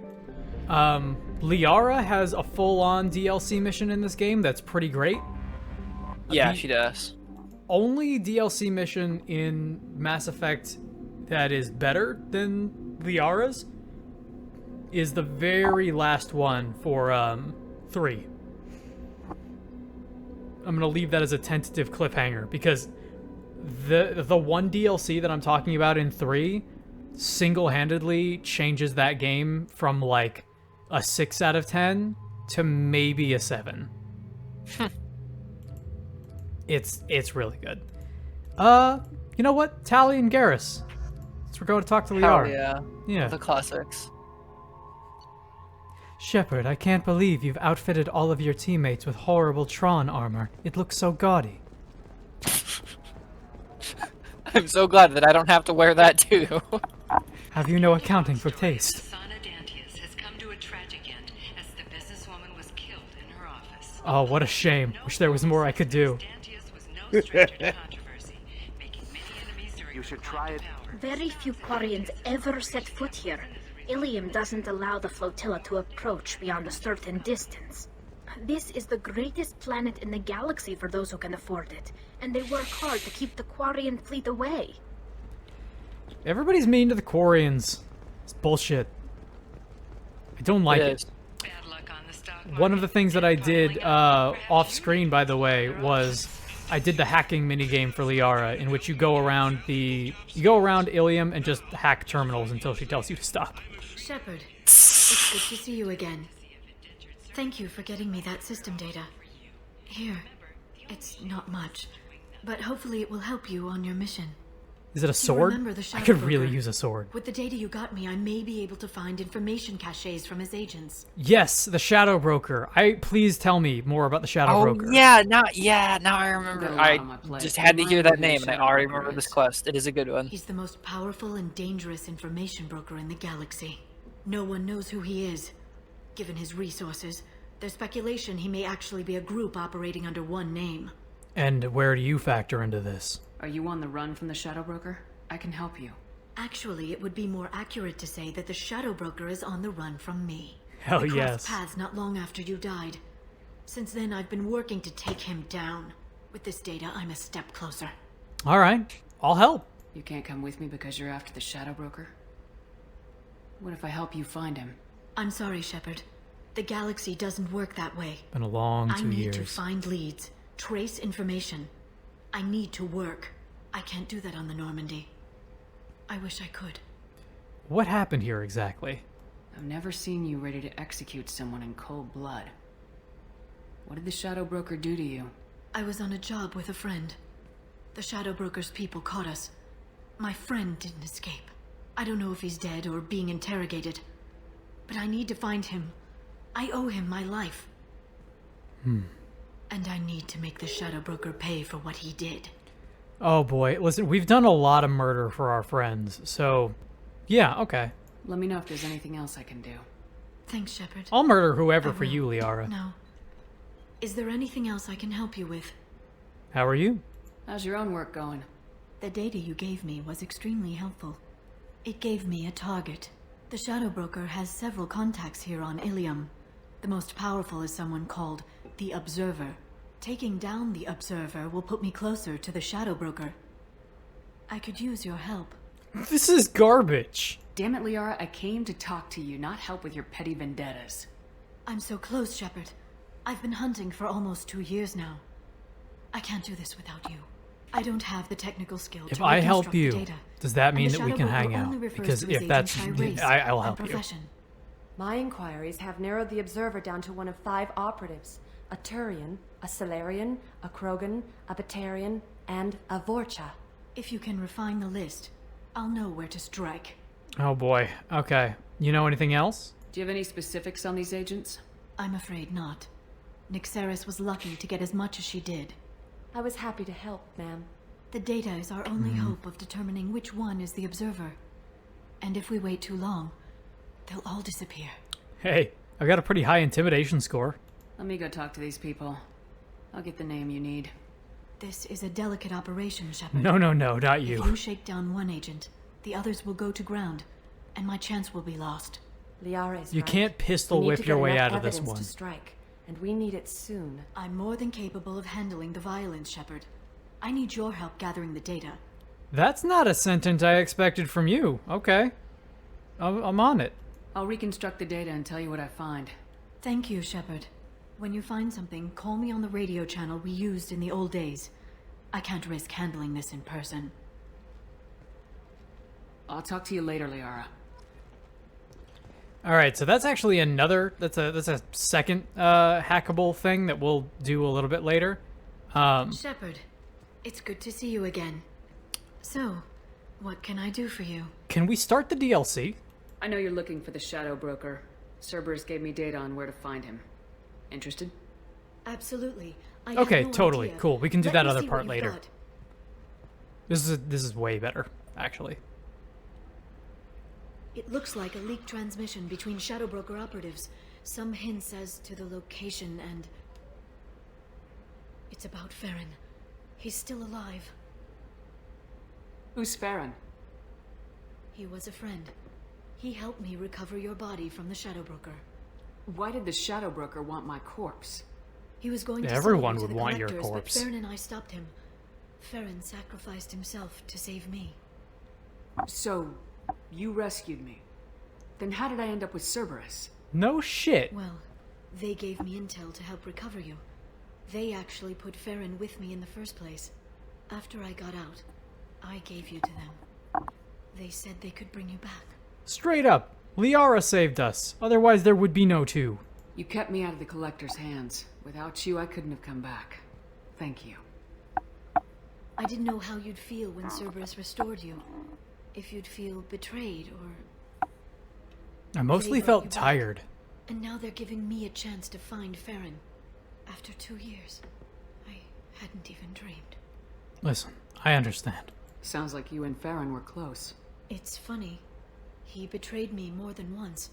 Liara has a full-on DLC mission in this game that's pretty great. Yeah, she does. Only DLC mission in Mass Effect that is better than Liara's is the very last one for 3. I'm gonna leave that as a tentative cliffhanger because the one DLC that I'm talking about in 3 single-handedly changes that game from like a 6 out of 10 to maybe a 7. It's really good. You know what? Tali and Garrus. We're going to talk to Liar. Hell yeah. Yeah. The classics. Shepard, I can't believe you've outfitted all of your teammates with horrible Tron armor. It looks so gaudy. I'm so glad that I don't have to wear that too. Have you no accounting for taste? Oh, what a shame. Wish there was more I could do. You should try it. Very few Quarians ever set foot here. Ilium doesn't allow the flotilla to approach beyond a certain distance. This is the greatest planet in the galaxy for those who can afford it, and they work hard to keep the Quarian fleet away. Everybody's mean to the Quarians. It's bullshit. I don't like it. One of the things that I did off screen, by the way, was I did the hacking minigame for Liara, in which you go around Ilium and just hack terminals until she tells you to stop. Shepard, it's good to see you again. Thank you for getting me that system data. Here, it's not much, but hopefully it will help you on your mission. Is it a sword? I could really use a sword. With the data you got me, I may be able to find information caches from his agents. Yes, the Shadow Broker. Please tell me more about the Shadow Broker. Yeah, now I remember. I just had to hear that name, and I already remember this quest. It is a good one. He's the most powerful and dangerous information broker in the galaxy. No one knows who he is. Given his resources, there's speculation he may actually be a group operating under one name. And where do you factor into this? Are you on the run from the Shadow Broker? I can help you. Actually, it would be more accurate to say that the Shadow Broker is on the run from me. Hell we yes. crossed paths not long after you died. Since then, I've been working to take him down. With this data, I'm a step closer. All right, I'll help. You can't come with me because you're after the Shadow Broker? What if I help you find him? I'm sorry, Shepard. The galaxy doesn't work that way. Been a long 2 years. I need to find leads, trace information. I need to work. I can't do that on the Normandy. I wish I could. What happened here exactly? I've never seen you ready to execute someone in cold blood. What did the Shadow Broker do to you? I was on a job with a friend. The Shadow Broker's people caught us. My friend didn't escape. I don't know if he's dead or being interrogated. But I need to find him. I owe him my life. And I need to make the Shadow Broker pay for what he did. Oh boy, listen, we've done a lot of murder for our friends, so yeah, okay. Let me know if there's anything else I can do. Thanks, Shepard. I'll murder whoever for you, Liara. No. Is there anything else I can help you with? How are you? How's your own work going? The data you gave me was extremely helpful. It gave me a target. The Shadow Broker has several contacts here on Ilium. The most powerful is someone called the Observer. Taking down the Observer will put me closer to the Shadow Broker. I could use your help. This is garbage. Damn it, Liara, I came to talk to you, not help with your petty vendettas. I'm so close, Shepard. I've been hunting for almost 2 years now. I can't do this without you. I don't have the technical skill to If I help reconstruct the you, data. does that mean And the that we Shadow can hang Broker out? only refers Because to his if that's, agents by race I'll and help you. profession. My inquiries have narrowed the Observer down to one of 5 operatives. A Turian, a Solarian, a Krogan, a Batarian, and a Vorcha. If you can refine the list, I'll know where to strike. Oh boy, okay. You know anything else? Do you have any specifics on these agents? I'm afraid not. Nixeris was lucky to get as much as she did. I was happy to help, ma'am. The data is our only hope of determining which one is the Observer. And if we wait too long, they'll all disappear. Hey, I got a pretty high intimidation score. Let me go talk to these people. I'll get the name you need. This is a delicate operation, Shepard. No, not you. If you shake down one agent, the others will go to ground, and my chance will be lost. Liara is You right. can't pistol whip your way out of this one. To strike, and we need it soon. I'm more than capable of handling the violence, Shepard. I need your help gathering the data. That's not a sentence I expected from you. Okay. I'm on it. I'll reconstruct the data and tell you what I find. Thank you, Shepard. When you find something, call me on the radio channel we used in the old days. I can't risk handling this in person. I'll talk to you later, Liara. All right, so that's actually that's a second hackable thing that we'll do a little bit later. Shepard, it's good to see you again. So, what can I do for you? Can we start the DLC? I know you're looking for the Shadow Broker. Cerberus gave me data on where to find him. Interested? Absolutely. Okay, totally. Cool. We can do that other see part what you've later. got. This is way better, actually. It looks like a leaked transmission between Shadow Broker operatives. Some hints as to the location and... It's about Farron. He's still alive. Who's Farron? He was a friend. He helped me recover your body from the Shadow Broker. Why did the Shadow Broker want my corpse? He was going to Everyone sell you would to the want your collectors, corpse. But Farron and I stopped him. Farron sacrificed himself to save me. So, you rescued me. Then how did I end up with Cerberus? No shit. Well, they gave me intel to help recover you. They actually put Farron with me in the first place. After I got out, I gave you to them. They said they could bring you back. Straight up, Liara saved us. Otherwise, there would be no 2. You kept me out of the Collector's hands. Without you, I couldn't have come back. Thank you. I didn't know how you'd feel when Cerberus restored you. If you'd feel betrayed or... I mostly They brought felt you back. tired. And now they're giving me a chance to find Farron. After 2 years, I hadn't even dreamed. Listen, I understand. Sounds like you and Farron were close. It's funny. He betrayed me more than once.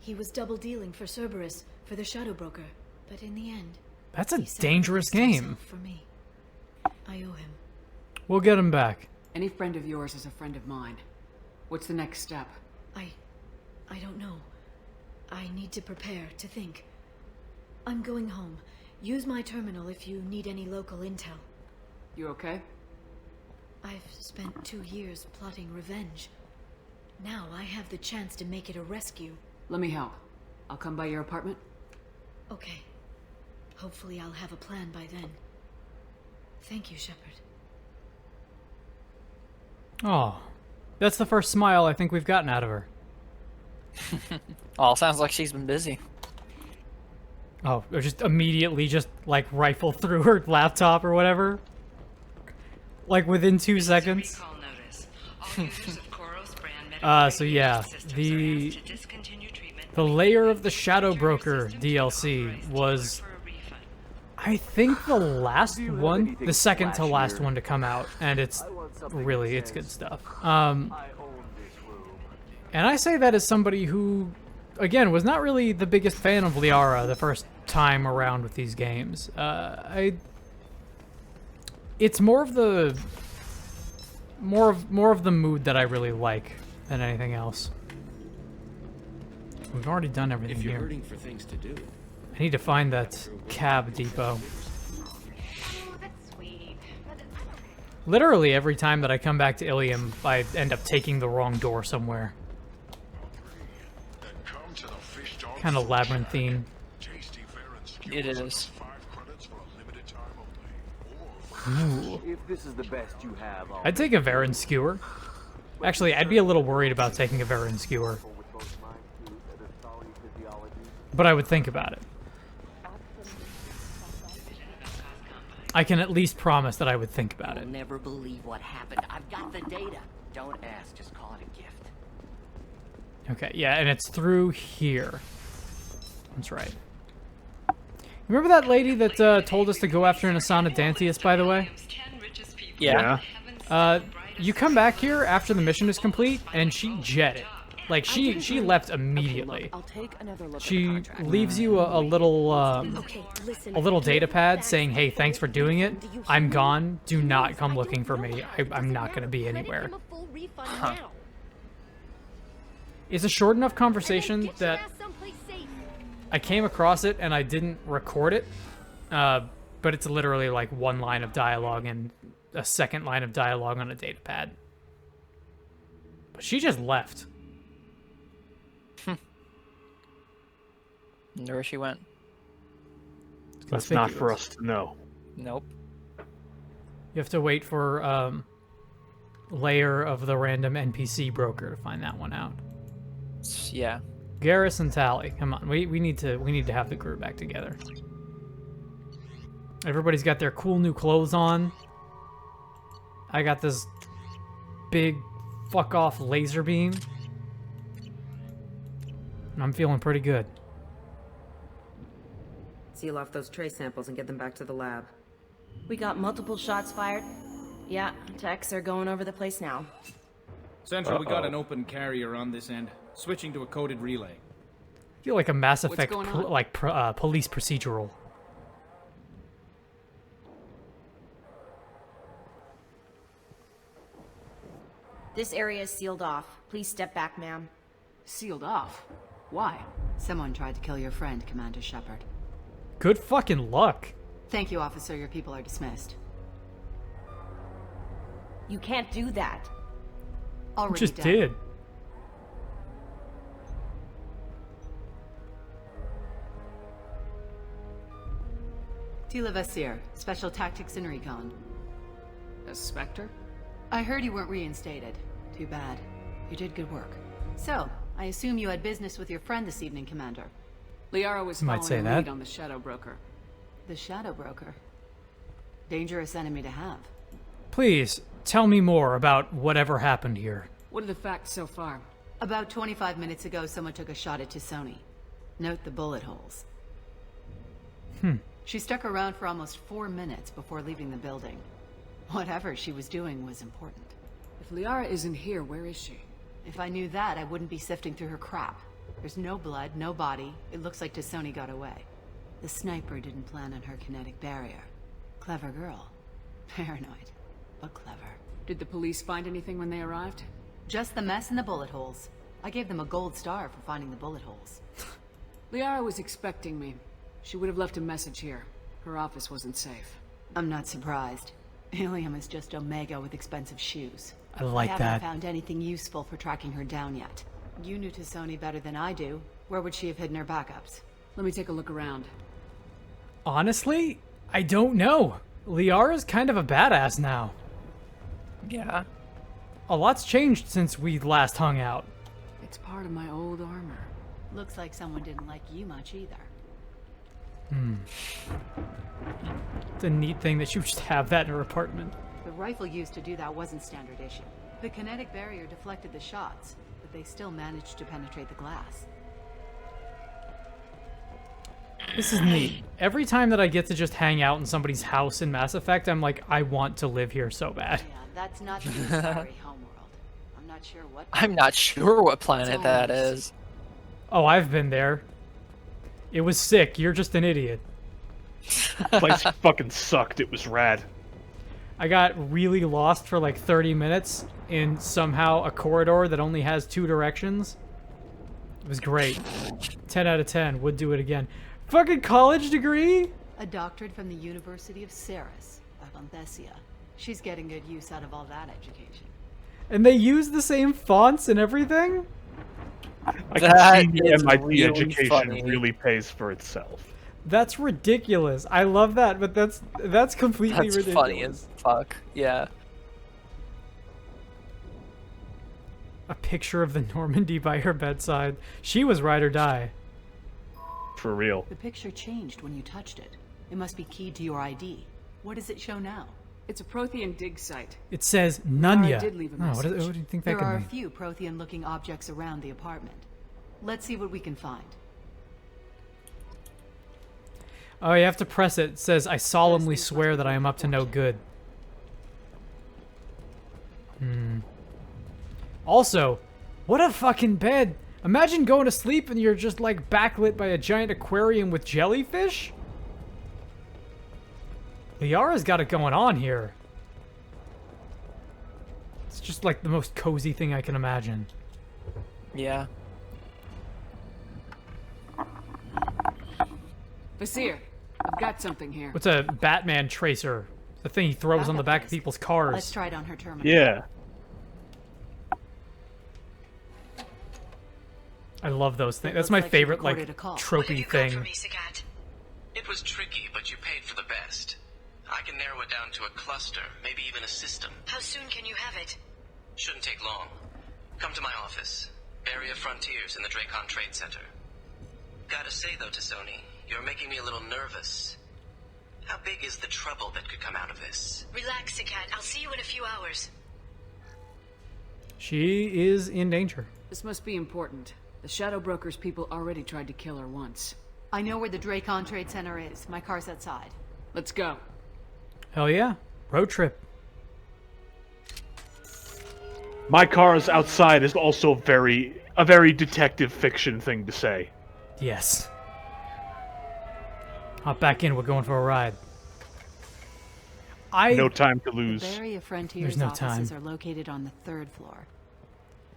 He was double dealing for Cerberus, for the Shadow Broker. But in the end, That's a he dangerous sacrificed game. himself for me. I owe him. We'll get him back. Any friend of yours is a friend of mine. What's the next step? I don't know. I need to prepare, to think. I'm going home. Use my terminal if you need any local intel. You okay? I've spent 2 years plotting revenge. Now I have the chance to make it a rescue. Let me help. I'll come by your apartment. Okay. Hopefully I'll have a plan by then. Thank you, Shepard. Oh, that's the first smile I think we've gotten out of her. Oh, sounds like she's been busy. Oh, or just immediately just like rifle through her laptop or whatever. Like within 2 seconds. So yeah, the Lair of the Shadow Broker DLC was, I think, the last one, the second to last one to come out, and it's good stuff. And I say that as somebody who, again, was not really the biggest fan of Liara the first time around with these games. It's more of the mood that I really like than anything else. We've already done everything If you're here. hurting for things to do. I need to find that cab depot. Literally every time that I come back to Ilium, I end up taking the wrong door somewhere. Kind of labyrinthine. It is. Ooh. If this is the best you have, I'd take a Varen skewer. Actually, I'd be a little worried about taking a Varen skewer. But I would think about it. I can at least promise that I would think about it. You'll never believe what happened. I've got the data. Don't ask, just call it a gift. Okay, yeah, and it's through here. That's right. Remember that lady that told us to go after an Asana Dantius, by the way? Yeah. You come back here after the mission is complete, and she jetted. Like, she left immediately. She leaves you a little data pad saying, hey, thanks for doing it. I'm gone. Do not come looking for me. I'm not going to be anywhere. Huh. It's a short enough conversation that I came across it and I didn't record it. But it's literally like one line of dialogue and a second line of dialogue on a data pad. But she just left. Wonder where she went. That's not for us to know. Nope. You have to wait for Lair of the random NPC broker to find that one out. Yeah. Garrus and Tali, come on. We need to have the crew back together. Everybody's got their cool new clothes on. I got this big fuck off laser beam. And I'm feeling pretty good. Seal off those trace samples and get them back to the lab. We got multiple shots fired. Yeah, techs are going over the place now. Central, we got an open carrier on this end. Switching to a coded relay. I feel like a Mass What's Effect going on? police procedural. This area is sealed off. Please step back, ma'am. Sealed off? Why? Someone tried to kill your friend, Commander Shepard. Good fucking luck. Thank you, officer. Your people are dismissed. You can't do that. Already Just done. did. Tila Vasir, Special Tactics and Recon. A Spectre? I heard you weren't reinstated. Too bad. You did good work. So, I assume you had business with your friend this evening, Commander. Liara was You might following say a that. lead on the Shadow Broker. The Shadow Broker. Dangerous enemy to have. Please, tell me more about whatever happened here. What are the facts so far? About 25 minutes ago, someone took a shot at Tisoni. Note the bullet holes. She stuck around for almost 4 minutes before leaving the building. Whatever she was doing was important. If Liara isn't here, where is she? If I knew that, I wouldn't be sifting through her crap. There's no blood, no body. It looks like Tisoni got away. The sniper didn't plan on her kinetic barrier. Clever girl. Paranoid, but clever. Did the police find anything when they arrived? Just the mess and the bullet holes. I gave them a gold star for finding the bullet holes. Liara was expecting me. She would have left a message here. Her office wasn't safe. I'm not surprised. Ilium is just Omega with expensive shoes. I like I that. haven't found anything useful for tracking her down yet. You knew Tisoni better than I do. Where would she have hidden her backups? Let me take a look around. Honestly, I don't know. Liara's kind of a badass now. Yeah. A lot's changed since we last hung out. It's part of my old armor. Looks like someone didn't like you much either. It's a neat thing that you just have that in her apartment. The rifle used to do that wasn't standard issue. The kinetic barrier deflected the shots, but they still managed to penetrate the glass. This is neat. Every time that I get to just hang out in somebody's house in Mass Effect, I'm like, I want to live here so bad. Yeah, that's not the Usari homeworld. I'm not sure what... I'm not sure what planet that is. Oh, I've been there. It was sick. You're just an idiot. Place fucking sucked. It was rad. I got really lost for like 30 minutes in somehow a corridor that only has 2 directions. It was great. 10 out of 10. Would do it again. Fucking college degree? A doctorate from the University of Ceres, Avanthesia. She's getting good use out of all that education. And they use the same fonts and everything? I can see the is MIT really education funny. really pays for itself. That's ridiculous. I love that, but that's completely That's ridiculous. funny as fuck. Yeah. A picture of the Normandy by her bedside. She was ride or die. For real. The picture changed when you touched it. It must be keyed to your ID. What does it show now? It's a Prothean dig site. It says Nunya. did leave a Oh, what do message. you think that There are could a mean? few Prothean-looking objects around the apartment. Let's see what we can find. Oh, you have to press it. It says, I solemnly swear that I am up to no good. Also, what a fucking bed. Imagine going to sleep and you're just like backlit by a giant aquarium with jellyfish? Liara's got it going on here. It's just like the most cozy thing I can imagine. Yeah. Vasir, I've got something here. What's a Batman tracer? The thing he throws on the back of people's cars. Let's try it on her terminal. Yeah. I love those things. It That's looks my like you favorite, like, recorded a call. tropey thing. It was tricky, but you paid for the best. I can narrow it down to a cluster, maybe even a system. How soon can you have it? Shouldn't take long. Come to my office. Area Frontiers in the Dracon Trade Center. Gotta say though, Tassoni, you're making me a little nervous. How big is the trouble that could come out of this? Relax, Cat. I'll see you in a few hours. She is in danger. This must be important. The Shadow Broker's people already tried to kill her once. I know where the Dracon Trade Center is. My car's outside. Let's go. Hell yeah. Road trip. My car's outside is also a very detective fiction thing to say. Yes. Hop back in, we're going for a ride. No time to lose. The Area Frontiers There's no offices time. are located on the 3rd floor.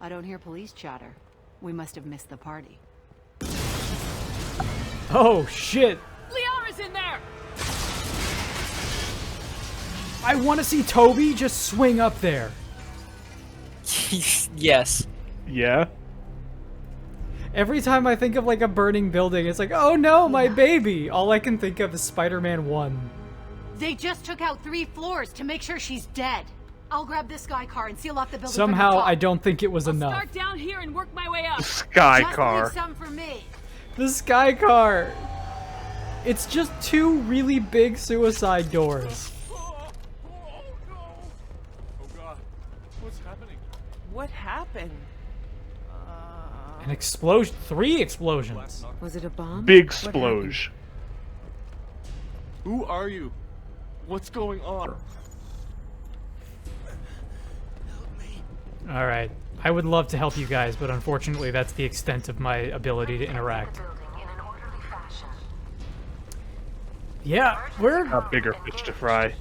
I don't hear police chatter. We must have missed the party. Oh, shit. Liara's in there! I want to see Toby just swing up there. Yes. Yeah? Every time I think of like a burning building, it's like, oh no, my baby. All I can think of is Spider-Man 1. They just took out 3 floors to make sure she's dead. I'll grab this Sky car and seal off the building. Somehow, from the top. I don't think it was enough. Start down here and work my way up. Sky Just car. leave some for me. The Sky car. It's just 2 really big suicide doors. Oh god. What's happening? What happened? An explosion. 3 explosions. Was it a bomb? Big sploge. Who are you? What's going on? All right. I would love to help you guys, but unfortunately, that's the extent of my ability to interact. Yeah, we're... A bigger fish to fry.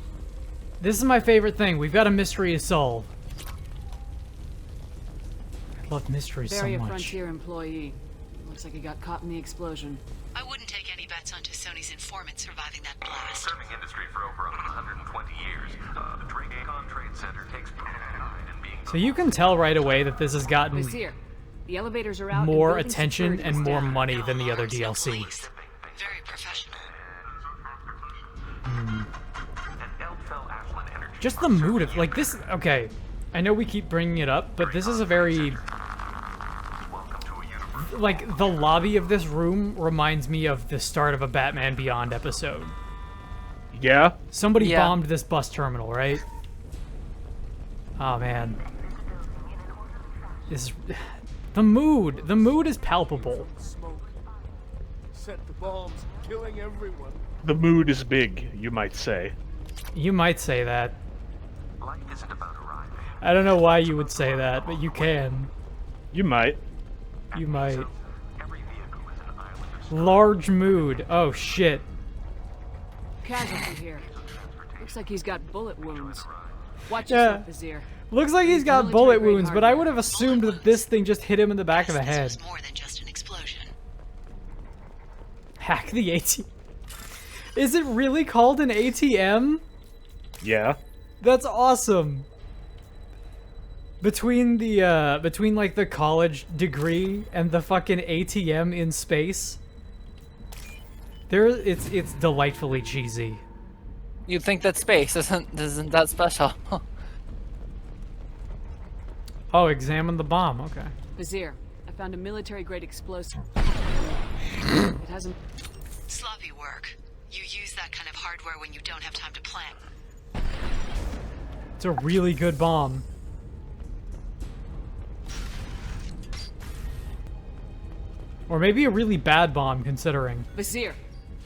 This is my favorite thing. We've got a mystery to solve. I love mysteries so Area much. Frontier employee. Looks like he got caught in the explosion. I wouldn't take any bets on Tassoni's informant surviving that blast. Serving industry for over 120 years. The Dracon Trade Center takes pride in being... So you can tell right away that this has gotten Vizier, the elevators are out. more and building attention security and is more down. money than the other DLC. Very professional. Just the mood of, like, this, okay, I know we keep bringing it up, but this is a very, like, the lobby of this room reminds me of the start of a Batman Beyond episode. Yeah? Somebody bombed this bus terminal, right? Oh, man. This, the mood is palpable. Smoke. Set the bombs, killing everyone. The mood is big, you might say. You might say that. Life isn't about arriving. I don't know why you would say that, but you can. You might. You might. Large mood. Oh, shit. Casualty here. Looks like he's got bullet wounds. Watch Yeah. yourself, Vizier. Looks like he's got bullet wounds, but I would have assumed that this thing just hit him in the back of the head. More than just an explosion. Hack the ATM. Is it really called an ATM? Yeah. That's awesome. Between the between like the college degree and the fucking ATM in space, it's delightfully cheesy. You'd think that space isn't that special. Oh, examine the bomb. Okay. Vizier, I found a military-grade explosive. It hasn't... Sloppy work. You use that kind of hardware when you don't have time to plan. It's a really good bomb. Or maybe a really bad bomb, considering. Vizier,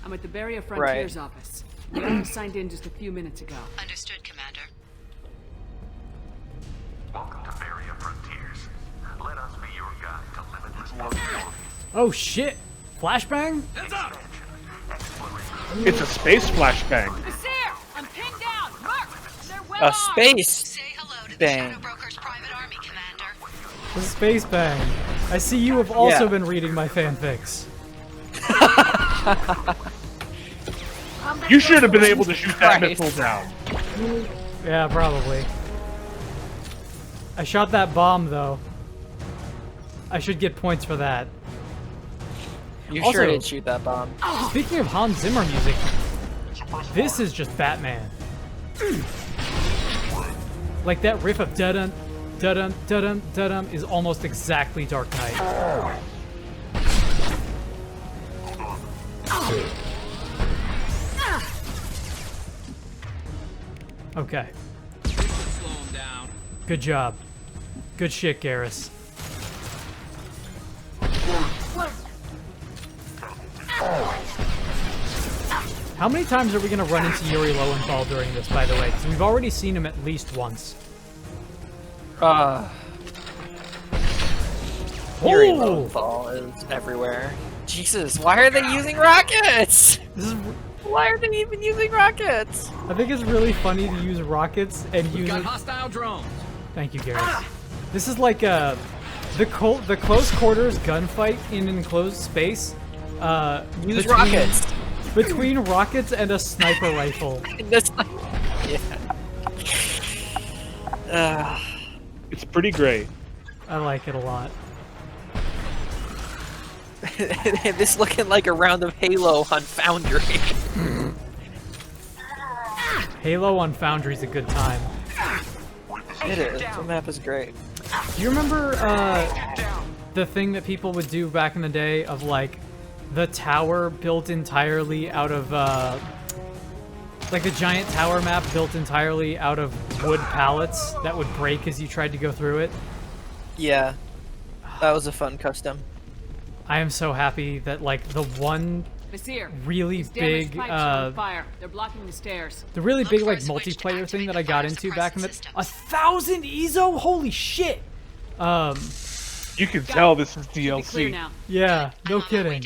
I'm at the Area Frontiers office. Lair signed in just a few minutes ago. Understood, Commander. Welcome to Area Frontiers. Let us be your guide to limitless possibilities. Oh shit! Flashbang? Hands up! It's a space flashbang. Vizier, I'm pinned down. Mark, they're well A space bang. The space bang. I see you have also been reading my fanfics. You should have been able to shoot that missile down. Yeah, probably. I shot that bomb, though. I should get points for that. You Also, sure did shoot that bomb. Speaking of Hans Zimmer music, this is just Batman. Like that riff of da-dun, da-dum, da-dum, da-dum is almost exactly Dark Knight. Okay. Slow him down. Good job. Good shit, Garrus. How many times are we gonna run into Yuri Lowenthal during this, by the way? Because we've already seen him at least once. Yuri Lowenthal is everywhere. Jesus, why are they using rockets? Why are they even using rockets? I think it's really funny to use rockets and use. Got hostile drones. Thank you, Garrus. This is like the close quarters gunfight in enclosed space. Use rockets. Between rockets and a sniper rifle. Yeah. It's pretty great. I like it a lot. This looking like a round of Halo on Foundry. Halo on Foundry's a good time. It is. The map is great. Do you remember the thing that people would do back in the day of like the tower built entirely out of like the giant tower map built entirely out of wood pallets that would break as you tried to go through it? Yeah, that was a fun custom. I am so happy that like the one really big fire. They're blocking the stairs. the really big like multiplayer thing that I got into back in the 1,000 EZO, holy shit. You can tell this is DLC. Yeah, no kidding.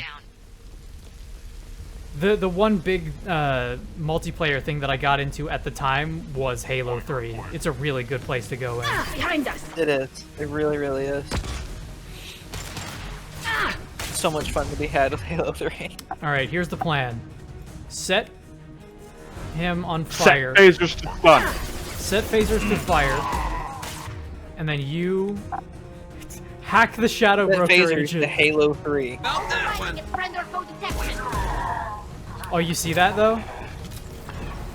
The one big multiplayer thing that I got into at the time was Halo 3. It's a really good place to go in. Behind us. It is. It really, really is. So much fun to be had with Halo 3. Alright, here's the plan. Set him on fire. Set phasers to fire. Set phasers to fire. And then you hack the Shadow Set Broker phasers agent. to Halo 3. Oh, you see that though?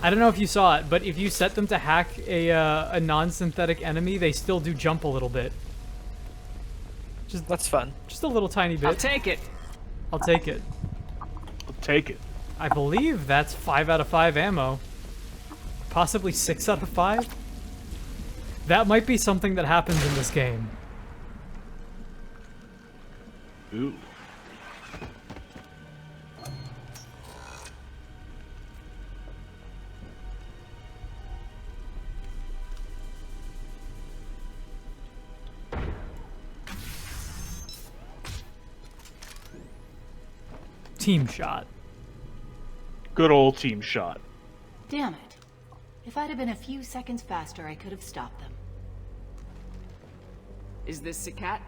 I don't know if you saw it, but if you set them to hack a non-synthetic enemy, they still do jump a little bit. Just that's fun. Just a little tiny bit. I'll take it. I'll take it. I'll take it. I believe that's 5 out of 5 ammo. Possibly 6 out of 5? That might be something that happens in this game. Ooh. Team shot. Good old team shot. Damn it. If I'd have been a few seconds faster, I could have stopped them. Is this the cat?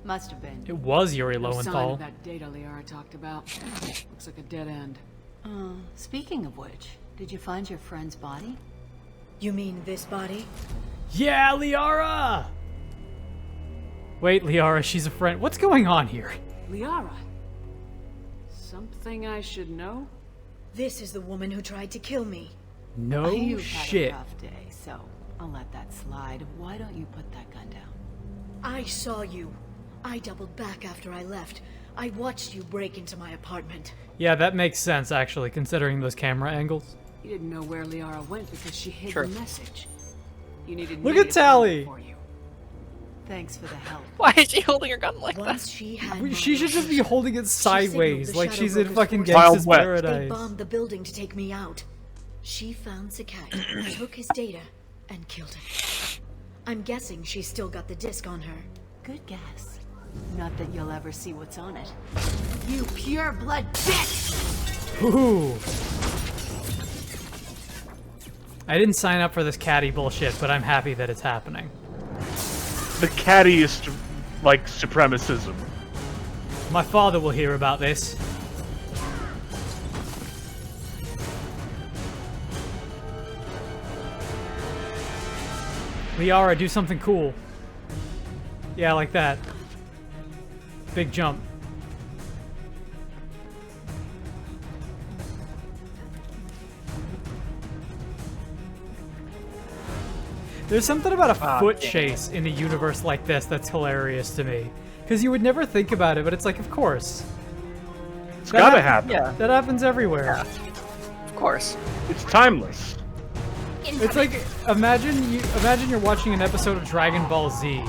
Must have been. It was Yuri No sign Lowenthal. of that data Liara talked about. Looks like a dead end. Speaking of which, did you find your friend's body? You mean this body? Yeah, Liara! Wait, Liara, she's a friend. What's going on here? Liara? Something I should know? This is the woman who tried to kill me. No You've shit. had a rough day, so I'll let that slide. Why don't you put that gun down? I saw you. I doubled back after I left. I watched you break into my apartment. Yeah, that makes sense, actually, considering those camera angles. You didn't know where Liara went because she hid Sure. the message. You needed Look me at to Tali! find it for you. Thanks for the help. Why is she holding her gun like Once that? she had She should just be holding it sideways, the like Shadow she's in Broker's fucking forces. Gangsta's Wild West. They Paradise. bombed the building to take me out. She found Sakai, took his data, and killed him. I'm guessing she's still got the disc on her. Good guess. Not that you'll ever see what's on it. You pure blood bitch! Ooh. I didn't sign up for this catty bullshit, but I'm happy that it's happening. The cattiest, like, supremacism. My father will hear about this. Liara, do something cool. Yeah, like that. Big jump. There's something about a foot chase in a universe like this that's hilarious to me. Because you would never think about it, but it's like, of course. It's gotta happen. Yeah. That happens everywhere. Yeah. Of course. It's timeless. It's like, imagine you're watching an episode of Dragon Ball Z,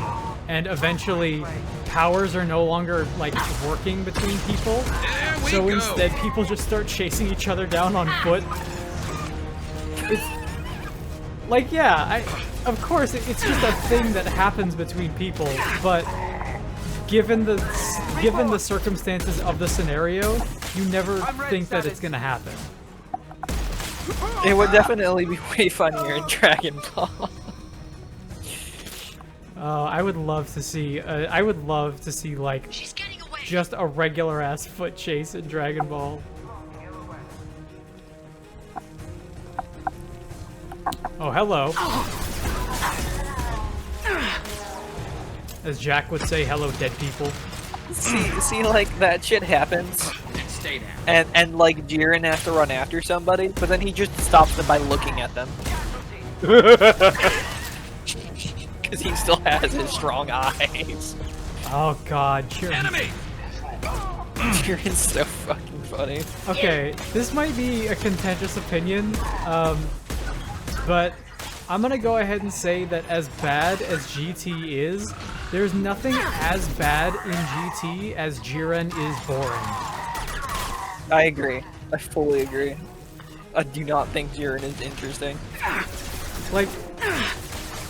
and eventually powers are no longer like working between people. So instead people just start chasing each other down on foot. It's like, yeah, of course it's just a thing that happens between people, but given the circumstances of the scenario, you never think that it's gonna happen. It would definitely be way funnier in Dragon Ball. I would love to see. I would love to see like just a regular ass foot chase in Dragon Ball. Oh, hello. As Jack would say, hello, dead people. See, like that shit happens. Stay down. And like Jiren has to run after somebody, but then he just stops them by looking at them. Because he still has his strong eyes. Oh god, Jiren. Enemy! Jiren's so fucking funny. Okay, this might be a contentious opinion, but I'm gonna go ahead and say that as bad as GT is, there's nothing as bad in GT as Jiren is boring. I agree. I fully agree. I do not think Jiren is interesting. Like,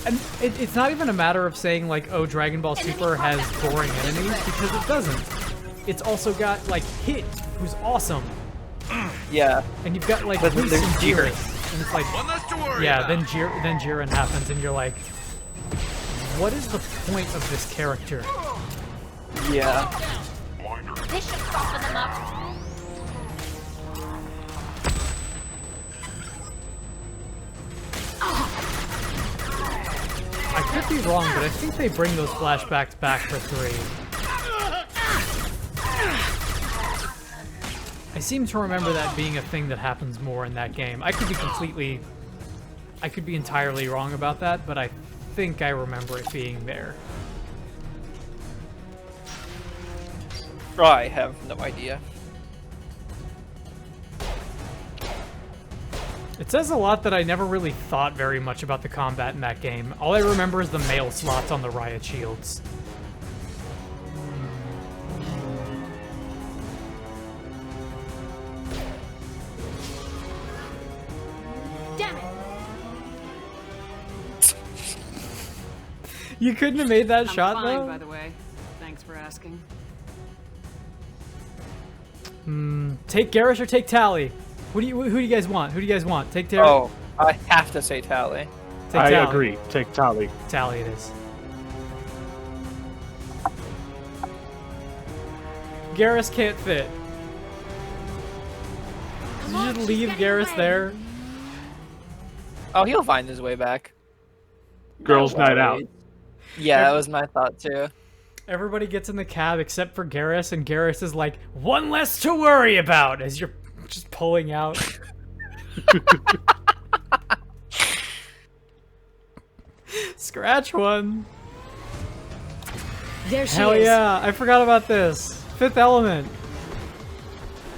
and it's not even a matter of saying like, oh, Dragon Ball Super has boring enemies, because it doesn't. It's also got like Hit, who's awesome. Yeah. And you've got like But Whis there's and Jiren. Beerus, and it's like, One less to worry yeah, about. then Jiren happens, and you're like, what is the point of this character? Yeah. This should soften them up. I could be wrong, but I think they bring those flashbacks back for 3. I seem to remember that being a thing that happens more in that game. I could be entirely wrong about that, but I think I remember it being there. I have no idea. It says a lot that I never really thought very much about the combat in that game. All I remember is the mail slots on the riot shields. Damn it! You couldn't have made that I'm shot, fine, though? by the way. Thanks for asking. Take Garrus or take Tali? Who do you guys want? Who do you guys want? Take Tali? Oh, I have to say Tali. Take I Tali. agree. Take Tali. Tali it is. Garrus can't fit. Did you just leave Garrus there? Oh, he'll find his way back. Girls' night out. Yeah, that was my thought too. Everybody gets in the cab except for Garrus, and Garrus is like, one less to worry about, as you're just pulling out. Scratch one. There she Hell is. yeah, I forgot about this. Fifth Element.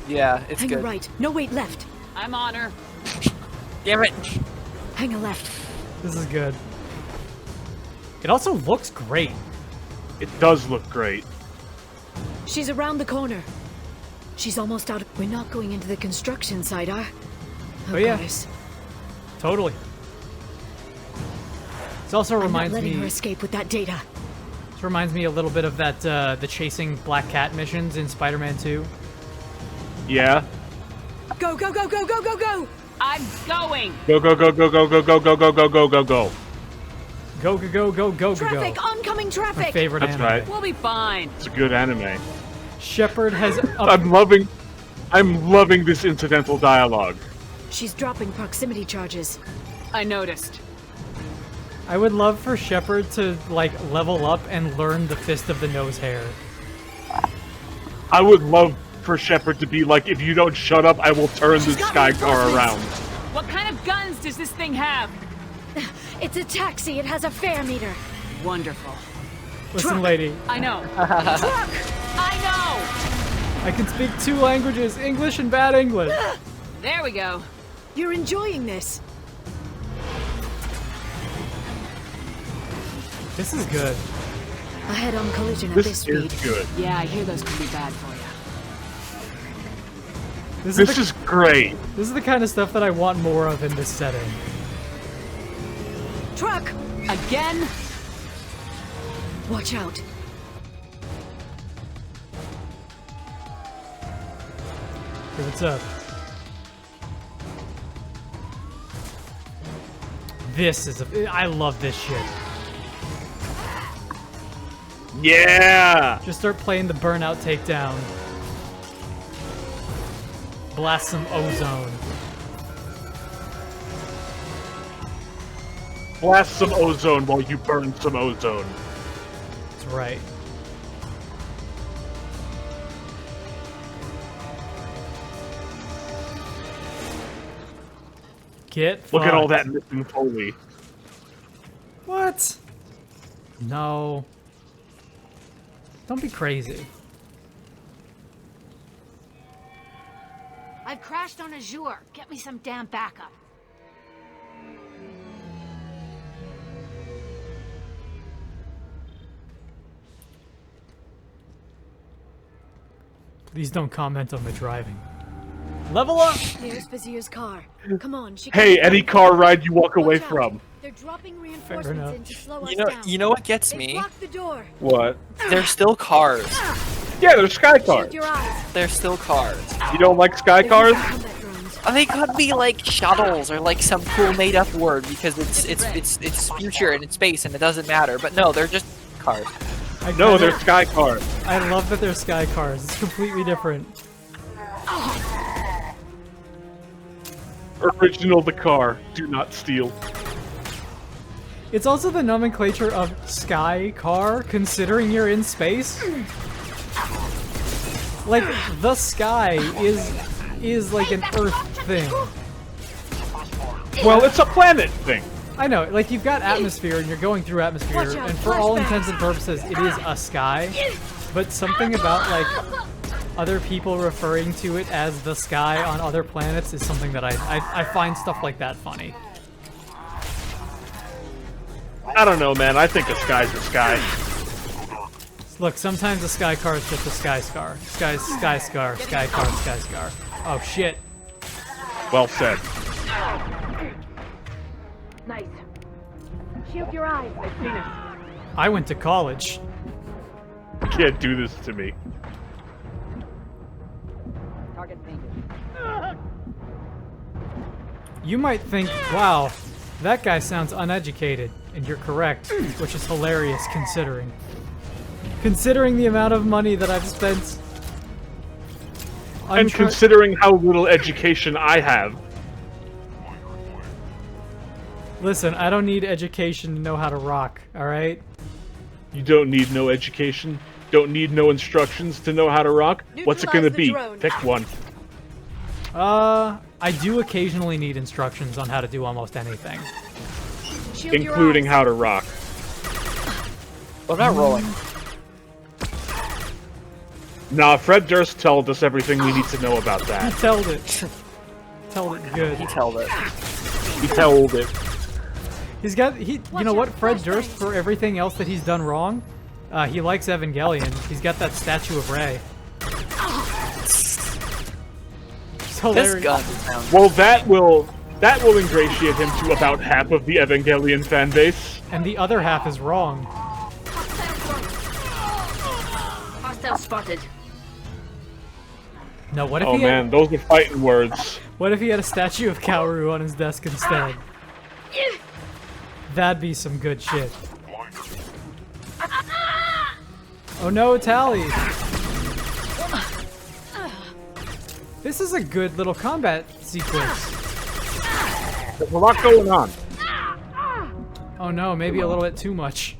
Yeah, it's Hang a good. right. No, wait, left. I'm on her. Damn it. Hang a left. This is good. It also looks great. It does look great. She's around the corner. She's almost out of... We're not going into the construction site, are? Oh, yeah. goddess. Totally. This also I'm not reminds letting me. her escape with that data. This reminds me a little bit of that the chasing Black Cat missions in Spider-Man 2. Yeah. Go, go, go, go, go, go, go! I'm going! Go, go, go, go, go, go, go, go, go, go, go, go, go. Go, go, go, go, go, go, Traffic! go. Oncoming traffic! My favorite That's anime. right. We'll be fine. It's a good anime. Shepard has. I'm loving this incidental dialogue. She's dropping proximity charges. I noticed. I would love for Shepard to like level up and learn the Fist of the Nose Hair. I would love for Shepard to be like, if you don't shut up, I will turn the sky car around. What kind of guns does this thing have? It's a taxi. It has a fare meter. Wonderful. Listen, Truck. lady. I know. Truck! I I can speak 2 languages, English and bad English. There we go. You're enjoying this. This is good. A head-on collision at This this is speed. good. Yeah, I hear those can be bad for you. This is great. This is the kind of stuff that I want more of in this setting. Truck! Again? Watch out. Hey, what's up? This is I love this shit. Yeah! Just start playing the Burnout Takedown. Blast some ozone. Blast some ozone while you burn some ozone. That's right. Get Look at all fucked. that missing Foley. What? No. Don't be crazy. I've crashed on Azure. Get me some damn backup. Please don't comment on my driving. Level up! There's Vizier's car. Come on, she Hey, can- any car ride you walk away Watch out. from. They're dropping enough. reinforcements in to slow us You know, down. you know what gets They me? blocked the door. What? They're still cars. Yeah, they're sky cars. Shield your eyes. They're still cars. You don't like sky cars? They could be like shuttles or like some cool made-up word because it's future and it's space and it doesn't matter. But no, they're just cars. No, they're sky cars. I love that they're sky cars. It's completely different. Original the car. Do not steal. It's also the nomenclature of sky car, considering you're in space. Like, the sky is like an Earth thing. Well, it's a planet thing. I know, like you've got atmosphere and you're going through atmosphere, Watch out, and for all flashbacks. intents and purposes, it is a sky. But something about like other people referring to it as the sky on other planets is something that I find stuff like that funny. I don't know, man. I think a sky's a sky. Look, sometimes a sky car is just a sky scar. Sky scar, sky car, sky scar. Oh shit. Well said. Nice. Shield your eyes. I've seen it. I went to college. You can't do this to me. Target painted. You might think, wow, that guy sounds uneducated, and you're correct, which is hilarious considering. Considering the amount of money that I've spent. And considering how little education I have. Listen, I don't need education to know how to rock, alright? You don't need no education. Don't need no instructions to know how to rock. What's it gonna be? Pick one. I do occasionally need instructions on how to do almost anything. Including how to rock. What about rolling? Nah, Fred Durst told us everything we need to know about He that. told it. Told it good. He told it. He told it. He's got, you know what, Fred Durst, for everything else that he's done wrong, he likes Evangelion. He's got that statue of Rey. It's hilarious. This gun sounds. Well, that will ingratiate him to about half of the Evangelion fan base. And the other half is wrong. Hostile spotted. No, what if Oh he had, man, those are fighting words. what if he had a statue of Kaoru on his desk instead? That'd be some good shit. Oh no, Tali! This is a good little combat sequence. There's a lot going on. Oh no, maybe a little bit too much.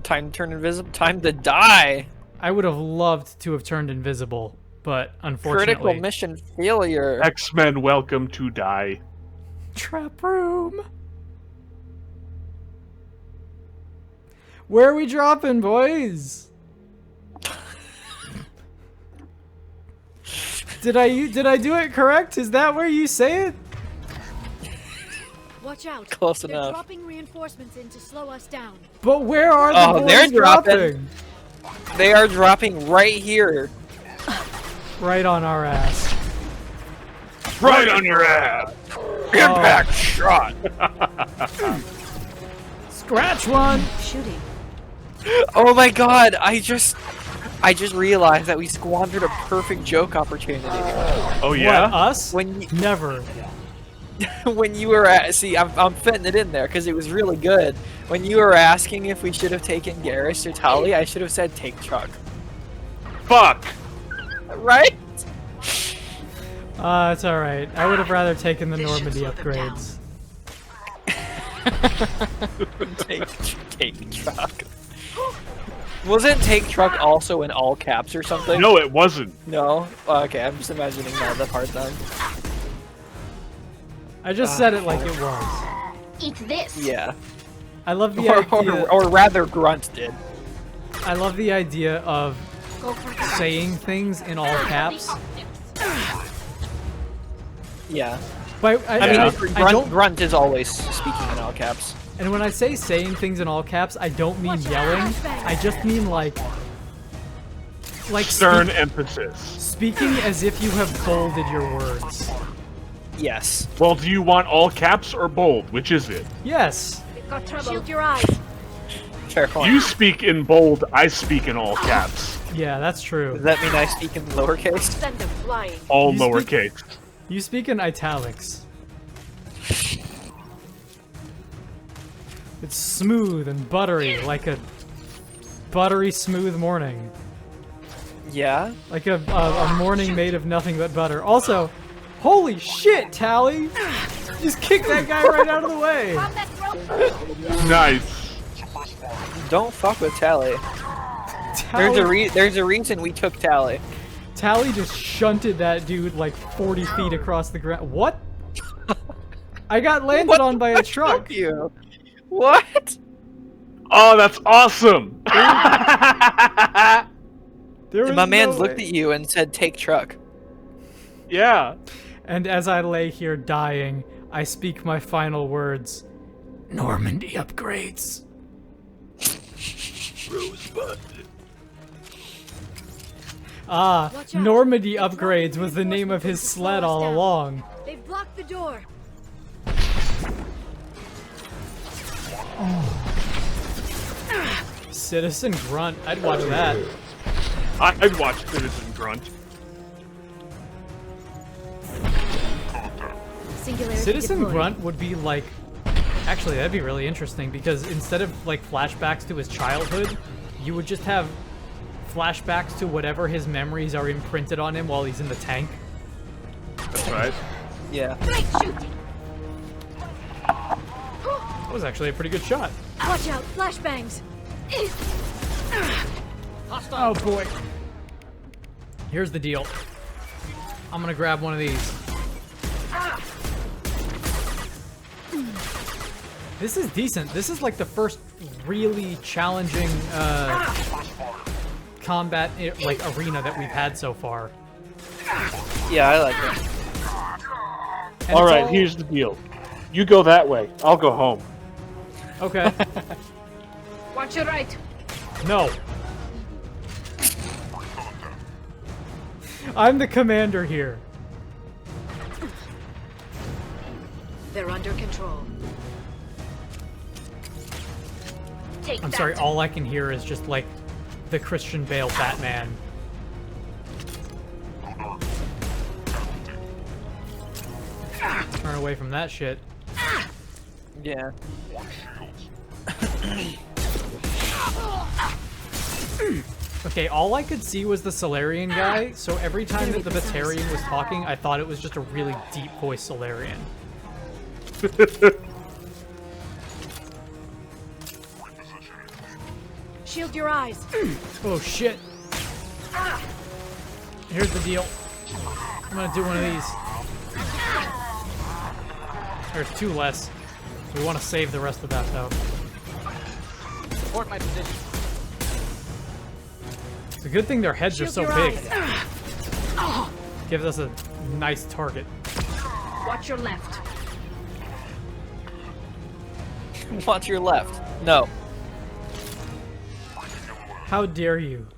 Time to turn invisible. Time to die. I would have loved to have turned invisible, but unfortunately... Critical mission failure. X-Men, welcome to die. Trap room! Where are we dropping, boys? Did I do it correct? Is that where you say it? Watch out. Close They're enough. dropping reinforcements in to slow us down. But where are the Oh, boys they're dropping. dropping? They are dropping right here. Right on our ass. Right on your ass. Impact shot. Scratch one. Shooting. Oh my god, I just realized that we squandered a perfect joke opportunity. Oh yeah? What, us? When you, Never. when you were at, see, I'm fitting it in there because it was really good. When you were asking if we should have taken Garrus or Tali, I should have said take truck. Fuck. Right? It's alright. I would have rather taken the Normandy upgrades. Take truck. Wasn't take truck also in all caps or something? No, it wasn't. No? Oh, okay, I'm just imagining that part then. I just said it like it was. Eat this. Yeah. I love the idea. Or rather, Grunt did. I love the idea of Go for it. saying things in all caps. Yeah. But I mean, I don't. Grunt is always speaking in all caps. And when I say saying things in all caps, I don't mean yelling. I just mean like stern emphasis. Speaking as if you have bolded your words. Yes. Well, do you want all caps or bold? Which is it? Yes. We've got trouble. Shield your eyes. Fair point. You speak in bold, I speak in all caps. Yeah, that's true. Does that mean I speak in lowercase? Send them flying. All You lowercase. You speak in italics. It's smooth and buttery, like a buttery smooth morning. Yeah? Like a morning made of nothing but butter. Also, holy shit, Tali! Just kick that guy right out of the way! Nice. Don't fuck with Tali. There's a reason we took Tali. Tali just shunted that dude like 40 feet across the ground. What? I got landed on by a truck. You? What? Oh, that's awesome! My man looked at you and said, take truck. Yeah. And as I lay here dying, I speak my final words. Normandy upgrades. Rosebud. Ah, Normandy upgrades was the name of his sled all along. They've blocked the door. Citizen Grunt, I'd watch that. I'd watch Citizen Grunt. Citizen Grunt would be like... Actually, that'd be really interesting because instead of like flashbacks to his childhood, you would just have flashbacks to whatever his memories are imprinted on him while he's in the tank. That's right. Yeah. Great shooting. That was actually a pretty good shot. Watch out, flashbangs. Oh boy. Here's the deal. I'm gonna grab one of these. This is decent. This is like the first really challenging combat like arena that we've had so far. Yeah, I like it. All right, here's the deal. You go that way. I'll go home. Okay. Watch your right. No. I'm the commander here. They're under control. Take I'm that. sorry, all I can hear is just like the Christian Bale Batman. Turn away from that shit. Yeah. Okay, all I could see was the Solarian guy, so every time that the Batarian was talking, I thought it was just a really deep voice Solarian. Shield your eyes. Oh shit. Here's the deal. I'm gonna do one of these. There's two less. We want to save the rest of that though. Report my position. It's a good thing their heads are so Shield big. your eyes. Gives us a nice target. Watch your left. Watch your left. No. How dare you?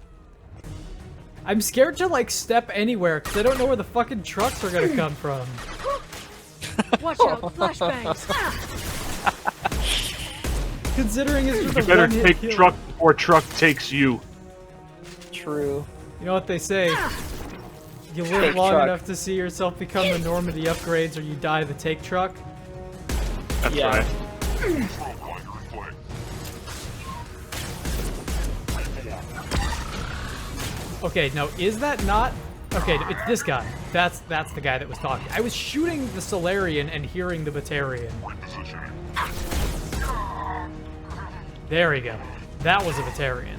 I'm scared to like step anywhere because I don't know where the fucking trucks are gonna come from. Watch out, flashbangs. Considering it's just You a better one-hit take kill. truck before truck takes you. True. You know what they say? You live Take long truck. enough to see yourself become the Normandy upgrades, or you die the take truck. That's Yeah. right. Okay, no, is that not? Okay, it's this guy. That's the guy that was talking. I was shooting the Solarian and hearing the Batarian. There we go. That was a Batarian.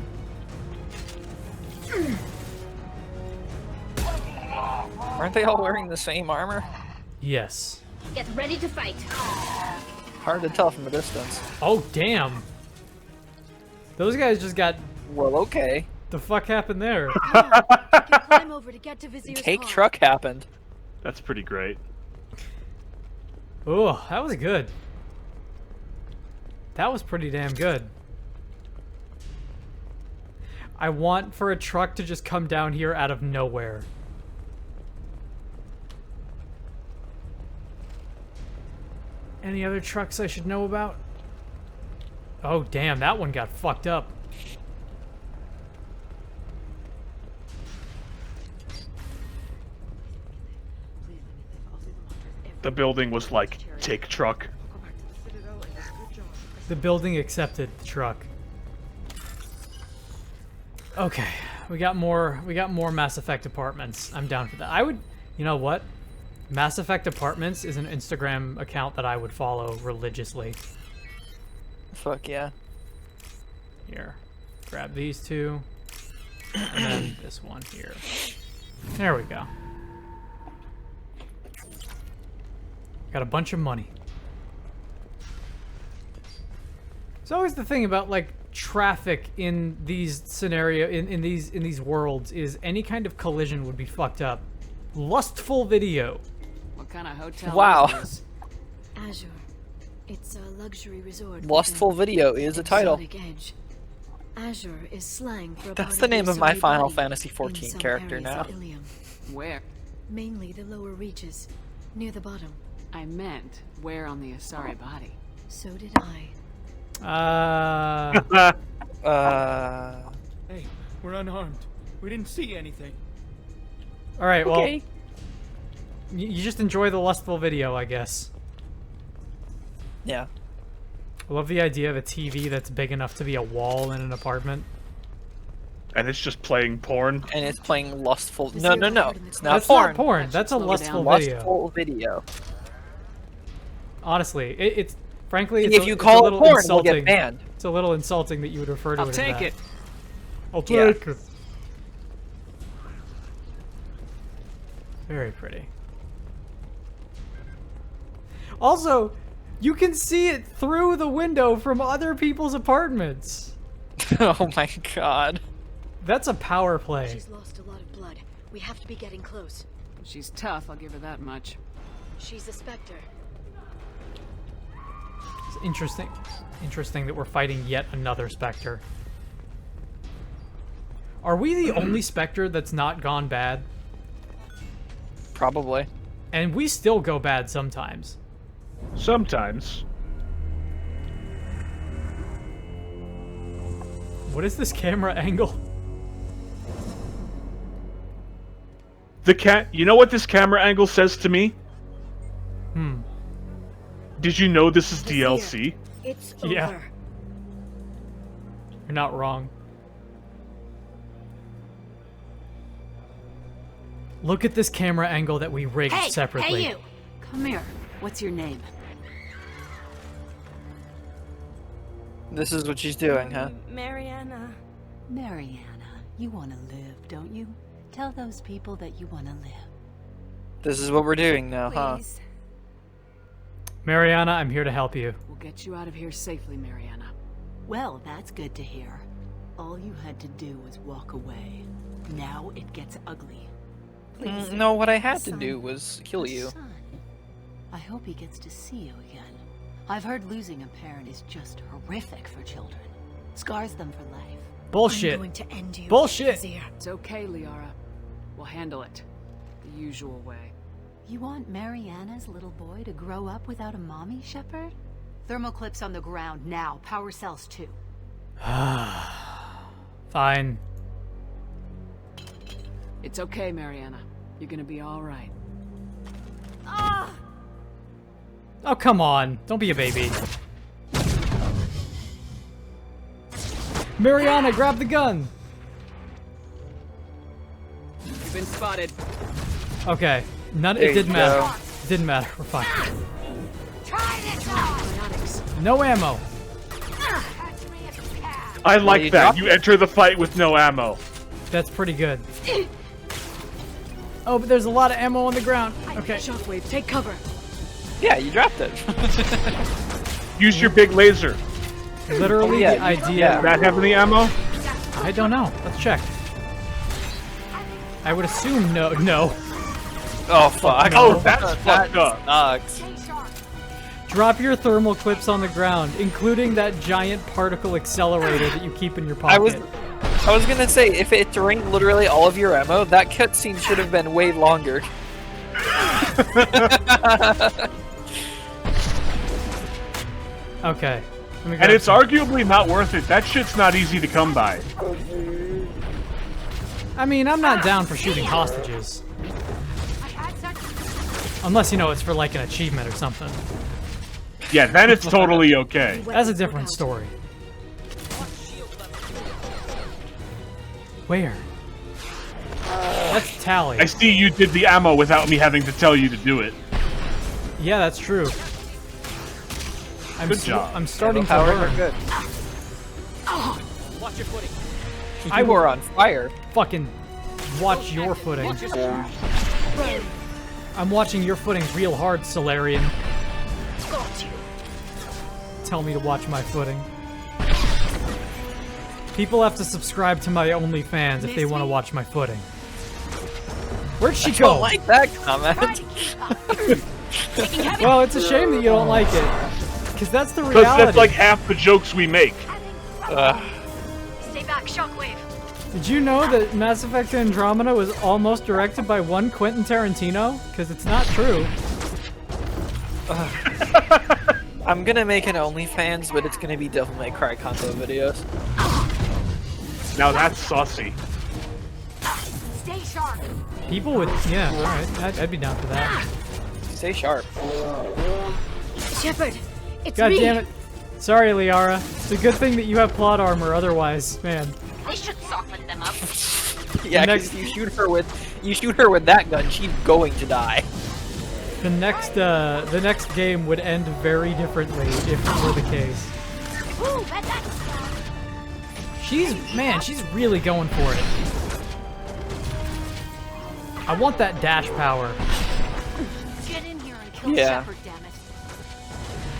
Aren't they all wearing the same armor? Yes. Get ready to fight. Hard to tell from a distance. Oh, damn. Those guys just got... Well, okay. The fuck happened there? Climb over to get to Vizier's Take car. truck happened. That's pretty great. Oh, that was good. That was pretty damn good. I want for a truck to just come down here out of nowhere. Any other trucks I should know about? Oh, damn, that one got fucked up. The building was like, take truck. The building accepted the truck. Okay, we got more Mass Effect apartments. I'm down for that. I would, you know what? Mass Effect Apartments is an Instagram account that I would follow religiously. Fuck yeah. Here, grab these two, and then this one here. There we go. Got a bunch of money. It's always the thing about like traffic in these in these worlds is any kind of collision would be fucked up. Lustful video. What kind of hotel Wow. is this? Azure. It's a luxury resort. Lustful with an Video is a title. exotic edge. Azure is slang for a That's part the name of my Asari Final body Fantasy in XIV some character areas now. of Ilium. Where? Mainly the lower reaches, near the bottom. I meant where on the Asari body. So did I. Hey, we're unarmed. We didn't see anything. All right, well, Okay. you just enjoy the lustful video, I guess. Yeah. I love the idea of a TV that's big enough to be a wall in an apartment. And it's just playing porn. And it's playing lustful. No, no, no. It's not That's porn. not porn. That's a lustful video. Lustful video. Honestly, it's frankly, And it's if you it's call a it little porn, we'll insulting. get banned. It's a little insulting that you would refer to I'll it take as that. it. I'll Yeah. take it. Very pretty. Also, you can see it through the window from other people's apartments. Oh my god. That's a power play. She's lost a lot of blood. We have to be getting close. She's tough, I'll give her that much. She's a Spectre. It's interesting. Interesting that we're fighting yet another Spectre. Are we the only Spectre that's not gone bad? Probably. And we still go bad sometimes. Sometimes. What is this camera angle? You know what this camera angle says to me? Hmm. Did you know this is DLC? It's Yeah. over. You're not wrong. Look at this camera angle that we rigged separately. Hey, you! Come here. What's your name? This is what she's doing, huh? Mariana. Mariana, you want to live, don't you? Tell those people that you want to live. This is what we're doing now, huh? Please. Mariana, I'm here to help you. We'll get you out of here safely, Mariana. Well, that's good to hear. All you had to do was walk away. Now it gets ugly. Please, No, what I had to son, do was kill you. son. I hope he gets to see you again. I've heard losing a parent is just horrific for children. Scars them for life. Bullshit. I'm going to end you. Bullshit. Vizier. It's okay, Liara. We'll handle it. The usual way. You want Mariana's little boy to grow up without a mommy, Shepard? Thermal clips on the ground now. Power cells too. Fine. It's okay, Mariana. You're gonna be alright. Ah! Oh, come on. Don't be a baby. Mariana, grab the gun. You've been spotted. Okay. None. There It didn't you matter. go. Didn't matter. We're fine. No ammo. I you like that. dropped You it. enter the fight with no ammo. That's pretty good. Oh, but there's a lot of ammo on the ground. Okay. Shockwave, take cover. Yeah, you dropped it. Use your big laser. Literally, Yeah, the idea. Does that have any ammo? I don't know. Let's check. I would assume no. No. Oh fuck. Oh, that's fucked up. Sucks. Drop your thermal clips on the ground, including that giant particle accelerator that you keep in your pocket. I was gonna say, if it drained literally all of your ammo, that cutscene should have been way longer. Okay. And it's arguably not worth it. That shit's not easy to come by. I mean, I'm not down for shooting hostages. Unless, you know, it's for like an achievement or something. Yeah, then it's totally okay. That's a different story. Where? That's Tali. I see you did the ammo without me having to tell you to do it. Yeah, that's true. Good job. I'm starting to Powers learn. are good. Watch your footing. I You were on fire. Fucking watch your footing. I'm watching your footing real hard, Solarian. Tell me to watch my footing. People have to subscribe to my OnlyFans if they want to watch my footing. Where'd she I go? don't like that comment. Well, it's a shame that you don't like it. Because that's the Because reality. that's like half the jokes we make. Stay back, Shockwave. Did you know that Mass Effect Andromeda was almost directed by one Quentin Tarantino? Because it's not true. I'm gonna make an OnlyFans, but it's gonna be Devil May Cry combo videos. Now that's saucy. Stay sharp. People would, yeah, alright, I'd be down for that. Stay sharp. Shepard, it's God me. damn it. Sorry, Liara. It's a good thing that you have plot armor, otherwise, man. They should soften them up. Yeah, next- because you shoot her with that gun, she's going to die. The next game would end very differently if it were the case. Ooh, that's She's really going for it. I want that dash power. Get in here and kill Yeah. Shepard, damn it.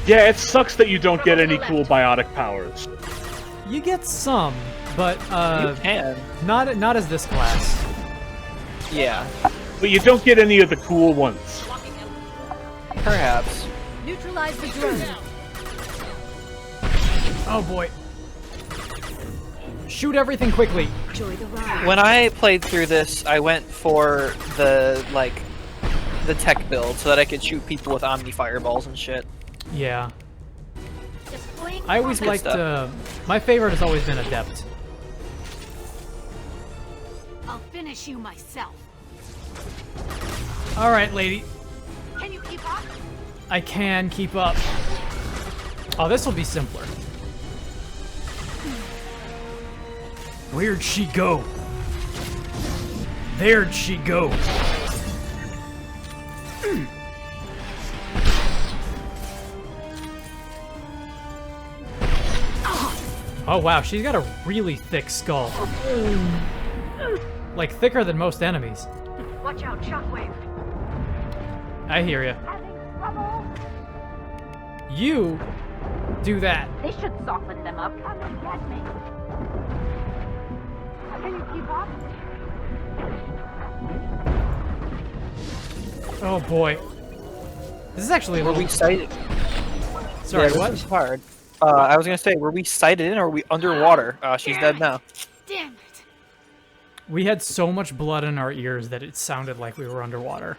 Yeah, it sucks that you don't get any cool biotic powers. You get some, but You can. not as this class. Yeah. But you don't get any of the cool ones. Perhaps. Neutralize the drone. Oh boy. Shoot everything quickly. Enjoy the ride. When I played through this, I went for the tech build so that I could shoot people with Omni fireballs and shit. Yeah. Just blink. I always Good liked, stuff. my favorite has always been Adept. I'll finish you myself. Alright, lady. Can you keep up? I can keep up. Oh, this will be simpler. Where'd she go? There'd she go. Oh wow, she's got a really thick skull. Like thicker than most enemies. Watch out, Shockwave. I hear ya. Having trouble. You do that. This should soften them up. Come and get me. Can you keep up? Oh boy. This is actually a Were little... we sighted? Sorry, yeah, what? This is hard. I was gonna say, were we sighted in or were we underwater? She's dead now. Damn it. We had so much blood in our ears that it sounded like we were underwater.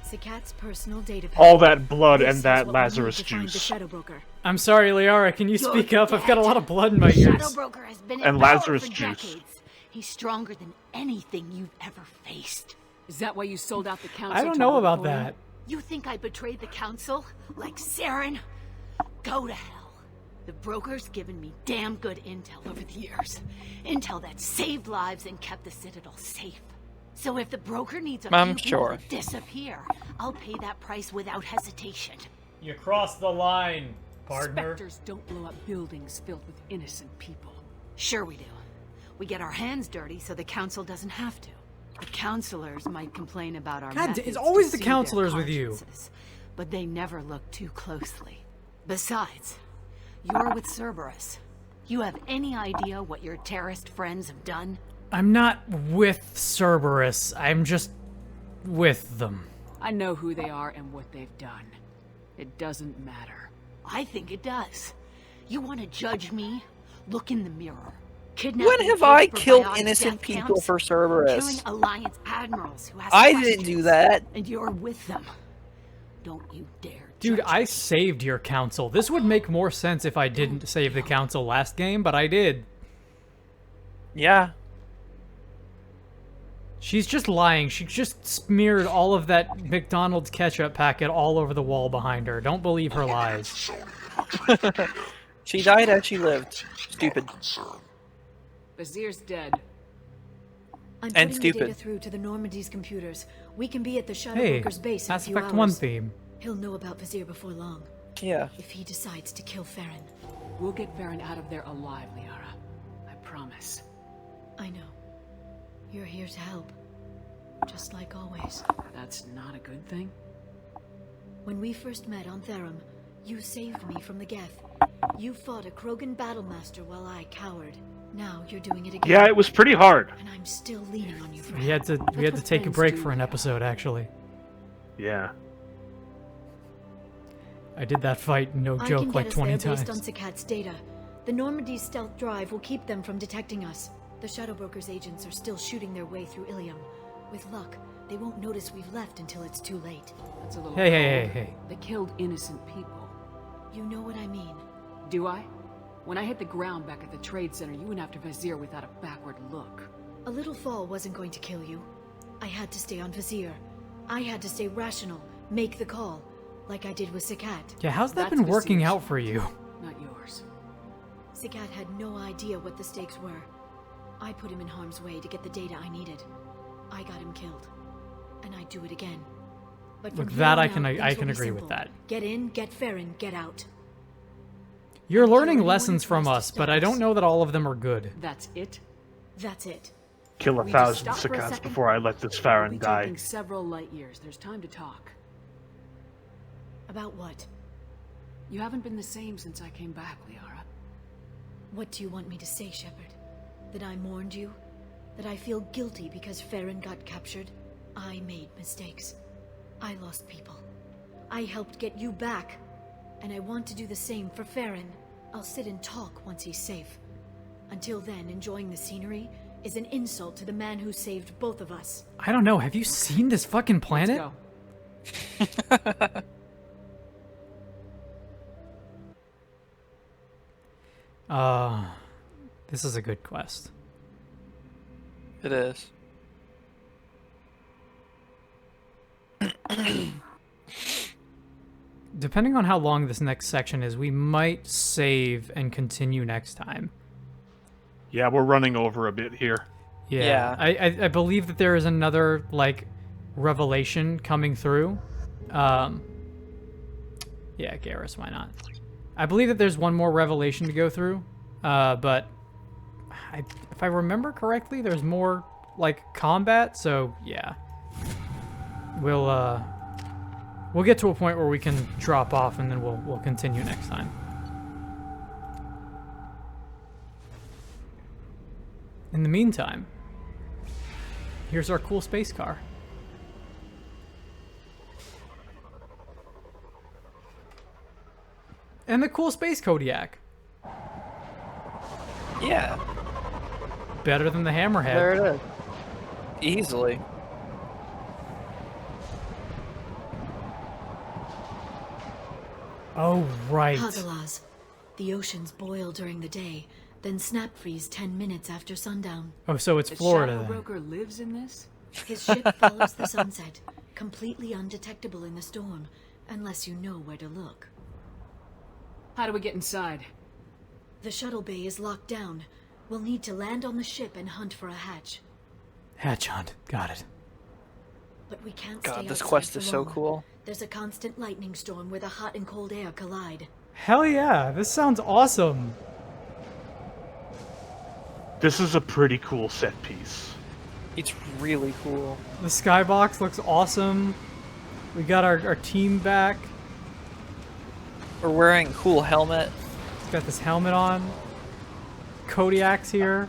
Sikat's personal data pack. All that blood This and is that what we need Lazarus to find the juice. Shadow Broker. I'm sorry, Liara, can you speak up? I've got a lot of blood in my The ears. Shadow Broker has been And in power Lazarus for juice. decades. He's stronger than anything you've ever faced. Is that why you sold out the council? I don't to know work about for him? that. You think I betrayed the council? Like Saren? Go to hell. The broker's given me damn good intel over the years. Intel that saved lives and kept the Citadel safe. So if the broker needs a I'm few sure. people to disappear, I'll pay that price without hesitation. You crossed the line, partner. Spectres don't blow up buildings filled with innocent people. Sure we do. We get our hands dirty so the council doesn't have to. The counselors might complain about our God, methods it's always to the soothe their counselors with you. consciences, but they never look too closely. Besides, you're with Cerberus. You have any idea what your terrorist friends have done? I'm not with Cerberus. I'm just with them. I know who they are and what they've done. It doesn't matter. I think it does. You want to judge me? Look in the mirror. When have I killed innocent people for Cerberus? Killing Alliance admirals who ask I questions, didn't do that. And you're with them. Don't you dare. Dude, I saved your council. This would make more sense if I didn't save the council last game, but I did. Yeah. She's just lying. She just smeared all of that McDonald's ketchup packet all over the wall behind her. Don't believe her lies. She died as she lived. Stupid. Vizier's dead. I'm And putting the stupid. data through to the Normandy's computers. We can be at the Shadow Hey, Broker's base in a Mass few Effect hours. 1 theme. He'll know about Vizier before long. Yeah. If he decides to kill Farron. We'll get Farron out of there alive, Liara. I promise. I know. You're here to help. Just like always. That's not a good thing. When we first met on Therum, you saved me from the Geth. You fought a Krogan battlemaster while I cowered. Now you're doing it again. Yeah, it was pretty hard. And I'm still leaning on you for We had to take a break for an episode, actually. Yeah. I did that fight, no I joke, can like get us 20 there based times. on Sikat's data. The Normandy's stealth drive will keep them from detecting us. The Shadow Broker's agents are still shooting their way through Ilium. With luck, they won't notice we've left until it's too late. That's a little Hey, hey, cold. hey, hey. They killed innocent people. You know what I mean. Do I? When I hit the ground back at the trade center, you went after Vizier without a backward look. A little fall wasn't going to kill you. I had to stay on Vizier. I had to stay rational, make the call, like I did with Sikat. Yeah, how's that That's been working Vizier's out for you? Not yours. Sikat had no idea what the stakes were. I put him in harm's way to get the data I needed. I got him killed. And I'd do it again. But from Look, here that on I can out, I things can will be agree with simple. that. Get in, get Farron, get out. You're learning anyone lessons who from tries to us, but stop I don't us. know that all of them are good. That's it? That's it. Kill We just 1,000 stop for a Sikats second? before I let this We'll Farron be die. talking several light years. There's time to talk. About what? You haven't been the same since I came back, Liara. What do you want me to say, Shepard? That I mourned you? That I feel guilty because Farron got captured? I made mistakes. I lost people. I helped get you back. And I want to do the same for Farron. I'll sit and talk once he's safe. Until then, enjoying the scenery is an insult to the man who saved both of us. I don't know. Have you seen this fucking planet? This is a good quest. It is. Depending on how long this next section is, we might save and continue next time. Yeah, we're running over a bit here. Yeah. I believe that there is another, like, revelation coming through. Yeah, Garrus, why not? I believe that there's one more revelation to go through, but if I remember correctly, there's more, like, combat, so yeah. We'll We'll get to a point where we can drop off, and then we'll continue next time. In the meantime, here's our cool space car. And the cool space Kodiak. Yeah. Better than the Hammerhead. There it is. Easily. Oh, right. Hagalaz. The oceans boil during the day, then snap freeze 10 minutes after sundown. Oh, so it's Florida The then. Shadow Broker lives in this? His ship follows the sunset, completely undetectable in the storm, unless you know where to look. How do we get inside? The shuttle bay is locked down. We'll need to land on the ship and hunt for a hatch. Hatch hunt. Got it. But we can't stay God, this outside quest for is so long. cool. There's a constant lightning storm where the hot and cold air collide. Hell yeah, this sounds awesome. This is a pretty cool set piece. It's really cool. The skybox looks awesome. We got our team back. We're wearing a cool helmet. He's got this helmet on. Kodiak's here.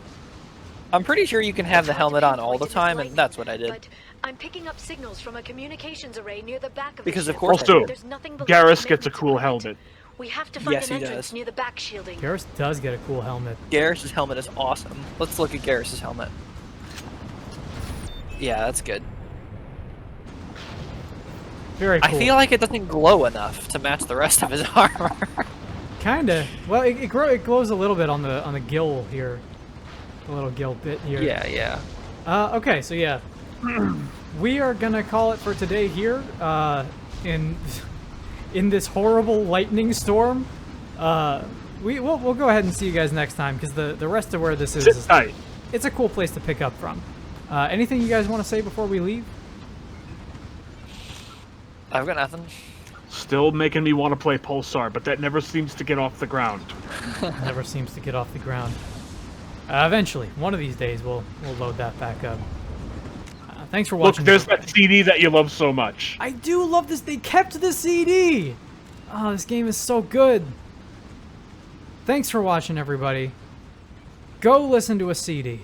I'm pretty sure you can have the helmet on all the time, and that's what I did. But I'm picking up signals from a communications array near the back of Because the of ship. course Also, There's nothing but Garrus gets a cool helmet. We have to find Yes, an he entrance does. near the back shielding. Garrus does get a cool helmet. Garrus' helmet is awesome. Let's look at Garrus' helmet. Yeah, that's good. Very cool. I feel like it doesn't glow enough to match the rest of his armor. Kinda. Well, it glows a little bit on the gill here. The little gill bit here. Yeah, yeah. Okay, so yeah. We are gonna call it for today here. In this horrible lightning storm. We'll go ahead and see you guys next time, because the rest of where this is tight. It's a cool place to pick up from. Anything you guys want to say before we leave? I've got nothing. Still making me want to play Pulsar, but that never seems to get off the ground. Never seems to get off the ground. Eventually, one of these days, we'll load that back up. Thanks for watching. Look, there's that CD that you love so much. I do love this. They kept the CD. Oh, this game is so good. Thanks for watching, everybody. Go listen to a CD.